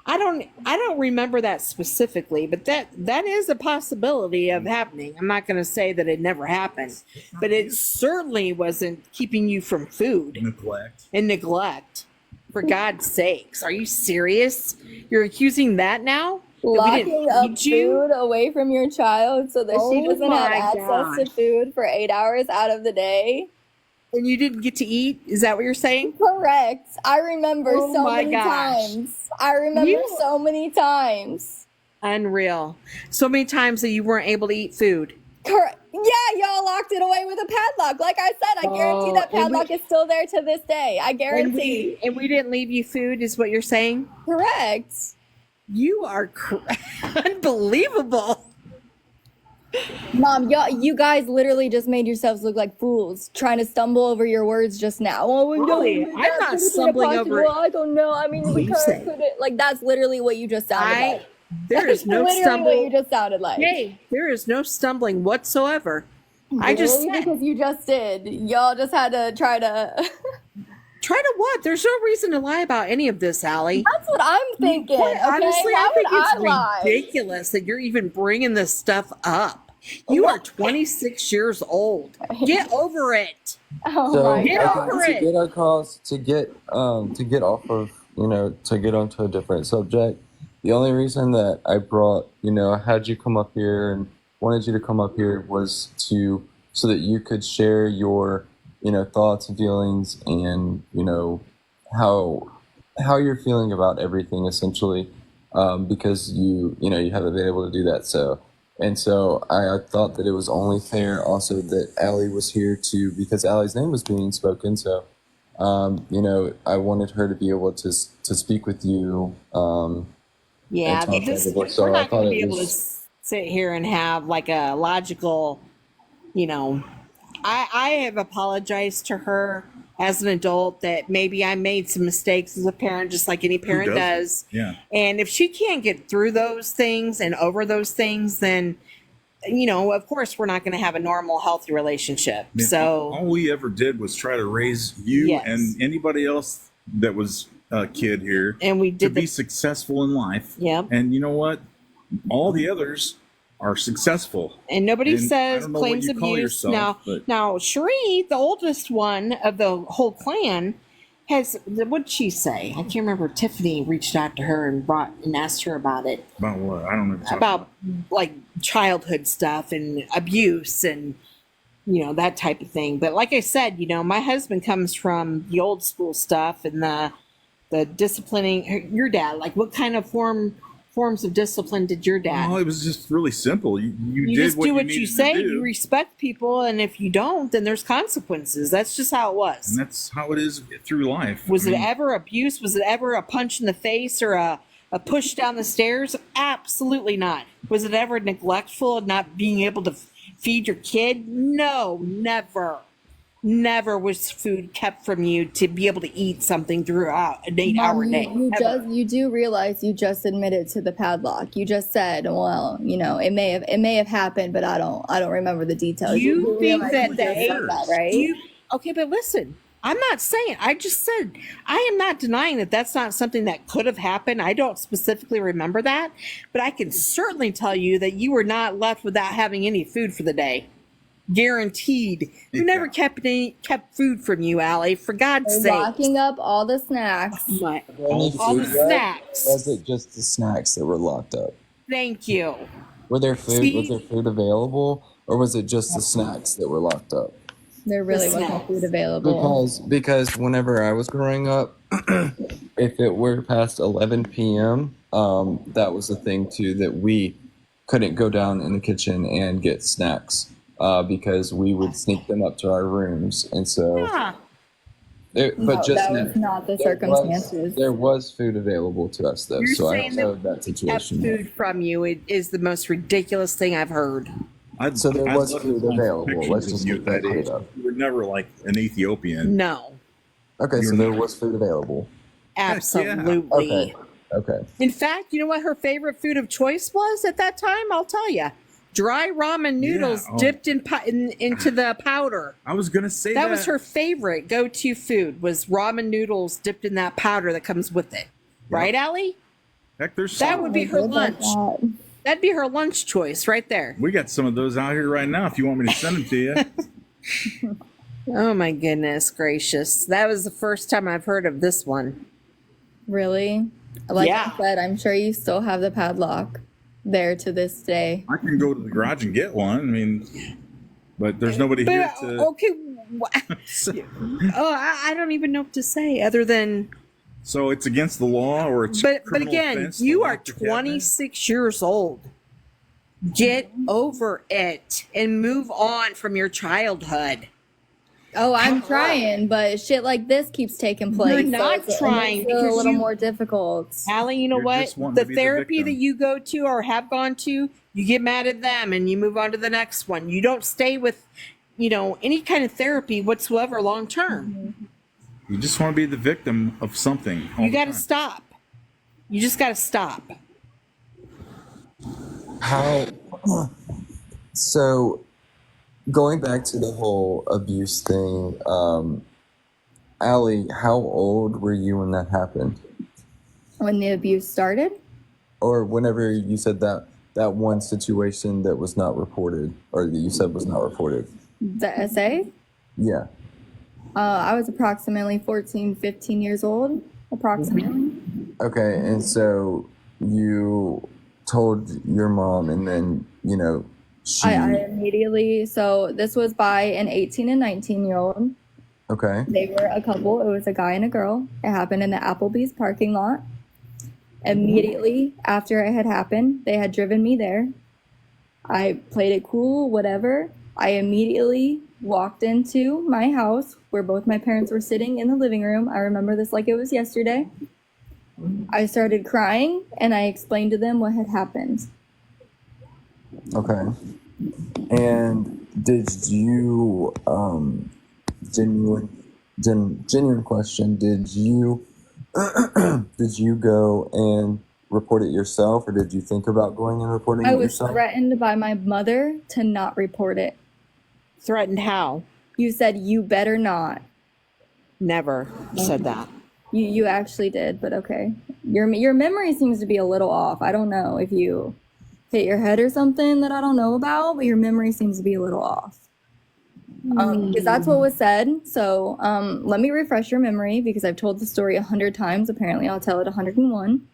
I don't remember that specifically, but that is a possibility of happening. I'm not going to say that it never happened, but it certainly wasn't keeping you from food. Neglect. For God's sakes, are you serious? You're accusing that now? Locking up food away from your child so that she doesn't have access to food for 8 hours out of the day? And you didn't get to eat? Is that what you're saying? Correct. I remember so many times. I remember so many times. Unreal. So many times that you weren't able to eat food. Correct. Yeah, y'all locked it away with a padlock. Like I said, I guarantee that padlock is still there to this day. I guarantee. And we didn't leave you food, is what you're saying? Correct. You are unbelievable. Mom, you guys literally just made yourselves look like fools trying to stumble over your words just now. Oh, Really? I'm not stumbling over it. I don't know. I mean, we couldn't. Like, that's literally what you just sounded like. There is no literally stumbling. what you just sounded like. Hey, there is no stumbling whatsoever. I just said. Because you just did. Y'all just had to try to. Try to what? There's no reason to lie about any of this, Allie. That's what I'm thinking. Okay? Honestly, Why I think would it's lie? ridiculous that you're even bringing this stuff up. You are 26 years old. Get over it. Oh So my I God. think to get across, to get off of, to get onto a different subject. The only reason that I brought, I had you come up here and wanted you to come up here was so that you could share your, thoughts and feelings and, how you're feeling about everything essentially, because you haven't been able to do that. So I thought that it was only fair also that Allie was here too, because Allie's name was being spoken. So, I wanted her to be able to speak with you. Yeah, and talk we're so not I thought going to it be able to was. sit here and have like a logical, I have apologized to her as an adult that maybe I made some mistakes as a parent, just like any parent does. Yeah. And if she can't get through those things and over those things, then, of course, we're not going to have a normal, healthy relationship. I mean, So, all we ever did was try to raise you Yes. and anybody else that was a kid here and we to did be successful in life. Yep. And you know what? All the others are successful. And nobody And I says don't know what claims you of call abuse. yourself, but- Now, Cherie, the oldest one of the whole clan, what did she say? I can't remember. Tiffany reached out to her and asked her about it, About what? I don't know. about like childhood stuff and abuse and that type of thing. But like I said, my husband comes from the old school stuff and the disciplining. Your dad, like what kind of forms of discipline did your dad? Well, it was just really simple. You You did just what do you what needed you to say. do, You respect people, and if you don't, then there's consequences. That's just how it was. and that's how it is through life. Was I it mean, ever abuse? Was it ever a punch in the face or a push down the stairs? Absolutely not. Was it ever neglectful and not being able to feed your kid? No, never. Never was food kept from you to be able to eat something throughout an 8-hour Mom, day. Ever. you do realize you just admitted to the padlock. You just said, well, it may have happened, but I don't remember the details. You do think realize that you the just said that, eight, right? okay, but listen, I'm not saying, I just said, I am not denying that that's not something that could have happened. I don't specifically remember that, but I can certainly tell you that you were not left without having any food for the day. Guaranteed. You never kept food from you, Allie, for God's sake. Locking up all the snacks. All the snacks. Was it just the snacks that were locked up? Thank you. Were there food? See? Was there food available, or was it just the snacks that were locked up? There really wasn't snacks. food available. Because whenever I was growing up, if it were past 11 p.m., that was the thing too, that we couldn't go down in the kitchen and get snacks, because we would sneak them up to our rooms. And so, Yeah. but No, just that was not the circumstances. There was food available to us though, You're so I saying don't know that that Kept situation. food from you is the most ridiculous thing I've heard. So there I'd was love to food find available. pictures Let's of just you get that at age. cleared up. You were never like an Ethiopian. No, Okay, so You're there not. was food available. absolutely. Okay. In fact, you know what her favorite food of choice was at that time? I'll tell you. Dry ramen noodles Yeah, oh. dipped into the powder. I was gonna say that. That was her favorite go-to food was ramen noodles dipped in that powder that comes with it. Right, Allie? Heck, there's That some. would be her Good like lunch. that. That'd be her lunch choice right there. We got some of those out here right now if you want me to send them to you. Oh my goodness gracious. That was the first time I've heard of this one. Really? Like Yeah. I said, I'm sure you still have the padlock there to this day. I can go to the garage and get one. I mean, but there's nobody here But to. okay, oh, I don't even know what to say other than. So it's against the law, or it's. But criminal again, offense to you are lock the cabinet? 26 years old. Get over it and move on from your childhood. Oh, I'm trying, but shit like this keeps taking place. You're not it makes trying it a because little you- more difficult. Allie, you know You're what? just wanting The to be the therapy victim. that you go to or have gone to, you get mad at them and you move on to the next one. You don't stay with, any kind of therapy whatsoever long term. You just want to be the victim of something. all You the got to time. stop. You just got to stop. How? So, going back to the whole abuse thing, Allie, how old were you when that happened? When the abuse started, Or whenever you said that one situation that was not reported, or that you said was not reported? the essay, Yeah. I was approximately 14, 15 years old, approximately. Okay, and so you told your mom, and then, she... I immediately, so this was by an 18 and 19-year-old. Okay. They were a couple. It was a guy and a girl. It happened in the Applebee's parking lot. Immediately after it had happened, they had driven me there. I played it cool, whatever. I immediately walked into my house where both my parents were sitting in the living room. I remember this like it was yesterday. I started crying and I explained to them what had happened. Okay. And did you, genuine question, did you go and report it yourself, or did you think about going and reporting I it was yourself? threatened by my mother to not report it. Threatened how? You said you better not. Never said that. You actually did, but okay. Your memory seems to be a little off. I don't know if you hit your head or something that I don't know about, but your memory seems to be a little off. Because that's what was said. So let me refresh your memory because I've told the story 100 times. Apparently, I'll tell it 101.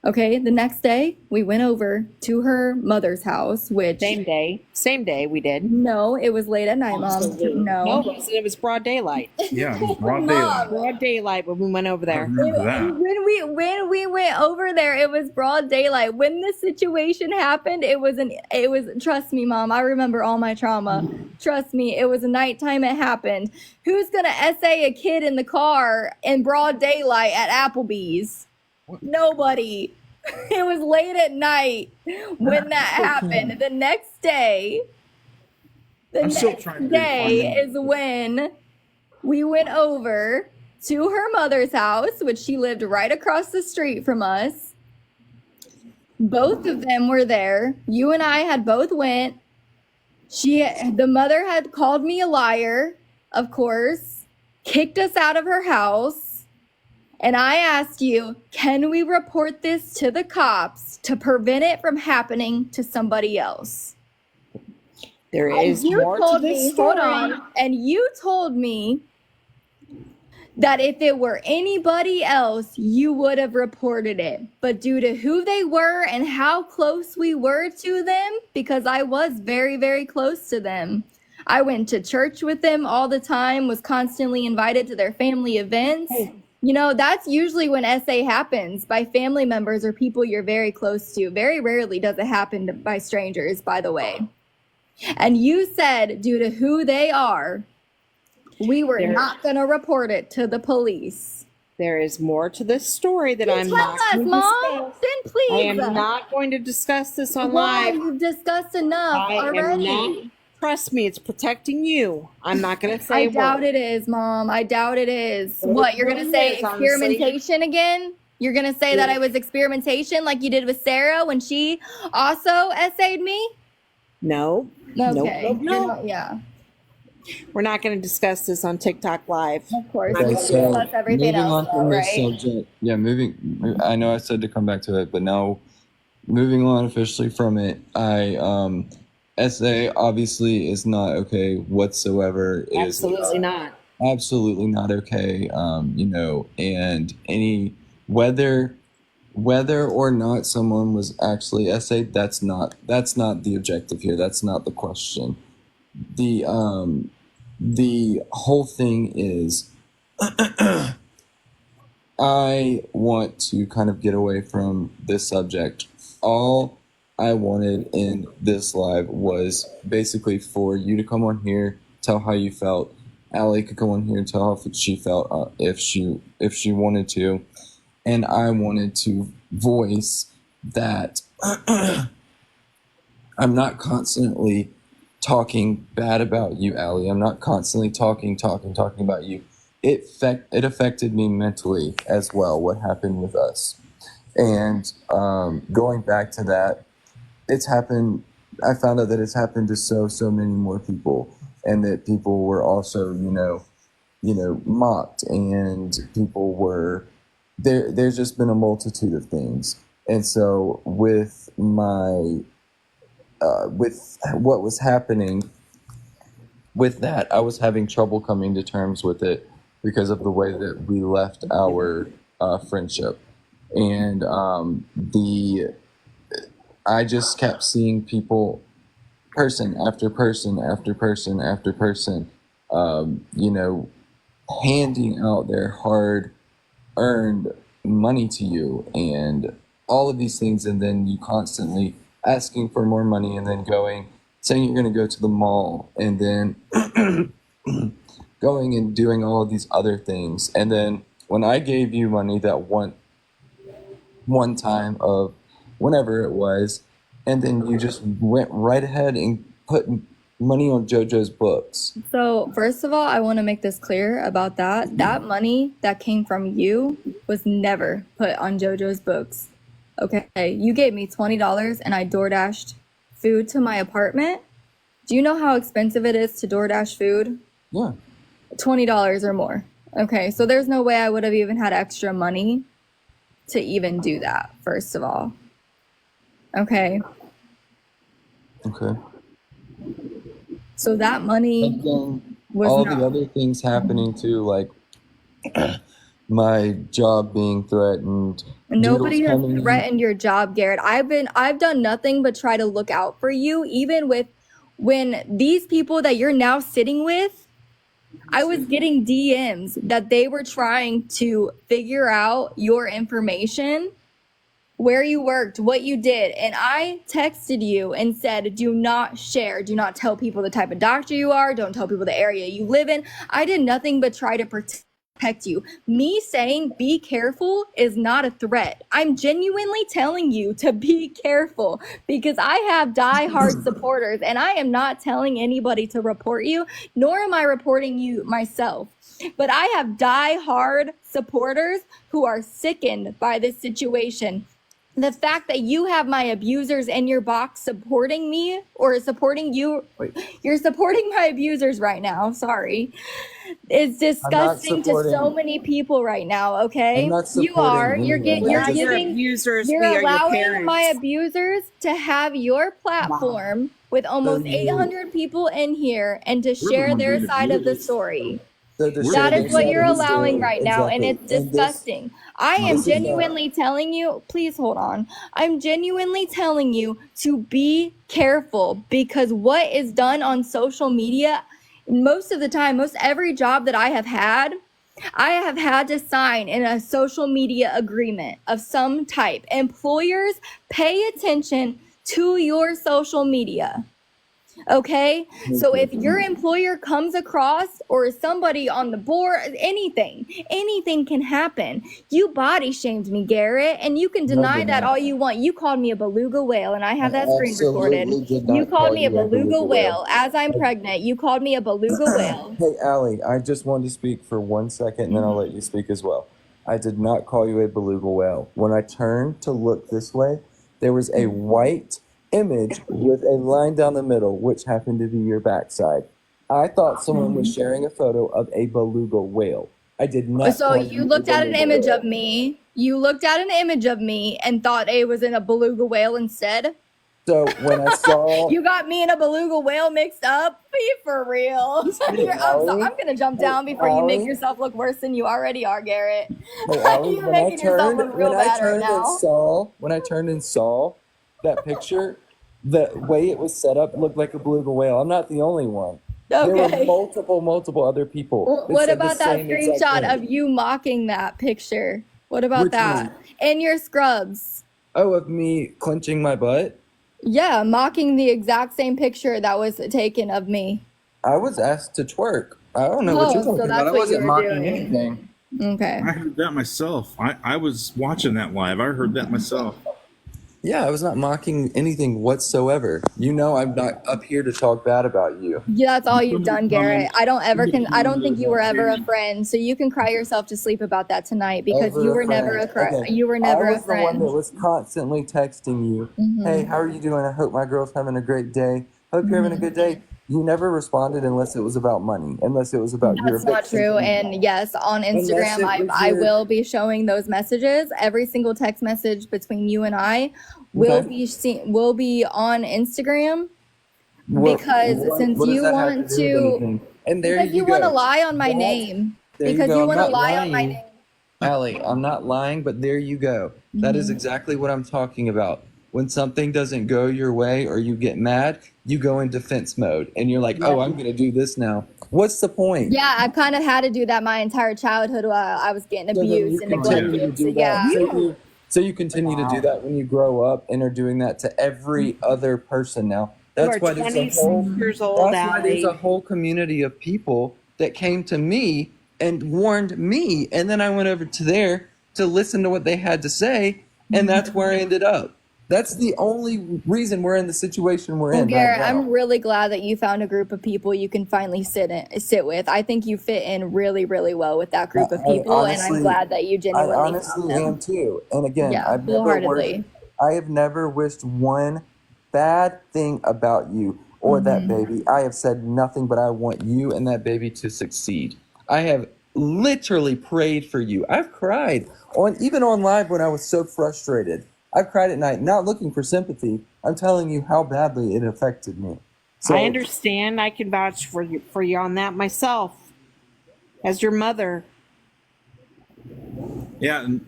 Okay, the next day we went over to her mother's house, which Same day we did. no, it was late at night, Mom. No, No. it was broad daylight. Yeah, it was broad daylight. Broad daylight when we went over I there. remember that. When we went over there, it was broad daylight. When the situation happened, it was trust me, Mom, I remember all my trauma. Trust me, it was a nighttime it happened. Who's gonna essay a kid in the car in broad daylight at Applebee's? Nobody. It was late at night when that happened. The next day, I'm still trying to day find- is when we went over to her mother's house, which she lived right across the street from us. Both of them were there. You and I had both went. The mother had called me a liar, of course, kicked us out of her house. And I asked you, can we report this to the cops to prevent it from happening to somebody else? There is You more to told this me, story. hold on, and you told me that if it were anybody else, you would have reported it. But due to who they were and how close we were to them, because I was very, very close to them. I went to church with them all the time, was constantly invited to their family events. You know, that's usually when SA happens, by family members or people you're very close to. Very rarely does it happen by strangers, by the way. And you said, due to who they are, we were not going to report it to the police. There is more to this story that I'm Tell not us, going to Mom. discuss. Then please. I am not going to discuss this on Why? live. You've discussed enough I am already. not. Trust me, it's protecting you. I'm not going to say I a doubt word. it is, Mom. I doubt it is. It What, you're going really to say is, honestly. experimentation again? You're going to say that I was experimentation like you did with Sarah when she also essayed me? No. Okay. Nope. You're not- yeah. we're not going to discuss this on TikTok Live. Of course, Not we gonna can do it. discuss everything moving else, on though, from this right? subject, yeah, I know I said to come back to it, but now moving on officially from it, SA obviously is not okay whatsoever. It is Absolutely not. absolutely not okay. And whether or not someone was actually essayed, that's not the objective here. That's not the question. The whole thing is I want to kind of get away from this subject. All I wanted in this live was basically for you to come on here, tell how you felt. Allie could come on here and tell how she felt if she wanted to, and I wanted to voice that I'm not constantly talking bad about you, Allie. I'm not constantly talking about you. It affected me mentally as well, what happened with us. And going back to that, it's happened. I found out that it's happened to so many more people, and that people were also, mocked, and people were there. There's just been a multitude of things. And so with my with what was happening with that, I was having trouble coming to terms with it because of the way that we left our friendship. And I just kept seeing people, person after person after person after person, handing out their hard-earned money to you and all of these things, and then you constantly asking for more money, and then saying you're going to go to the mall, and then going and doing all of these other things. And then when I gave you money that one time of whenever it was, and then you just went right ahead and put money on JoJo's books. So, first of all, I want to make this clear about that. That money that came from you was never put on JoJo's books. Okay, you gave me $20 and I DoorDashed food to my apartment. Do you know how expensive it is to DoorDash food? Yeah. $20 or more. Okay, so there's no way I would have even had extra money to even do that, first of all. Okay. Okay. So that money was all not... the other things happening too, like my job being threatened. Nobody has threatened your job, Garrett. I've done nothing but try to look out for you, even with when these people that you're now sitting with, I was getting DMs that they were trying to figure out your information, where you worked, what you did. And I texted you and said, do not share. Do not tell people the type of doctor you are. Don't tell people the area you live in. I did nothing but try to protect you. Me saying be careful is not a threat. I'm genuinely telling you to be careful because I have diehard supporters, and I am not telling anybody to report you, nor am I reporting you myself. But I have diehard supporters who are sickened by this situation. The fact that you have my abusers in your box supporting me or supporting you, you're supporting my abusers right now. Sorry. It's disgusting to so many people right now. Okay. I'm not You are, you're Your giving, abusers, you're we are your allowing parents. my abusers to have your platform with almost 800 people in here and to share their side of the story. That is what you're allowing right now, and it's disgusting. I am genuinely telling you, please hold on. I'm genuinely telling you to be careful because what is done on social media, most of the time, most every job that I have had to sign in a social media agreement of some type. Employers, pay attention to your social media. Okay, so if your employer comes across or somebody on the board, anything can happen. You body shamed me, Garrett, and you can deny that all you want. You called me a beluga whale, and I have that screen recorded. You called me a beluga whale as I'm pregnant. You called me a beluga whale. Hey, Allie, I just wanted to speak for 1 second, and then I'll let you speak as well. I did not call you a beluga whale. When I turned to look this way, there was a white image with a line down the middle, which happened to be your backside. I thought someone was sharing a photo of a beluga whale. I did not. So call you a looked at an beluga image whale. of me. You looked at an image of me and thought it was in a beluga whale instead. So when I saw, You got me and a beluga whale mixed up. Be for real. hey, Allie, I'm gonna jump hey, down before you make Allie, yourself look worse than you already are, Garrett. hey, Allie, You're making yourself look real bad right now. when I turned and saw that picture, the way it was set up looked like a beluga whale. I'm not the only one. There were Okay. multiple other people that What said the about that same exact screenshot thing. of you mocking that picture? What about Which that? one? And your scrubs. Oh, of me clenching my butt? Yeah, mocking the exact same picture that was taken of me. I was asked to twerk. I don't know what you're Oh, so talking about. that's I what you wasn't were mocking doing. anything. Okay. I heard that myself. I was watching that live. I heard that myself. Yeah, I was not mocking anything whatsoever. You know, I'm not up here to talk bad about you. Yeah, that's all you've Somebody done, Garrett. I don't think you were ever a commented, friend. So you can cry yourself to sleep about that tonight because you Ever were a never friend. Okay. you were I never a was the one that friend. was constantly texting you, hey, how are you doing? I hope my girl's having a great day. Hope you're having a good day. You never responded unless it was about money, unless it was about your That's not eviction true. payment. And yes, on Unless Instagram, it was I your will be showing those messages. Every single text message between you and I will be on Instagram because since what does you that have to want do with to anything? And there because you you want to go. lie on my That name. There you Because go. you I'm want to not lie on my lying. name. Allie, I'm not lying, but there you go. That is exactly what I'm talking about. When something doesn't go your way or you get mad, you go in defense mode and you're like, oh, I'm going to do this now. What's the point? Yeah, I've kind of had to do that my entire childhood while I was getting So then you abused and continue to neglected. So do that. yeah. So you continue to do that when you grow up and are doing that to every other person now. You That's are why there's a 26 whole years old, that's why there's a Allie. whole community of people that came to me and warned me, and then I went over to there to listen to what they had to say, and that's where I ended up. That's the only reason we're in the situation we're Well, in right Garrett, now. I'm really glad that you found a group of people you can finally sit with. I think you fit in really, really well with that group of people, and I'm glad that you I genuinely found honestly them. am too. And again, Yeah, wholeheartedly. I have never wished one bad thing about you or that baby. I have said nothing but I want you and that baby to succeed. I have literally prayed for you. I've cried even on live when I was so frustrated. I've cried at night, not looking for sympathy. I'm telling you how badly it affected me. So I understand. I can vouch for you on that myself, as your mother. Yeah, and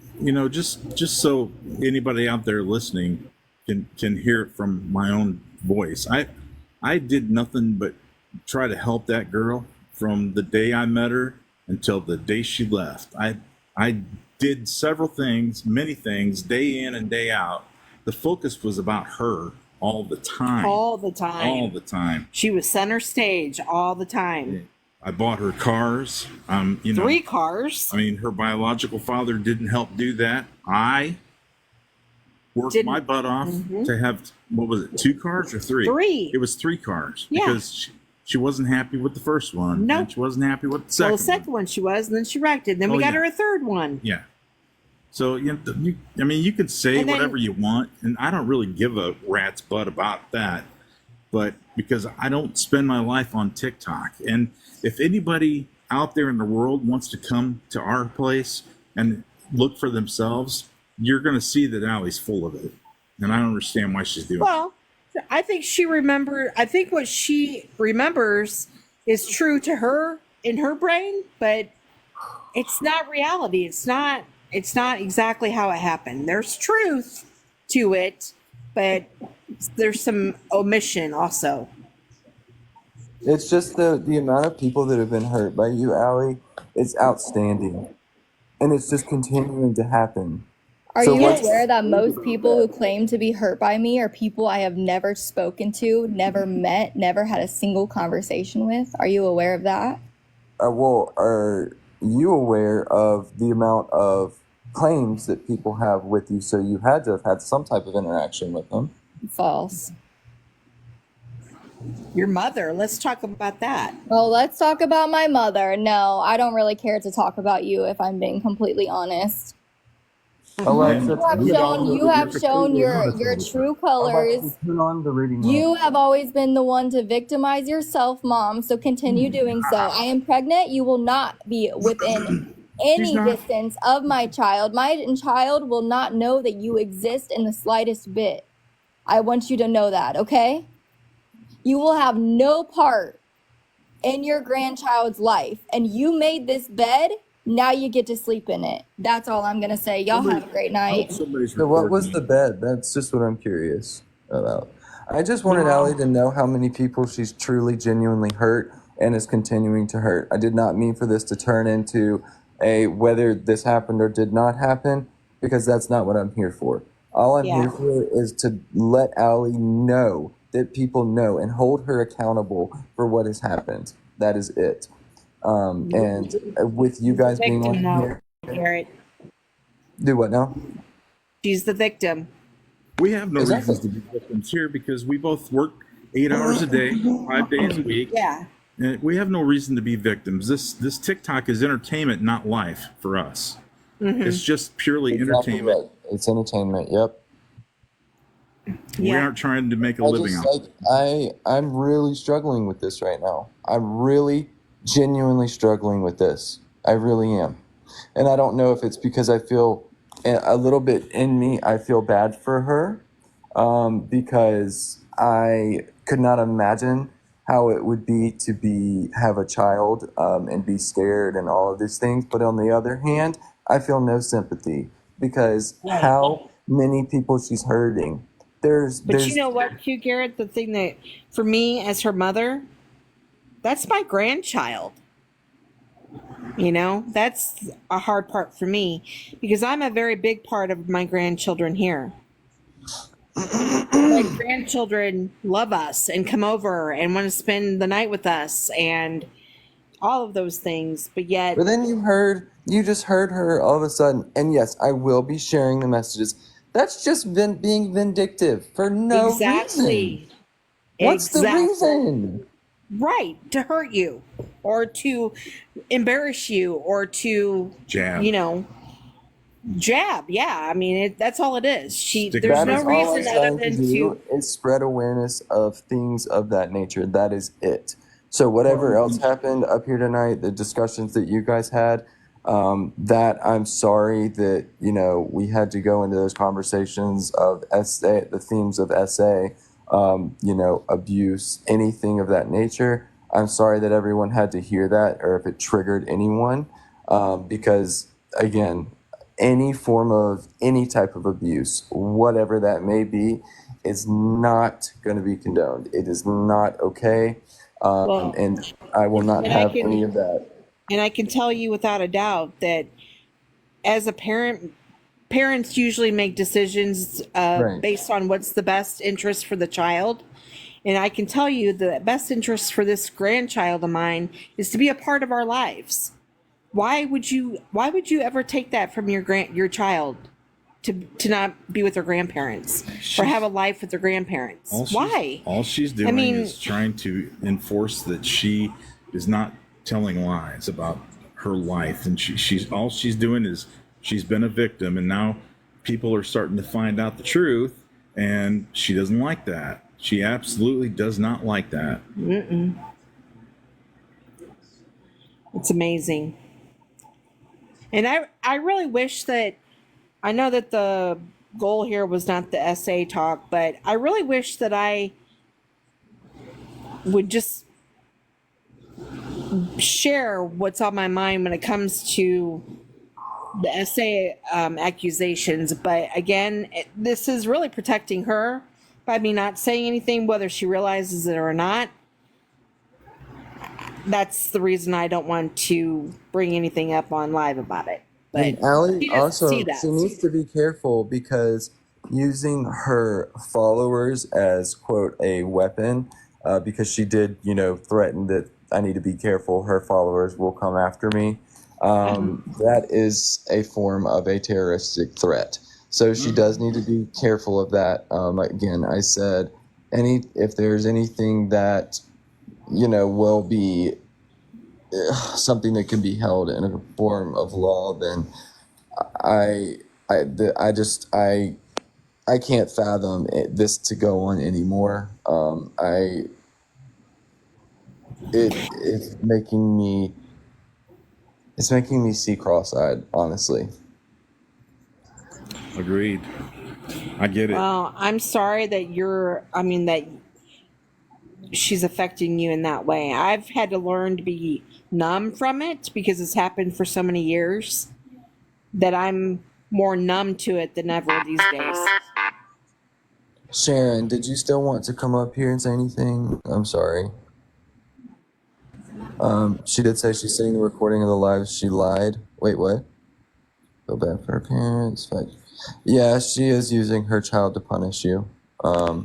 just so anybody out there listening can hear it from my own voice. I did nothing but try to help that girl from the day I met her until the day she left. I did several things, many things, day in and day out. The focus was about her all the time. All the time. All the time. She was center stage all the time. I bought her cars. 3 cars. I mean, her biological father didn't help do that. I worked my butt off to have, what was it, 2 cars or 3? 3. It was 3 cars Yeah. because she wasn't happy with the first one. Nope. And she wasn't happy with the second Well, the second one she was, and then she wrecked it. Then we got her a third one. Yeah. So you can say And then- whatever you want, and I don't really give a rat's butt about that. But because I don't spend my life on TikTok, and if anybody out there in the world wants to come to our place and look for themselves, you're going to see that Allie's full of it, and I don't understand why she's doing it. Well, I think I think what she remembers is true to her in her brain, but it's not reality. It's not exactly how it happened. There's truth to it, but there's some omission also. it's just the amount of people that have been hurt by you, Allie, is outstanding. And it's just continuing to happen. Are So you what's- aware that most people who claim to be hurt by me are people I have never spoken to, never met, never had a single conversation with? Are you aware of that? Well, are you aware of the amount of claims that people have with you? So you had to have had some type of interaction with them. False. Your mother. Let's talk about that. Well, let's talk about my mother. No, I don't really care to talk about you if I'm being completely honest. Alexa, Mhm. And we all know You that have you're shown completely honest your all the time. true colors. Alexa, turn on the reading You lamp. have always been the one to victimize yourself, Mom, so continue doing so. I am pregnant. You will not be within She's any not. distance of my child. My child will not know that you exist in the slightest bit. I want you to know that, okay? You will have no part in your grandchild's life, and you made this bed. Now you get to sleep in it. That's all I'm gonna say. Y'all have a great I hope night. somebody's So what recording was the me. bed? That's just what I'm curious about. I just wanted Allie to know how many people she's truly, genuinely hurt and is continuing to hurt. I did not mean for this to turn into a whether this happened or did not happen, because that's not what I'm here for. All I'm Yeah. here for is to let Allie know that people know and hold her accountable for what has happened. That is it. And with you She's the guys being on victim now, here, Garrett. do what now? She's the victim. We have no Exactly. reasons to be victims here because we both work 8 hours a day, 5 days a week. Yeah. And we have no reason to be victims. This TikTok is entertainment, not life for us. It's just purely Exactly entertainment. right. It's entertainment. Yep. We Yeah. aren't trying to make a I living just off it. I'm really struggling with this right now. I'm really genuinely struggling with this. I really am. And I don't know if it's because I feel a little bit in me, I feel bad for her, because I could not imagine how it would be to have a child, and be scared and all of these things. But on the other hand, I feel no sympathy because Right. how many people she's hurting. But you know what, too, Garrett? The thing that, for me as her mother, that's my grandchild. You know, that's a hard part for me because I'm a very big part of my grandchildren here. My grandchildren love us and come over and want to spend the night with us and all of those things. But yet, But then you just heard her all of a sudden, and yes, I will be sharing the messages. That's just being vindictive for no reason. exactly, What's the exactly. reason? Right, to hurt you or to embarrass you or to, Jab. you know, jab. Yeah, I mean, that's all it is. Stick There's it That no is in. all I'm reason other trying to than do to, is spread awareness of things of that nature. That is it. So whatever else happened up here tonight, the discussions that you guys had, that I'm sorry that, we had to go into those conversations of SA, the themes of SA, abuse, anything of that nature. I'm sorry that everyone had to hear that or if it triggered anyone, because again, any form of any type of abuse, whatever that may be, is not going to be condoned. It is not okay. well, And I will not and I have any of can, that. and I can tell you without a doubt that as a parent, parents usually make decisions Right. based on what's the best interest for the child. And I can tell you the best interest for this grandchild of mine is to be a part of our lives. Why would you ever take that from your child to not be with their grandparents or have a life with their grandparents? Why? All she's doing mean- is trying to enforce that she is not telling lies about her life, and she's doing is she's been a victim, and now people are starting to find out the truth, and she doesn't like that. She absolutely does not like that. It's amazing. And I really wish that, I know that the goal here was not the essay talk, but I really wish that I would just share what's on my mind when it comes to the essay accusations. But again, this is really protecting her by me not saying anything, whether she realizes it or not. That's the reason I don't want to bring anything up on live about it. But And Allie she doesn't see also, that. she needs to be careful because using her followers as, quote, a weapon, because she did, threaten that I need to be careful, her followers will come after me. That is a form of a terroristic threat. So she does need to be careful of that. Again, I said, if there's anything that, will be something that can be held in a form of law, then I I can't fathom this to go on anymore. It's making me see cross-eyed, honestly. Agreed. I get it. Well, I'm sorry that that she's affecting you in that way. I've had to learn to be numb from it because it's happened for so many years that I'm more numb to it than ever these days. Sharon, did you still want to come up here and say anything? I'm sorry. She did say she's seeing the recording of the live. She lied. Wait, what? Feel bad for her parents. But yeah, she is using her child to punish you. I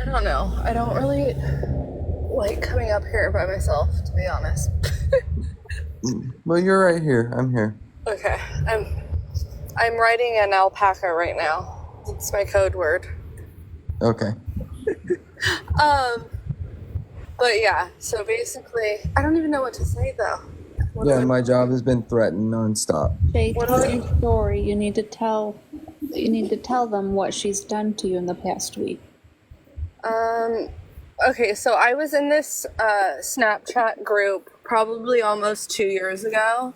don't know. I don't really like coming up here by myself, to be honest. Well, you're right here. I'm here. Okay. I'm writing an alpaca right now. It's my code word. Okay. But yeah, so basically, I don't even know what to say though. Yeah, my job has been threatened nonstop. Jake, What it's are your story. You need to tell them what she's done to you in the past week. Okay, so I was in this Snapchat group probably almost 2 years ago,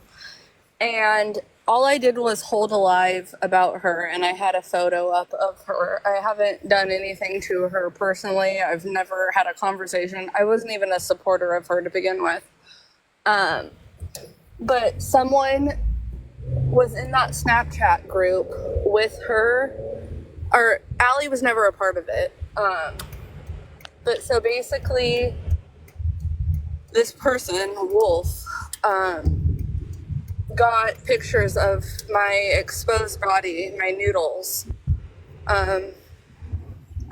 and all I did was hold a live about her, and I had a photo up of her. I haven't done anything to her personally. I've never had a conversation. I wasn't even a supporter of her to begin with. But someone was in that Snapchat group with her, or Allie was never a part of it. But so basically, this person, Wolf, got pictures of my exposed body, my noodles. I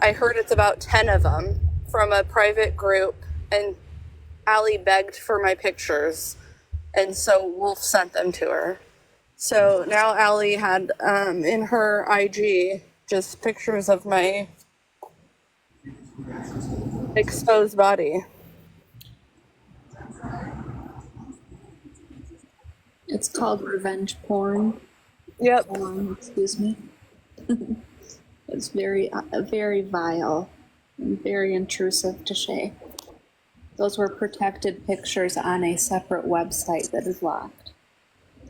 heard it's about 10 of them from a private group, and Allie begged for my pictures, and so Wolf sent them to her. So now Allie had in her IG just pictures of my exposed body. It's called revenge porn. Yep. Excuse me. It's very vile and very intrusive to Shay. Those were protected pictures on a separate website that is locked.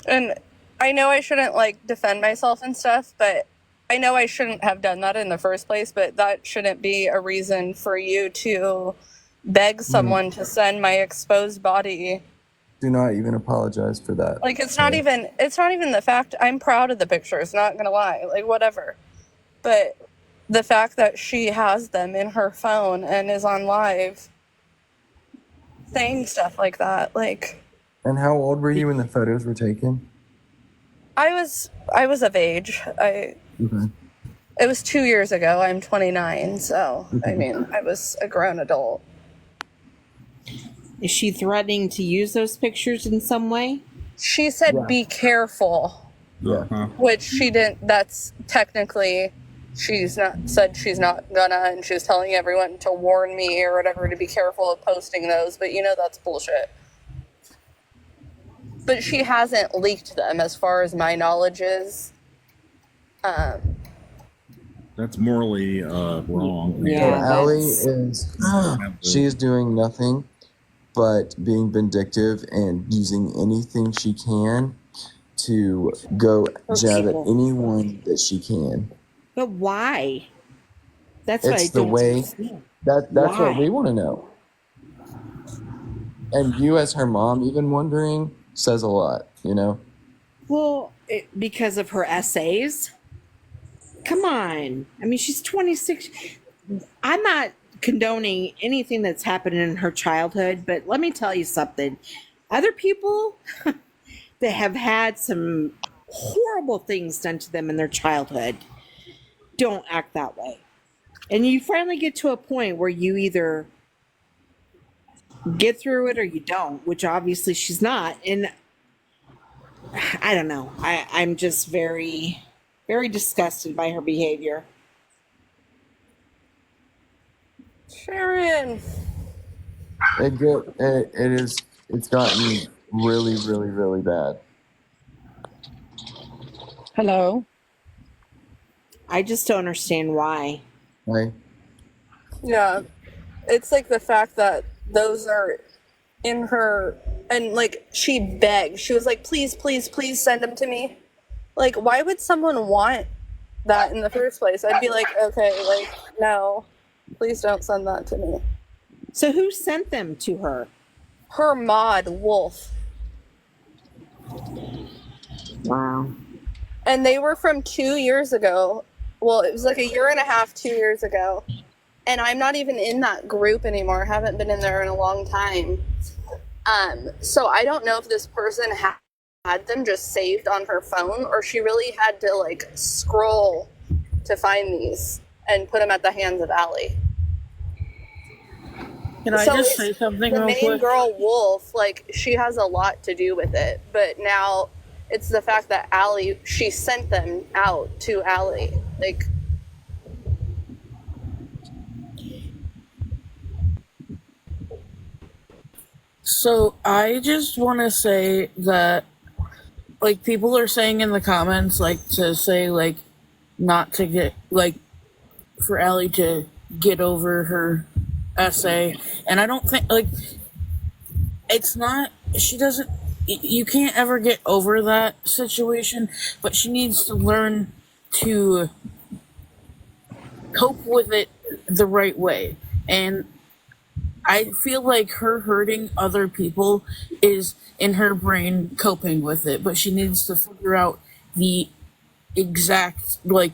And I know I shouldn't defend myself and stuff, but I know I shouldn't have done that in the first place, but that shouldn't be a reason for you to beg someone to send my exposed body. Do not even apologize for that. It's not even the fact. I'm proud of the pictures, not gonna lie, whatever. But the fact that she has them in her phone and is on live saying stuff like that, And how old were you when the photos were taken? I was of age. Okay. It was 2 years ago. I'm 29, so I mean, I was a grown adult. Is she threatening to use those pictures in some way? She said, "Be careful." Yeah. Which she didn't. That's technically, she's not gonna, and she was telling everyone to warn me or whatever to be careful of posting those. But that's bullshit. But she hasn't leaked them, as far as my knowledge is. That's morally wrong. Yeah, Allie she is doing nothing but being vindictive and using anything she can to go jab at anyone that she can. But why? That's It's what I the don't way understand. that's Why? what we want to know. And you, as her mom, even wondering, says a lot. Well, because of her essays. Come on. I mean, she's 26. I'm not condoning anything that's happened in her childhood, but let me tell you something. Other people that have had some horrible things done to them in their childhood don't act that way. And you finally get to a point where you either get through it or you don't, which obviously she's not. And I don't know. I'm just very, very disgusted by her behavior. Sharon. It's gotten really, really, really bad. Hello? I just don't understand why. Right? Yeah. It's like the fact that those are in her, and like she begged. She was like, please, please, please send them to me. Like, why would someone want that in the first place? I'd be like, okay, like, no, please don't send that to me. So who sent them to her? Her mod, Wolf. Wow. And they were from 2 years ago. Well, it was like a year and a half, 2 years ago. And I'm not even in that group anymore. I haven't been in there in a long time. So I don't know if this person had them just saved on her phone, or she really had to like scroll to find these and put them at the hands of Allie. Can I just say something the real main quick? girl, Wolf, like, she has a lot to do with it. But now it's the fact that Allie, she sent them out to Allie. Like, So I just want to say that, like, people are saying in the comments, like, to say, like, not to get, like, for Allie to get over her essay. And I don't think, like, it's not, she doesn't, you can't ever get over that situation, but she needs to learn to cope with it the right way. And I feel like her hurting other people is in her brain coping with it, but she needs to figure out the exact, like,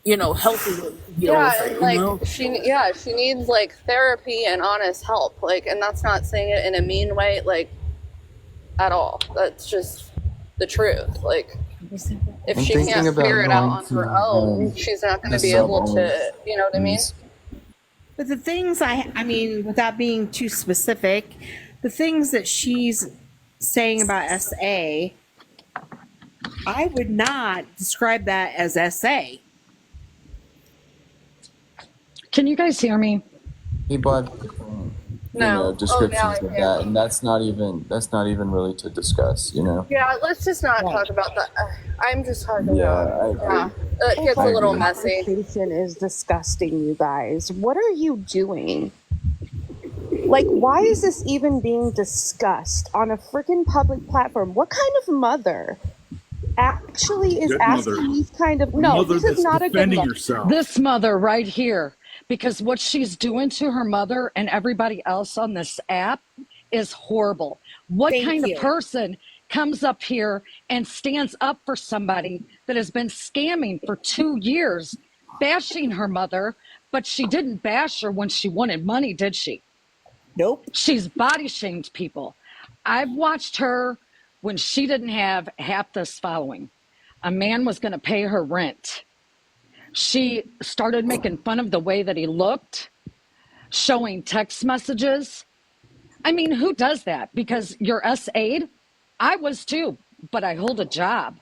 you know, healthy way to deal yeah, with it, and you like, know? she needs, like, therapy and honest help. Like, and that's not saying it in a mean way, like, at all. That's just the truth. Like, if I'm she thinking can't about figure it out going on her to, own, she's not going the to be able to, you know what I mean? sub-owners. But the things I mean, without being too specific, the things that she's saying about SA, I would not describe that as SA. Can you guys hear me? People have No. descriptions Oh, now I of can. that, and that's not even really to discuss, you know. Yeah, let's just not Right. talk about that. I'm just talking Yeah, about, I agree. yeah, it gets a I little agree. messy. Conversation is disgusting, you guys. What are you doing? Like, why is this even being discussed on a freaking public platform? What kind of mother actually is Good asking mother. these kind of no? Mother This is that's not a good defending mother. yourself. This mother right here, because what she's doing to her mother and everybody else on this app is horrible. What Thank kind you. of person comes up here and stands up for somebody that has been scamming for 2 years, bashing her mother, but she didn't bash her when she wanted money, did she? Nope. She's body shamed people. I've watched her when she didn't have half this following. A man was going to pay her rent. She started making fun of the way that he looked, showing text messages. I mean, who does that? Because you're SA'd? I was too, but I hold a job.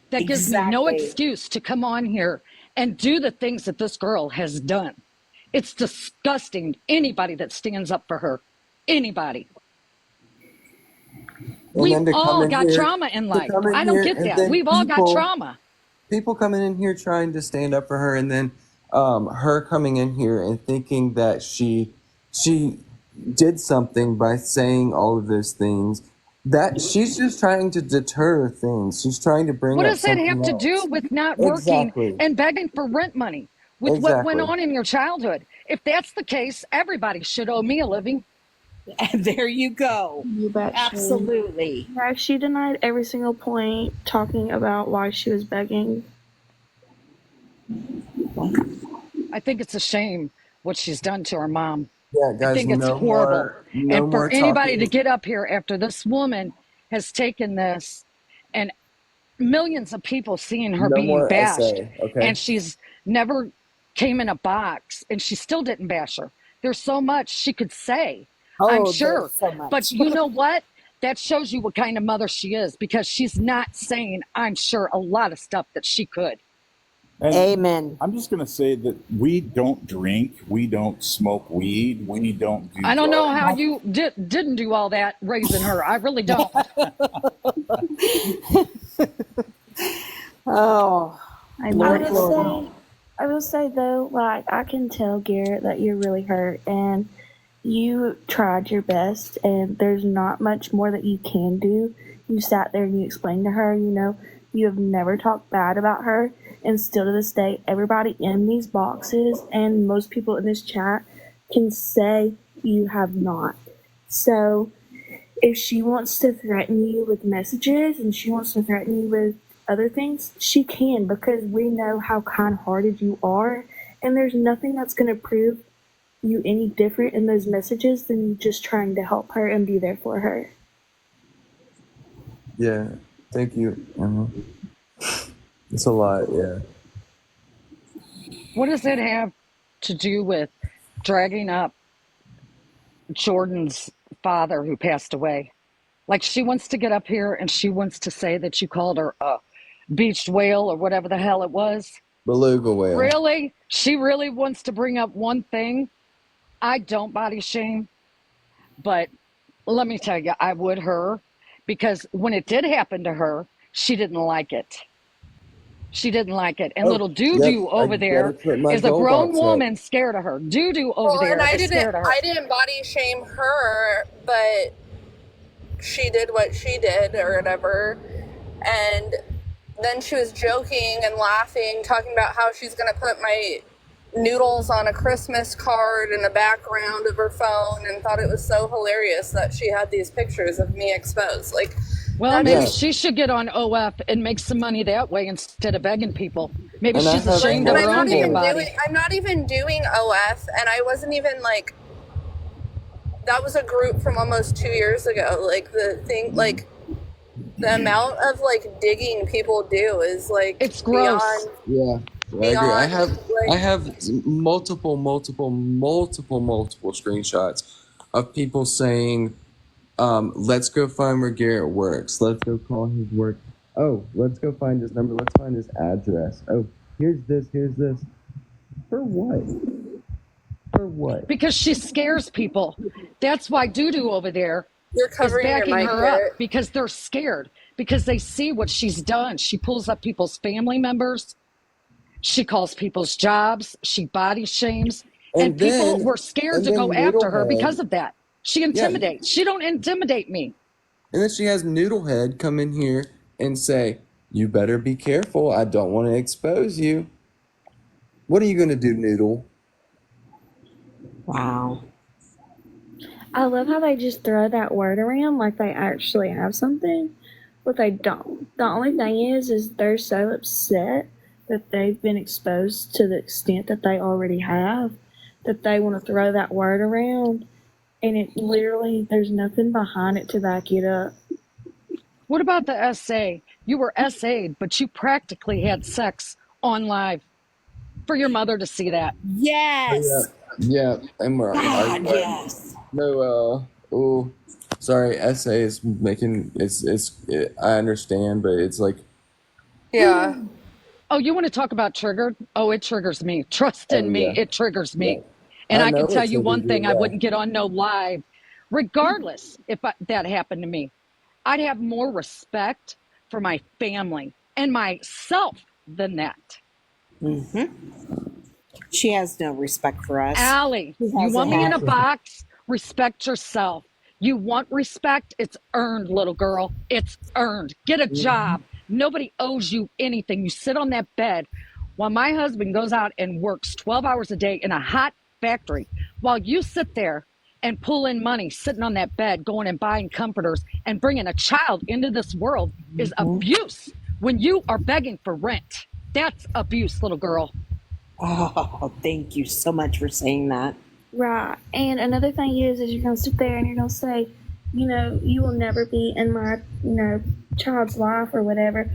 That gives me no Exactly. excuse to come on here and do the things that this girl has done. It's disgusting. Anybody that stands up for her, anybody. And We've then to come all in got here, trauma in life. to come in I don't here, get and that. then We've all got trauma. people coming in here trying to stand up for her, and then her coming in here and thinking that she did something by saying all of those things. That she's just trying to deter things. She's trying to bring What up does that something have to do else. with not working Exactly. and begging for rent money with what went Exactly. on in your childhood? If that's the case, everybody should owe me a living. And there you go. You bet. Absolutely. Yeah, she denied every single point talking about why she was begging. I think it's a shame what she's done to her mom. Yeah, I guys, think it's no horrible. no And for more anybody to talking. get up here after this woman has taken this and millions of people seeing her No being more bashed, essay, okay? and she's never came in a box, and she still didn't bash her. There's so much she could say, I'm Oh, sure. there's so much. But you know what? That shows you what kind of mother she is, because she's not saying, I'm sure, a lot of stuff that she could. And Amen. I'm just going to say that we don't drink, we don't smoke weed, we don't do I don't know how drugs. you didn't do all that raising her. I really don't. Oh, I Lord, will say though, like I can tell Garrett that you're really hurt and you tried your best and there's not much more that you can do. You sat there and you explained to her, you have never talked bad about her, and still to this day, everybody in these boxes and most people in this chat can say you have not. So if she wants to threaten you with messages and she wants to threaten you with other things, she can, because we know how kind-hearted you are, and there's nothing that's going to prove you any different in those messages than you just trying to help her and be there for her. Yeah, thank you. It's a lot, yeah. What does it have to do with dragging up Jordan's father who passed away? Like, she wants to get up here and she wants to say that you called her a beached whale or whatever the hell it was. Beluga whale. Really? She really wants to bring up one thing. I don't body shame, but let me tell you, I would her, because when it did happen to her, she didn't like it. She didn't like it. And little Doo-Doo over there is a grown woman scared of her. Doo-Doo over there is scared of her. I didn't body shame her, but she did what she did or whatever. And then she was joking and laughing, talking about how she's going to put my noodles on a Christmas card in the background of her phone, and thought it was so hilarious that she had these pictures of me exposed. Like, well, maybe she should get on OF and make some money that way instead of begging people. Maybe And she's ashamed of her own damn body. I'm not even doing OF, and I wasn't even like, that was a group from almost 2 years ago. Like, the thing, like, the amount of like digging people do is like, it's gross. Beyond, I agree. I have multiple screenshots of people saying, let's go find where Garrett works. Let's go call his work. Oh, let's go find his number. Let's find his address. Oh, here's this. For what? For what? Because she scares people. That's why Doo-Doo over there You're covering is backing your mic, her up, Garrett. because they're scared, because they see what she's done. She pulls up people's family members. She calls people's jobs. She body shames. And people were scared to go after her because of that. She intimidates. She don't intimidate me. And then she has Noodlehead come in here and say, you better be careful. I don't want to expose you. What are you going to do, Noodle? Wow. I love how they just throw that word around like they actually have something, but they don't. The only thing is they're so upset that they've been exposed to the extent that they already have, that they want to throw that word around, and it literally, there's nothing behind it to back it up. What about the SA? You were SA'd, but you practically had sex on live for your mother to see that. Yes. Yeah, and we're yes. No, sorry, SA is making I understand, but it's like, yeah. Oh, you want to talk about triggered? Oh, it triggers me. Trust in me, it triggers me. And I can tell you one thing, I wouldn't get on no live, regardless if that happened to me. I'd have more respect for my family and myself than that. She has no respect for us. Allie, you want me in a box? Respect yourself. You want respect? It's earned, little girl. It's earned. Get a job. Nobody owes you anything. You sit on that bed while my husband goes out and works 12 hours a day in a hot factory, while you sit there and pull in money, sitting on that bed, going and buying comforters and bringing a child into this world is abuse. When you are begging for rent, that's abuse, little girl. Oh, thank you so much for saying that. Right. And another thing is you're going to sit there and you're going to say, you will never be in my, child's life or whatever.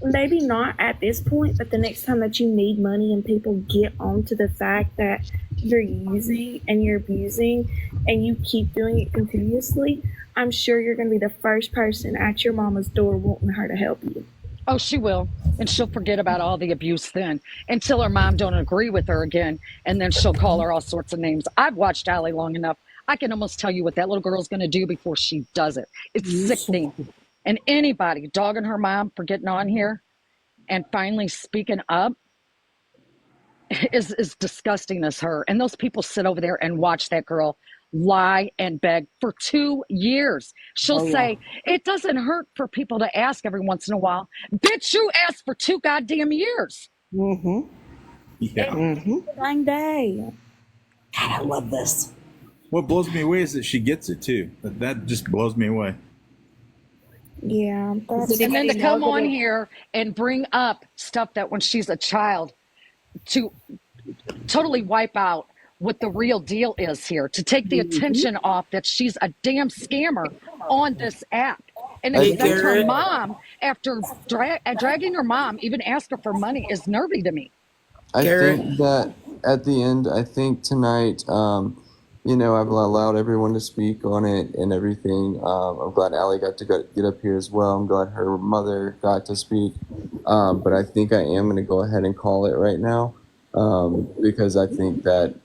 Maybe not at this point, but the next time that you need money and people get onto the fact that you're using and you're abusing and you keep doing it continuously, I'm sure you're going to be the first person at your mama's door wanting her to help you. Oh, she will. And she'll forget about all the abuse then until her mom don't agree with her again. And then she'll call her all sorts of names. I've watched Allie long enough. I can almost tell you what that little girl's going to do before she does it. It's sickening. And anybody dogging her mom for getting on here and finally speaking up is disgusting as her. And those people sit over there and watch that girl lie and beg for 2 years. She'll say, it doesn't hurt for people to ask every once in a while. Bitch, you asked for 2 goddamn years. Mm-hmm. Yeah. Dang day. God, I love this. What blows me away is that she gets it too. That just blows me away. Yeah. That's And then to come on here and bring up stuff that when she's a child to totally wipe out what the real deal is here, to take the attention off that she's a damn scammer on this app and expect her mom, after dragging her mom, even ask her for money is nervy to me. I think that at the end, I think tonight, you know, I've allowed everyone to speak on it and everything. I'm glad Allie got to get up here as well. I'm glad her mother got to speak. But I think I am going to go ahead and call it right now, because I think that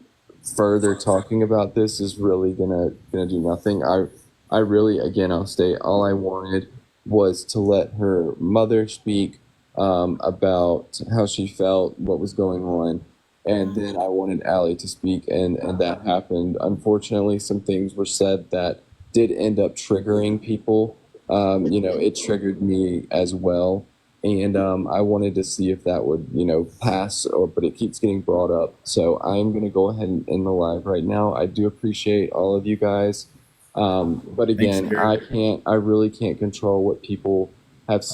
further talking about this is really gonna do nothing. I really, again, I'll state, all I wanted was to let her mother speak about how she felt, what was going on, and then I wanted Allie to speak, and that happened. Unfortunately, some things were said that did end up triggering people. You know, it triggered me as well. And I wanted to see if that would, you know, pass, but it keeps getting brought up. So I'm going to go ahead and end the live right now. I do appreciate all of you guys. But again, I really can't control what people have said.